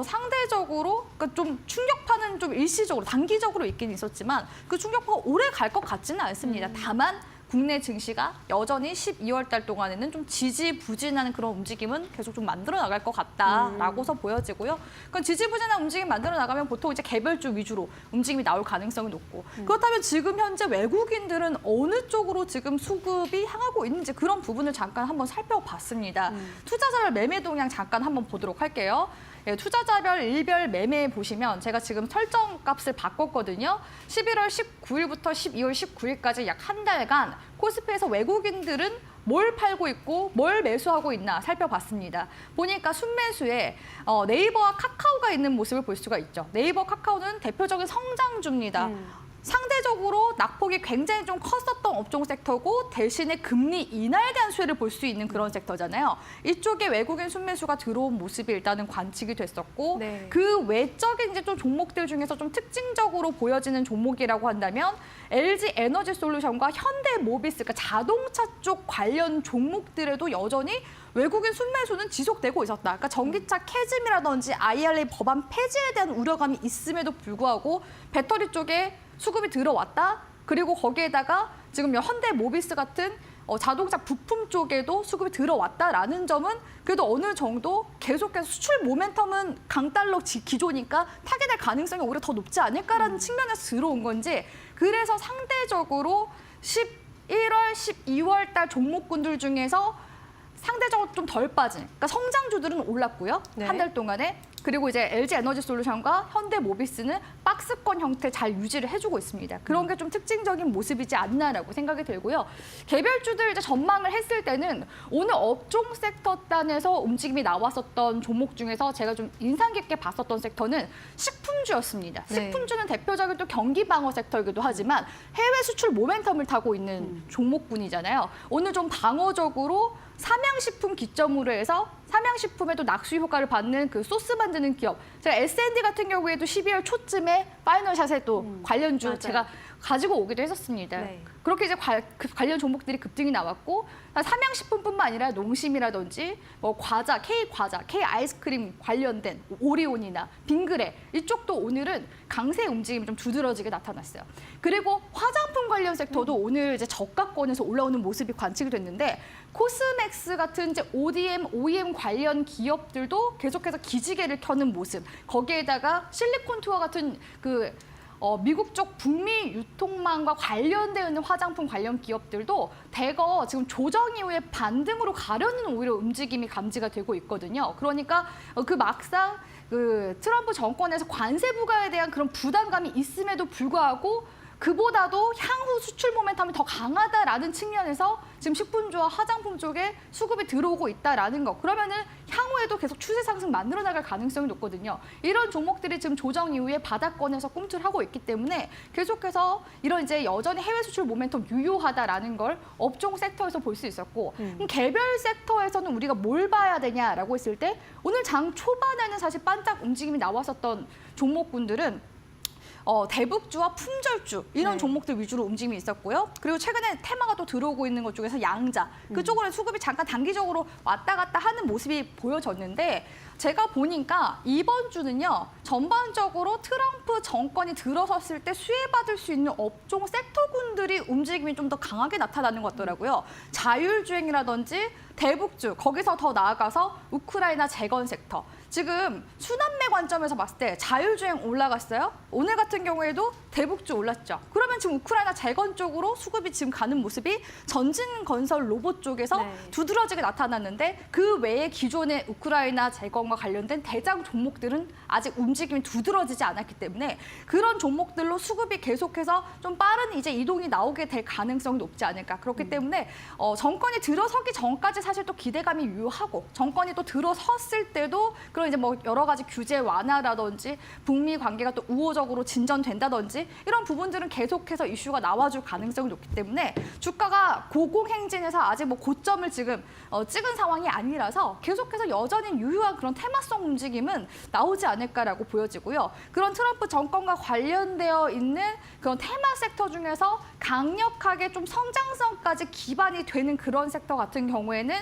상대적으로 그러니까 좀 충격파는 좀 일시적으로 단기적으로 있긴 있었지만 그 충격파가 오래 갈 것 같지는 않습니다. 다만 국내 증시가 여전히 12월 달 동안에는 좀 지지부진하는 그런 움직임은 계속 좀 만들어 나갈 것 같다라고서 보여지고요. 그러니까 지지부진한 움직임 만들어 나가면 보통 이제 개별주 위주로 움직임이 나올 가능성이 높고 그렇다면 지금 현재 외국인들은 어느 쪽으로 지금 수급이 향하고 있는지 그런 부분을 잠깐 한번 살펴봤습니다. 투자자별 매매 동향 잠깐 한번 보도록 할게요. 예, 투자자별 일별 매매 보시면 제가 지금 설정 값을 바꿨거든요. 11월 19일부터 12월 19일까지 약 한 달간 코스피에서 외국인들은 뭘 팔고 있고 뭘 매수하고 있나 살펴봤습니다. 보니까 순매수에 네이버와 카카오가 있는 모습을 볼 수가 있죠. 네이버, 카카오는 대표적인 성장주입니다. 상대적으로 낙폭이 굉장히 좀 컸었던 업종 섹터고 대신에 금리 인하에 대한 수혜를 볼 수 있는 그런 섹터잖아요. 이쪽에 외국인 순매수가 들어온 모습이 일단은 관측이 됐었고 네. 그 외적인 이제 좀 종목들 중에서 좀 특징적으로 보여지는 종목이라고 한다면 LG 에너지 솔루션과 현대 모비스, 그러니까 자동차 쪽 관련 종목들에도 여전히 외국인 순매수는 지속되고 있었다. 그러니까 전기차 캐즘이라든지 IRA 법안 폐지에 대한 우려감이 있음에도 불구하고 배터리 쪽에 수급이 들어왔다. 그리고 거기에다가 지금 현대 모비스 같은 자동차 부품 쪽에도 수급이 들어왔다라는 점은 그래도 어느 정도 계속해서 수출 모멘텀은 강달러 기조니까 타겟될 가능성이 오히려 더 높지 않을까라는 측면에서 들어온 건지 그래서 상대적으로 11월, 12월 달 종목군들 중에서 상대적으로 좀 덜 빠진, 그러니까 성장주들은 올랐고요. 네. 한 달 동안에. 그리고 이제 LG 에너지 솔루션과 현대 모비스는 박스권 형태 잘 유지를 해주고 있습니다. 그런 게 좀 특징적인 모습이지 않나라고 생각이 들고요. 개별주들 이제 전망을 했을 때는 오늘 업종 섹터 단에서 움직임이 나왔었던 종목 중에서 제가 좀 인상 깊게 봤었던 섹터는 식품주였습니다. 네. 식품주는 대표적인 또 경기 방어 섹터이기도 하지만 해외 수출 모멘텀을 타고 있는 종목군이잖아요. 오늘 좀 방어적으로 삼양식품 기점으로 해서 삼양식품에도 낙수 효과를 받는 그 소스 만드는 기업. 제가 S&D 같은 경우에도 12월 초쯤에 파이널샷에 또 관련주 맞아요. 제가 가지고 오기도 했었습니다. 네. 그렇게 이제 관련 종목들이 급등이 나왔고 삼양식품뿐만 아니라 농심이라든지 뭐 과자, K과자, K아이스크림 관련된 오리온이나 빙그레 이쪽도 오늘은 강세 움직임이 좀 두드러지게 나타났어요. 그리고 화장품 관련 섹터도 오늘 이제 저가권에서 올라오는 모습이 관측이 됐는데 코스맥스 같은 이제 ODM, OEM 관련 기업들도 계속해서 기지개를 켜는 모습. 거기에다가 실리콘투어 같은 미국 쪽 북미 유통망과 관련되어 있는 화장품 관련 기업들도 대거 지금 조정 이후에 반등으로 가려는 오히려 움직임이 감지가 되고 있거든요. 그러니까 그 막상 트럼프 정권에서 관세 부과에 대한 그런 부담감이 있음에도 불구하고 그보다도 향후 수출 모멘텀이 더 강하다라는 측면에서 지금 식품주와 화장품 쪽에 수급이 들어오고 있다라는 거. 그러면은 향후에 향후에도 계속 추세 상승 만들어 나갈 가능성이 높거든요. 이런 종목들이 지금 조정 이후에 바닥권에서 꿈틀하고 있기 때문에 계속해서 이런 이제 여전히 해외 수출 모멘텀 유효하다라는 걸 업종 섹터에서 볼 수 있었고 그럼 개별 섹터에서는 우리가 뭘 봐야 되냐라고 했을 때 오늘 장 초반에는 사실 반짝 움직임이 나왔었던 종목군들은 대북주와 품절주 이런 종목들 위주로 움직임이 있었고요. 그리고 최근에 테마가 또 들어오고 있는 것 중에서 양자 그쪽으로는 수급이 잠깐 단기적으로 왔다 갔다 하는 모습이 보여졌는데 제가 보니까 이번 주는요. 전반적으로 트럼프 정권이 들어섰을 때 수혜받을 수 있는 업종 섹터군들이 움직임이 좀 더 강하게 나타나는 것 같더라고요. 자율주행이라든지 대북주, 거기서 더 나아가서 우크라이나 재건 sek터. 지금 수남매 관점에서 봤을 때 자율주행 올라갔어요. 오늘 같은 경우에도 대북주 올랐죠. 그러면 지금 우크라이나 재건 쪽으로 수급이 지금 가는 모습이 전진건설 로봇 쪽에서 두드러지게 나타났는데 그 외에 기존의 우크라이나 재건과 관련된 대장 종목들은 아직 움직임이 두드러지지 않았기 때문에 그런 종목들로 수급이 계속해서 좀 빠른 이제 이동이 나오게 될 가능성이 높지 않을까. 그렇기 때문에 정권이 들어서기 전까지 사실 또 기대감이 유효하고 정권이 또 들어섰을 때도 그런 이제 뭐 여러 가지 규제 완화라든지 북미 관계가 또 우호적으로 진전된다든지 이런 부분들은 계속해서 이슈가 나와줄 가능성이 높기 때문에 주가가 고공행진해서 아직 뭐 고점을 지금 찍은 상황이 아니라서 계속해서 여전히 유효한 그런 테마성 움직임은 나오지 않을까라고 보여지고요. 그런 트럼프 정권과 관련되어 있는 그런 테마 섹터 중에서 강력하게 좀 성장성까지 기반이 되는 그런 섹터 같은 경우에는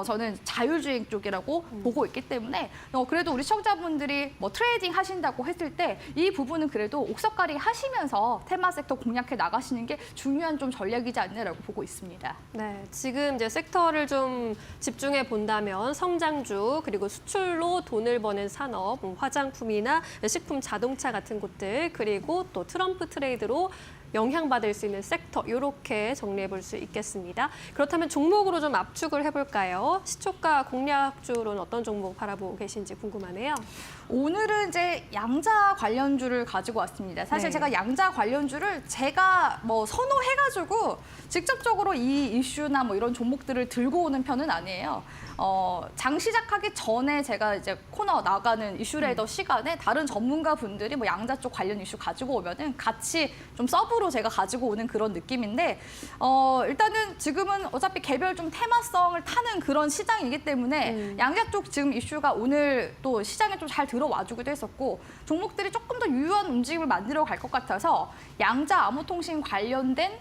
저는 자율주행 쪽이라고 보고 있기 때문에 그래도 우리 시청자분들이 뭐 트레이딩 하신다고 했을 때 이 부분은 그래도 옥석가리 하시면서 테마 섹터 공략해 나가시는 게 중요한 좀 전략이지 않나라고 보고 있습니다. 네, 지금 이제 섹터를 좀 집중해 본다면 성장주 그리고 수출로 돈을 버는 산업, 화장품이나 식품, 자동차 같은 곳들 그리고 또 트럼프 트레이드로 영향받을 수 있는 섹터 이렇게 정리해 볼 수 있겠습니다. 그렇다면 종목으로 좀 압축을 해볼까요? 시초가 공략주로는 어떤 종목 바라보고 계신지 궁금하네요. 오늘은 이제 양자 관련주를 가지고 왔습니다. 사실 제가 양자 관련주를 제가 뭐 선호해가지고 직접적으로 이 이슈나 뭐 이런 종목들을 들고 오는 편은 아니에요. 장 시작하기 전에 제가 이제 코너 나가는 이슈레이더 시간에 다른 전문가 분들이 뭐 양자 쪽 관련 이슈 가지고 오면은 같이 좀 서브로 제가 가지고 오는 그런 느낌인데 일단은 지금은 어차피 개별 좀 테마성을 타는 그런 시장이기 때문에 양자 쪽 지금 이슈가 오늘 또 시장에 좀 잘 들어와주기도 했었고 종목들이 조금 더 유효한 움직임을 만들어 갈 것 같아서 양자 암호통신 관련된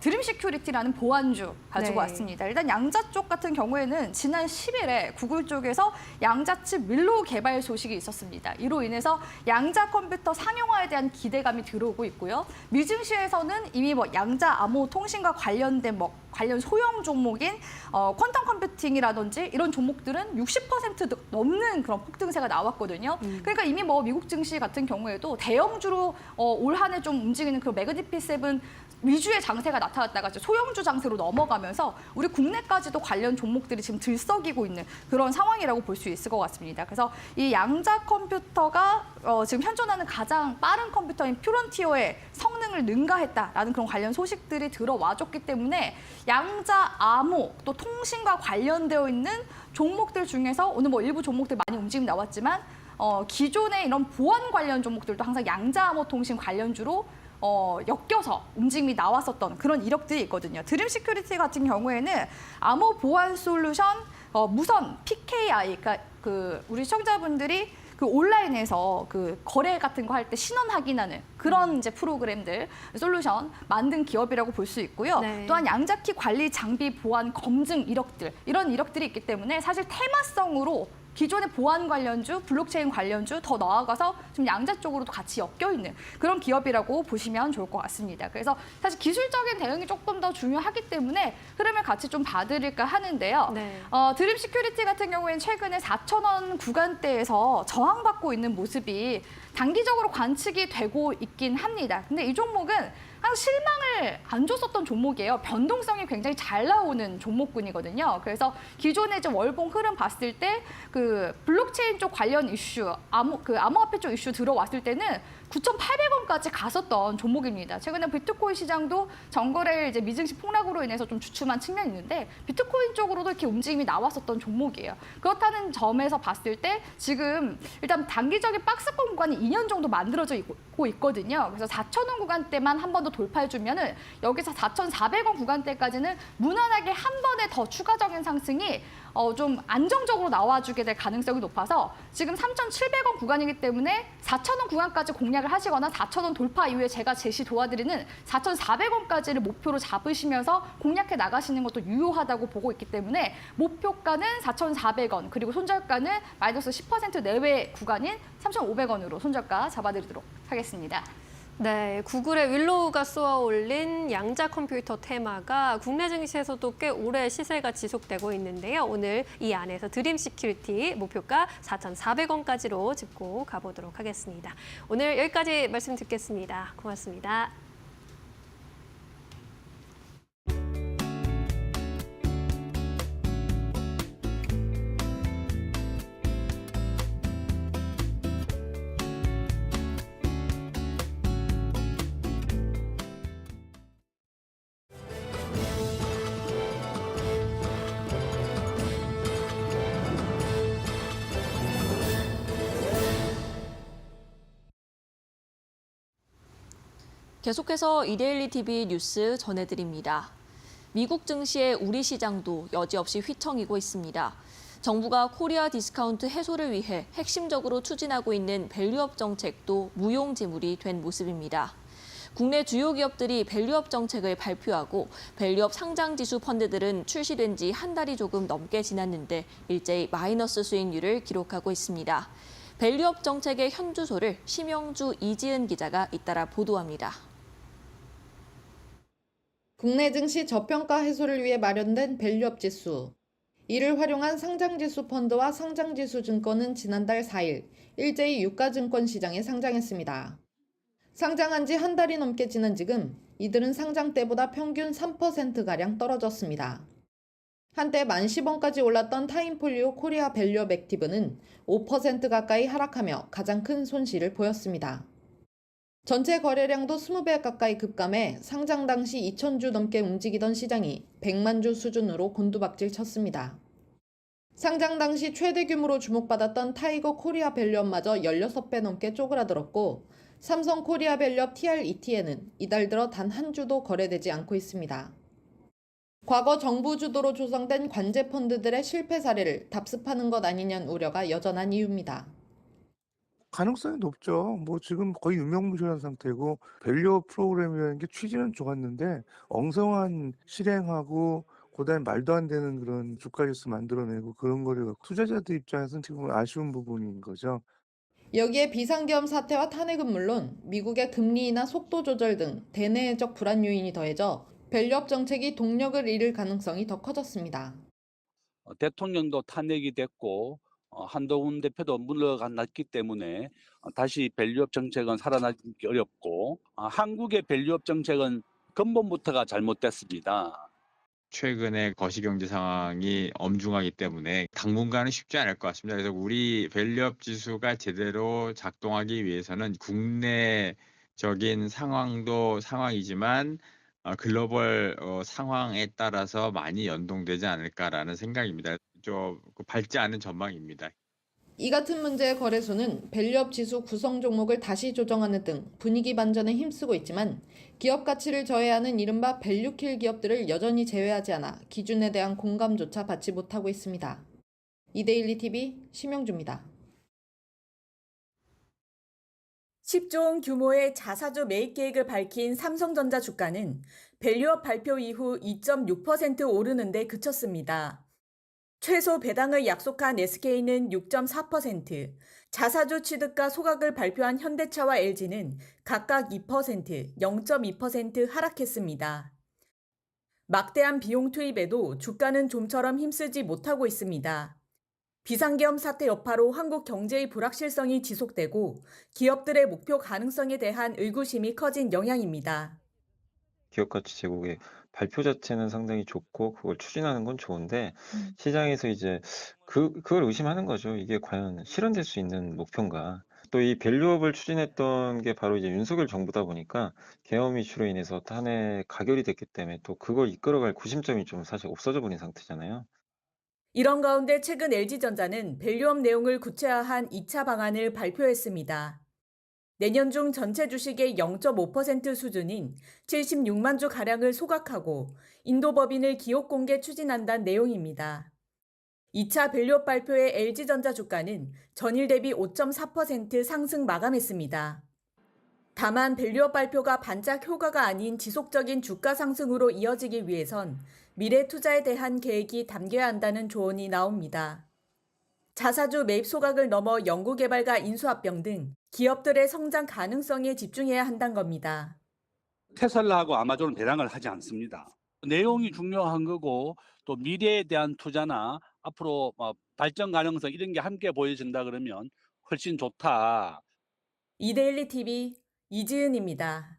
드림 시큐리티라는 보안주 가지고 왔습니다. 일단 양자 쪽 같은 경우에는 지난 10일에 구글 쪽에서 양자칩 밀로 개발 소식이 있었습니다. 이로 인해서 양자 컴퓨터 상용화에 대한 기대감이 들어오고 있고요. 미증시에서는 이미 뭐 양자 암호 통신과 관련된 관련 소형 종목인 퀀텀 컴퓨팅이라든지 이런 종목들은 60% 넘는 그런 폭등세가 나왔거든요. 그러니까 이미 뭐 미국 증시 같은 경우에도 대형주로 올 한 해 좀 움직이는 그 매그니피 7 위주의 장세가 나타났다가 소형주 장세로 넘어가면서 우리 국내까지도 관련 종목들이 지금 들썩이고 있는 그런 상황이라고 볼 수 있을 것 같습니다. 그래서 이 양자 컴퓨터가 지금 현존하는 가장 빠른 컴퓨터인 퓨런티어의 성능을 능가했다라는 그런 관련 소식들이 들어와줬기 때문에 양자 암호 또 통신과 관련되어 있는 종목들 중에서 오늘 뭐 일부 종목들 많이 움직임 나왔지만 기존의 이런 보안 관련 종목들도 항상 양자 암호 통신 관련주로 엮여서 움직임이 나왔었던 그런 이력들이 있거든요. 드림 시큐리티 같은 경우에는 암호 보안 솔루션 무선 PKI, 그러니까 우리 시청자분들이 그 온라인에서 그 거래 같은 거 할 때 신원 확인하는 그런 이제 프로그램들, 솔루션 만든 기업이라고 볼 수 있고요. 또한 양자키 관리 장비 보안 검증 이력들, 이런 이력들이 있기 때문에 사실 테마성으로 기존의 보안 관련주, 블록체인 관련주 더 나아가서 좀 양자 쪽으로도 같이 엮여 있는 그런 기업이라고 보시면 좋을 것 같습니다. 그래서 사실 기술적인 대응이 조금 더 중요하기 때문에 흐름을 같이 좀 봐드릴까 하는데요. 드림 시큐리티 같은 경우에는 최근에 4,000원 구간대에서 저항받고 있는 모습이 단기적으로 관측이 되고 있긴 합니다. 근데 이 종목은 항상 실망을 안 줬었던 종목이에요. 변동성이 굉장히 잘 나오는 종목군이거든요. 그래서 기존의 좀 월봉 흐름 봤을 때 그 블록체인 쪽 관련 이슈, 암호화폐 쪽 이슈 들어왔을 때는 9,800원까지 갔었던 종목입니다. 최근에 비트코인 시장도 전거래 이제 미증시 폭락으로 인해서 좀 주춤한 측면이 있는데 비트코인 쪽으로도 이렇게 움직임이 나왔었던 종목이에요. 그렇다는 점에서 봤을 때 지금 일단 단기적인 박스권 구간이 2년 정도 만들어져 있고 있거든요. 그래서 4,000원 구간대만 한 번 더 돌파해주면은 여기서 4,400원 구간대까지는 무난하게 한 번에 더 추가적인 상승이 좀 안정적으로 나와주게 될 가능성이 높아서 지금 3,700원 구간이기 때문에 4,000원 구간까지 공략을 하시거나 4,000원 돌파 이후에 제가 제시 도와드리는 4,400원까지를 목표로 잡으시면서 공략해 나가시는 것도 유효하다고 보고 있기 때문에 목표가는 4,400원 그리고 손절가는 마이너스 10% 내외 구간인 3,500원으로 손절가 잡아드리도록 하겠습니다. 네, 구글의 윌로우가 쏘아 올린 양자 컴퓨터 테마가 국내 증시에서도 꽤 오래 시세가 지속되고 있는데요. 오늘 이 안에서 드림 시큐리티 목표가 4,400원까지로 짚고 가보도록 하겠습니다. 오늘 여기까지 말씀 듣겠습니다. 고맙습니다. 계속해서 이데일리 TV 뉴스 전해드립니다. 미국 증시의 우리 시장도 여지없이 휘청이고 있습니다. 정부가 코리아 디스카운트 해소를 위해 핵심적으로 추진하고 있는 밸류업 정책도 무용지물이 된 모습입니다. 국내 주요 기업들이 밸류업 정책을 발표하고 밸류업 상장지수 펀드들은 출시된 지 한 달이 조금 넘게 지났는데 일제히 마이너스 수익률을 기록하고 있습니다. 밸류업 정책의 현주소를 심영주, 이지은 기자가 잇따라 보도합니다. 국내 증시 저평가 해소를 위해 마련된 밸류업 지수. 이를 활용한 상장지수 펀드와 상장지수 증권은 지난달 4일 일제히 유가증권 시장에 상장했습니다. 상장한 지 한 달이 넘게 지난 지금 이들은 상장 때보다 평균 3%가량 떨어졌습니다. 한때 10,010원까지 올랐던 타임폴리오 코리아 밸류업 액티브는 5% 가까이 하락하며 가장 큰 손실을 보였습니다. 전체 거래량도 20배 가까이 급감해 상장 당시 2,000주 넘게 움직이던 시장이 100만 주 수준으로 곤두박질 쳤습니다. 상장 당시 최대 규모로 주목받았던 타이거 코리아 밸류업마저 16배 넘게 쪼그라들었고 삼성 코리아 밸류업 TR-ETN은 이달 들어 단 한 주도 거래되지 않고 있습니다. 과거 정부 주도로 조성된 관제 펀드들의 실패 사례를 답습하는 것 아니냐는 우려가 여전한 이유입니다. 가능성이 높죠. 뭐 지금 거의 유명무실한 상태고 밸류업 프로그램이라는 게 취지는 좋았는데 엉성한 실행하고 그다음에 말도 안 되는 그런 주가 지수 만들어내고 그런 거를 투자자들 입장에서는 지금 아쉬운 부분인 거죠. 여기에 비상계엄 사태와 탄핵은 물론 미국의 금리 인하 속도 조절 등 대내적 불안 요인이 더해져 밸류업 정책이 동력을 잃을 가능성이 더 커졌습니다. 대통령도 탄핵이 됐고 한동훈 대표도 물러났기 때문에 다시 밸류업 정책은 살아나기 어렵고 한국의 밸류업 정책은 근본부터가 잘못됐습니다. 최근에 거시경제 상황이 엄중하기 때문에 당분간은 쉽지 않을 것 같습니다. 그래서 우리 밸류업 지수가 제대로 작동하기 위해서는 국내적인 상황도 상황이지만 글로벌 상황에 따라서 많이 연동되지 않을까라는 생각입니다. 좀 밝지 않은 전망입니다. 이 같은 문제의 거래소는 밸류업 지수 구성 종목을 다시 조정하는 등 분위기 반전에 힘쓰고 있지만 기업 가치를 저해하는 이른바 밸류킬 기업들을 여전히 제외하지 않아 기준에 대한 공감조차 받지 못하고 있습니다. 이데일리 TV 심영주입니다. 10조 원 규모의 자사주 매입 계획을 밝힌 삼성전자 주가는 밸류업 발표 이후 2.6% 오르는 데 그쳤습니다. 최소 배당을 약속한 SK는 6.4%, 자사주 취득과 소각을 발표한 현대차와 LG는 각각 2%, 0.2% 하락했습니다. 막대한 비용 투입에도 주가는 좀처럼 힘쓰지 못하고 있습니다. 비상계엄 사태 여파로 한국 경제의 불확실성이 지속되고 기업들의 목표 가능성에 대한 의구심이 커진 영향입니다. 기업 가치 제고의 발표 자체는 상당히 좋고 그걸 추진하는 건 좋은데 시장에서 이제 그걸 의심하는 거죠. 이게 과연 실현될 수 있는 목표인가. 또 이 밸류업을 추진했던 게 바로 이제 윤석열 정부다 보니까 계엄 이슈로 인해서 한 해 가결이 됐기 때문에 또 그걸 이끌어갈 구심점이 좀 사실 없어져 버린 상태잖아요. 이런 가운데 최근 LG전자는 밸류업 내용을 구체화한 2차 방안을 발표했습니다. 내년 중 전체 주식의 0.5% 수준인 76만 주 가량을 소각하고 인도 법인을 기업 공개 추진한다는 내용입니다. 2차 밸류업 발표의 LG전자 주가는 전일 대비 5.4% 상승 마감했습니다. 다만 밸류업 발표가 반짝 효과가 아닌 지속적인 주가 상승으로 이어지기 위해선 미래 투자에 대한 계획이 담겨야 한다는 조언이 나옵니다. 자사주 매입 소각을 넘어 연구개발과 인수합병 등 기업들의 성장 가능성에 집중해야 한다는 겁니다. 테슬라하고 아마존은 배당을 하지 않습니다. 내용이 중요한 거고 또 미래에 대한 투자나 앞으로 발전 가능성 이런 게 함께 보여진다 그러면 훨씬 좋다. 이데일리 TV 이지은입니다.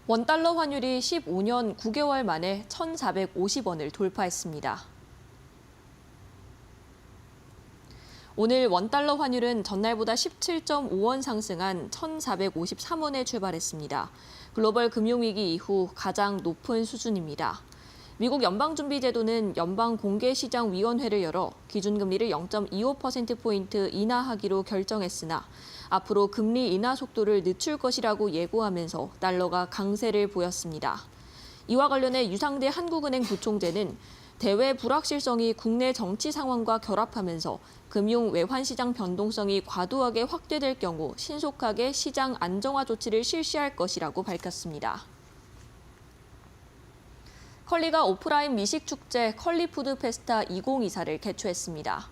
원달러 환율이 15년 9개월 만에 1,450원을 돌파했습니다. 오늘 원달러 환율은 전날보다 17.5원 상승한 1,453원에 출발했습니다. 글로벌 금융위기 이후 가장 높은 수준입니다. 미국 연방준비제도는 연방공개시장위원회를 열어 기준금리를 0.25%포인트 인하하기로 결정했으나 앞으로 금리 인하 속도를 늦출 것이라고 예고하면서 달러가 강세를 보였습니다. 이와 관련해 유상대 한국은행 부총재는 대외 불확실성이 국내 정치 상황과 결합하면서 금융 외환시장 변동성이 과도하게 확대될 경우 신속하게 시장 안정화 조치를 실시할 것이라고 밝혔습니다. 컬리가 오프라인 미식축제 컬리푸드 페스타 2024를 개최했습니다.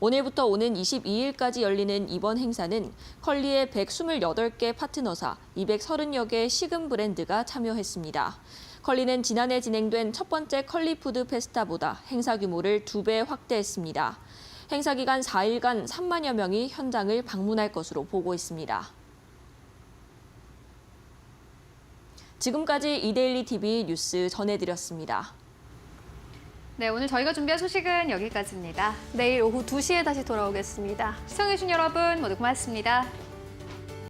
오늘부터 오는 22일까지 열리는 이번 행사는 컬리의 128개 파트너사 230여 개 식음 브랜드가 참여했습니다. 컬리는 지난해 진행된 첫 번째 컬리푸드 페스타보다 행사 규모를 2배 확대했습니다. 행사 기간 4일간 3만여 명이 현장을 방문할 것으로 보고 있습니다. 지금까지 이데일리 TV 뉴스 전해드렸습니다. 네, 오늘 저희가 준비한 소식은 여기까지입니다. 내일 오후 2시에 다시 돌아오겠습니다. 시청해주신 여러분 모두 고맙습니다.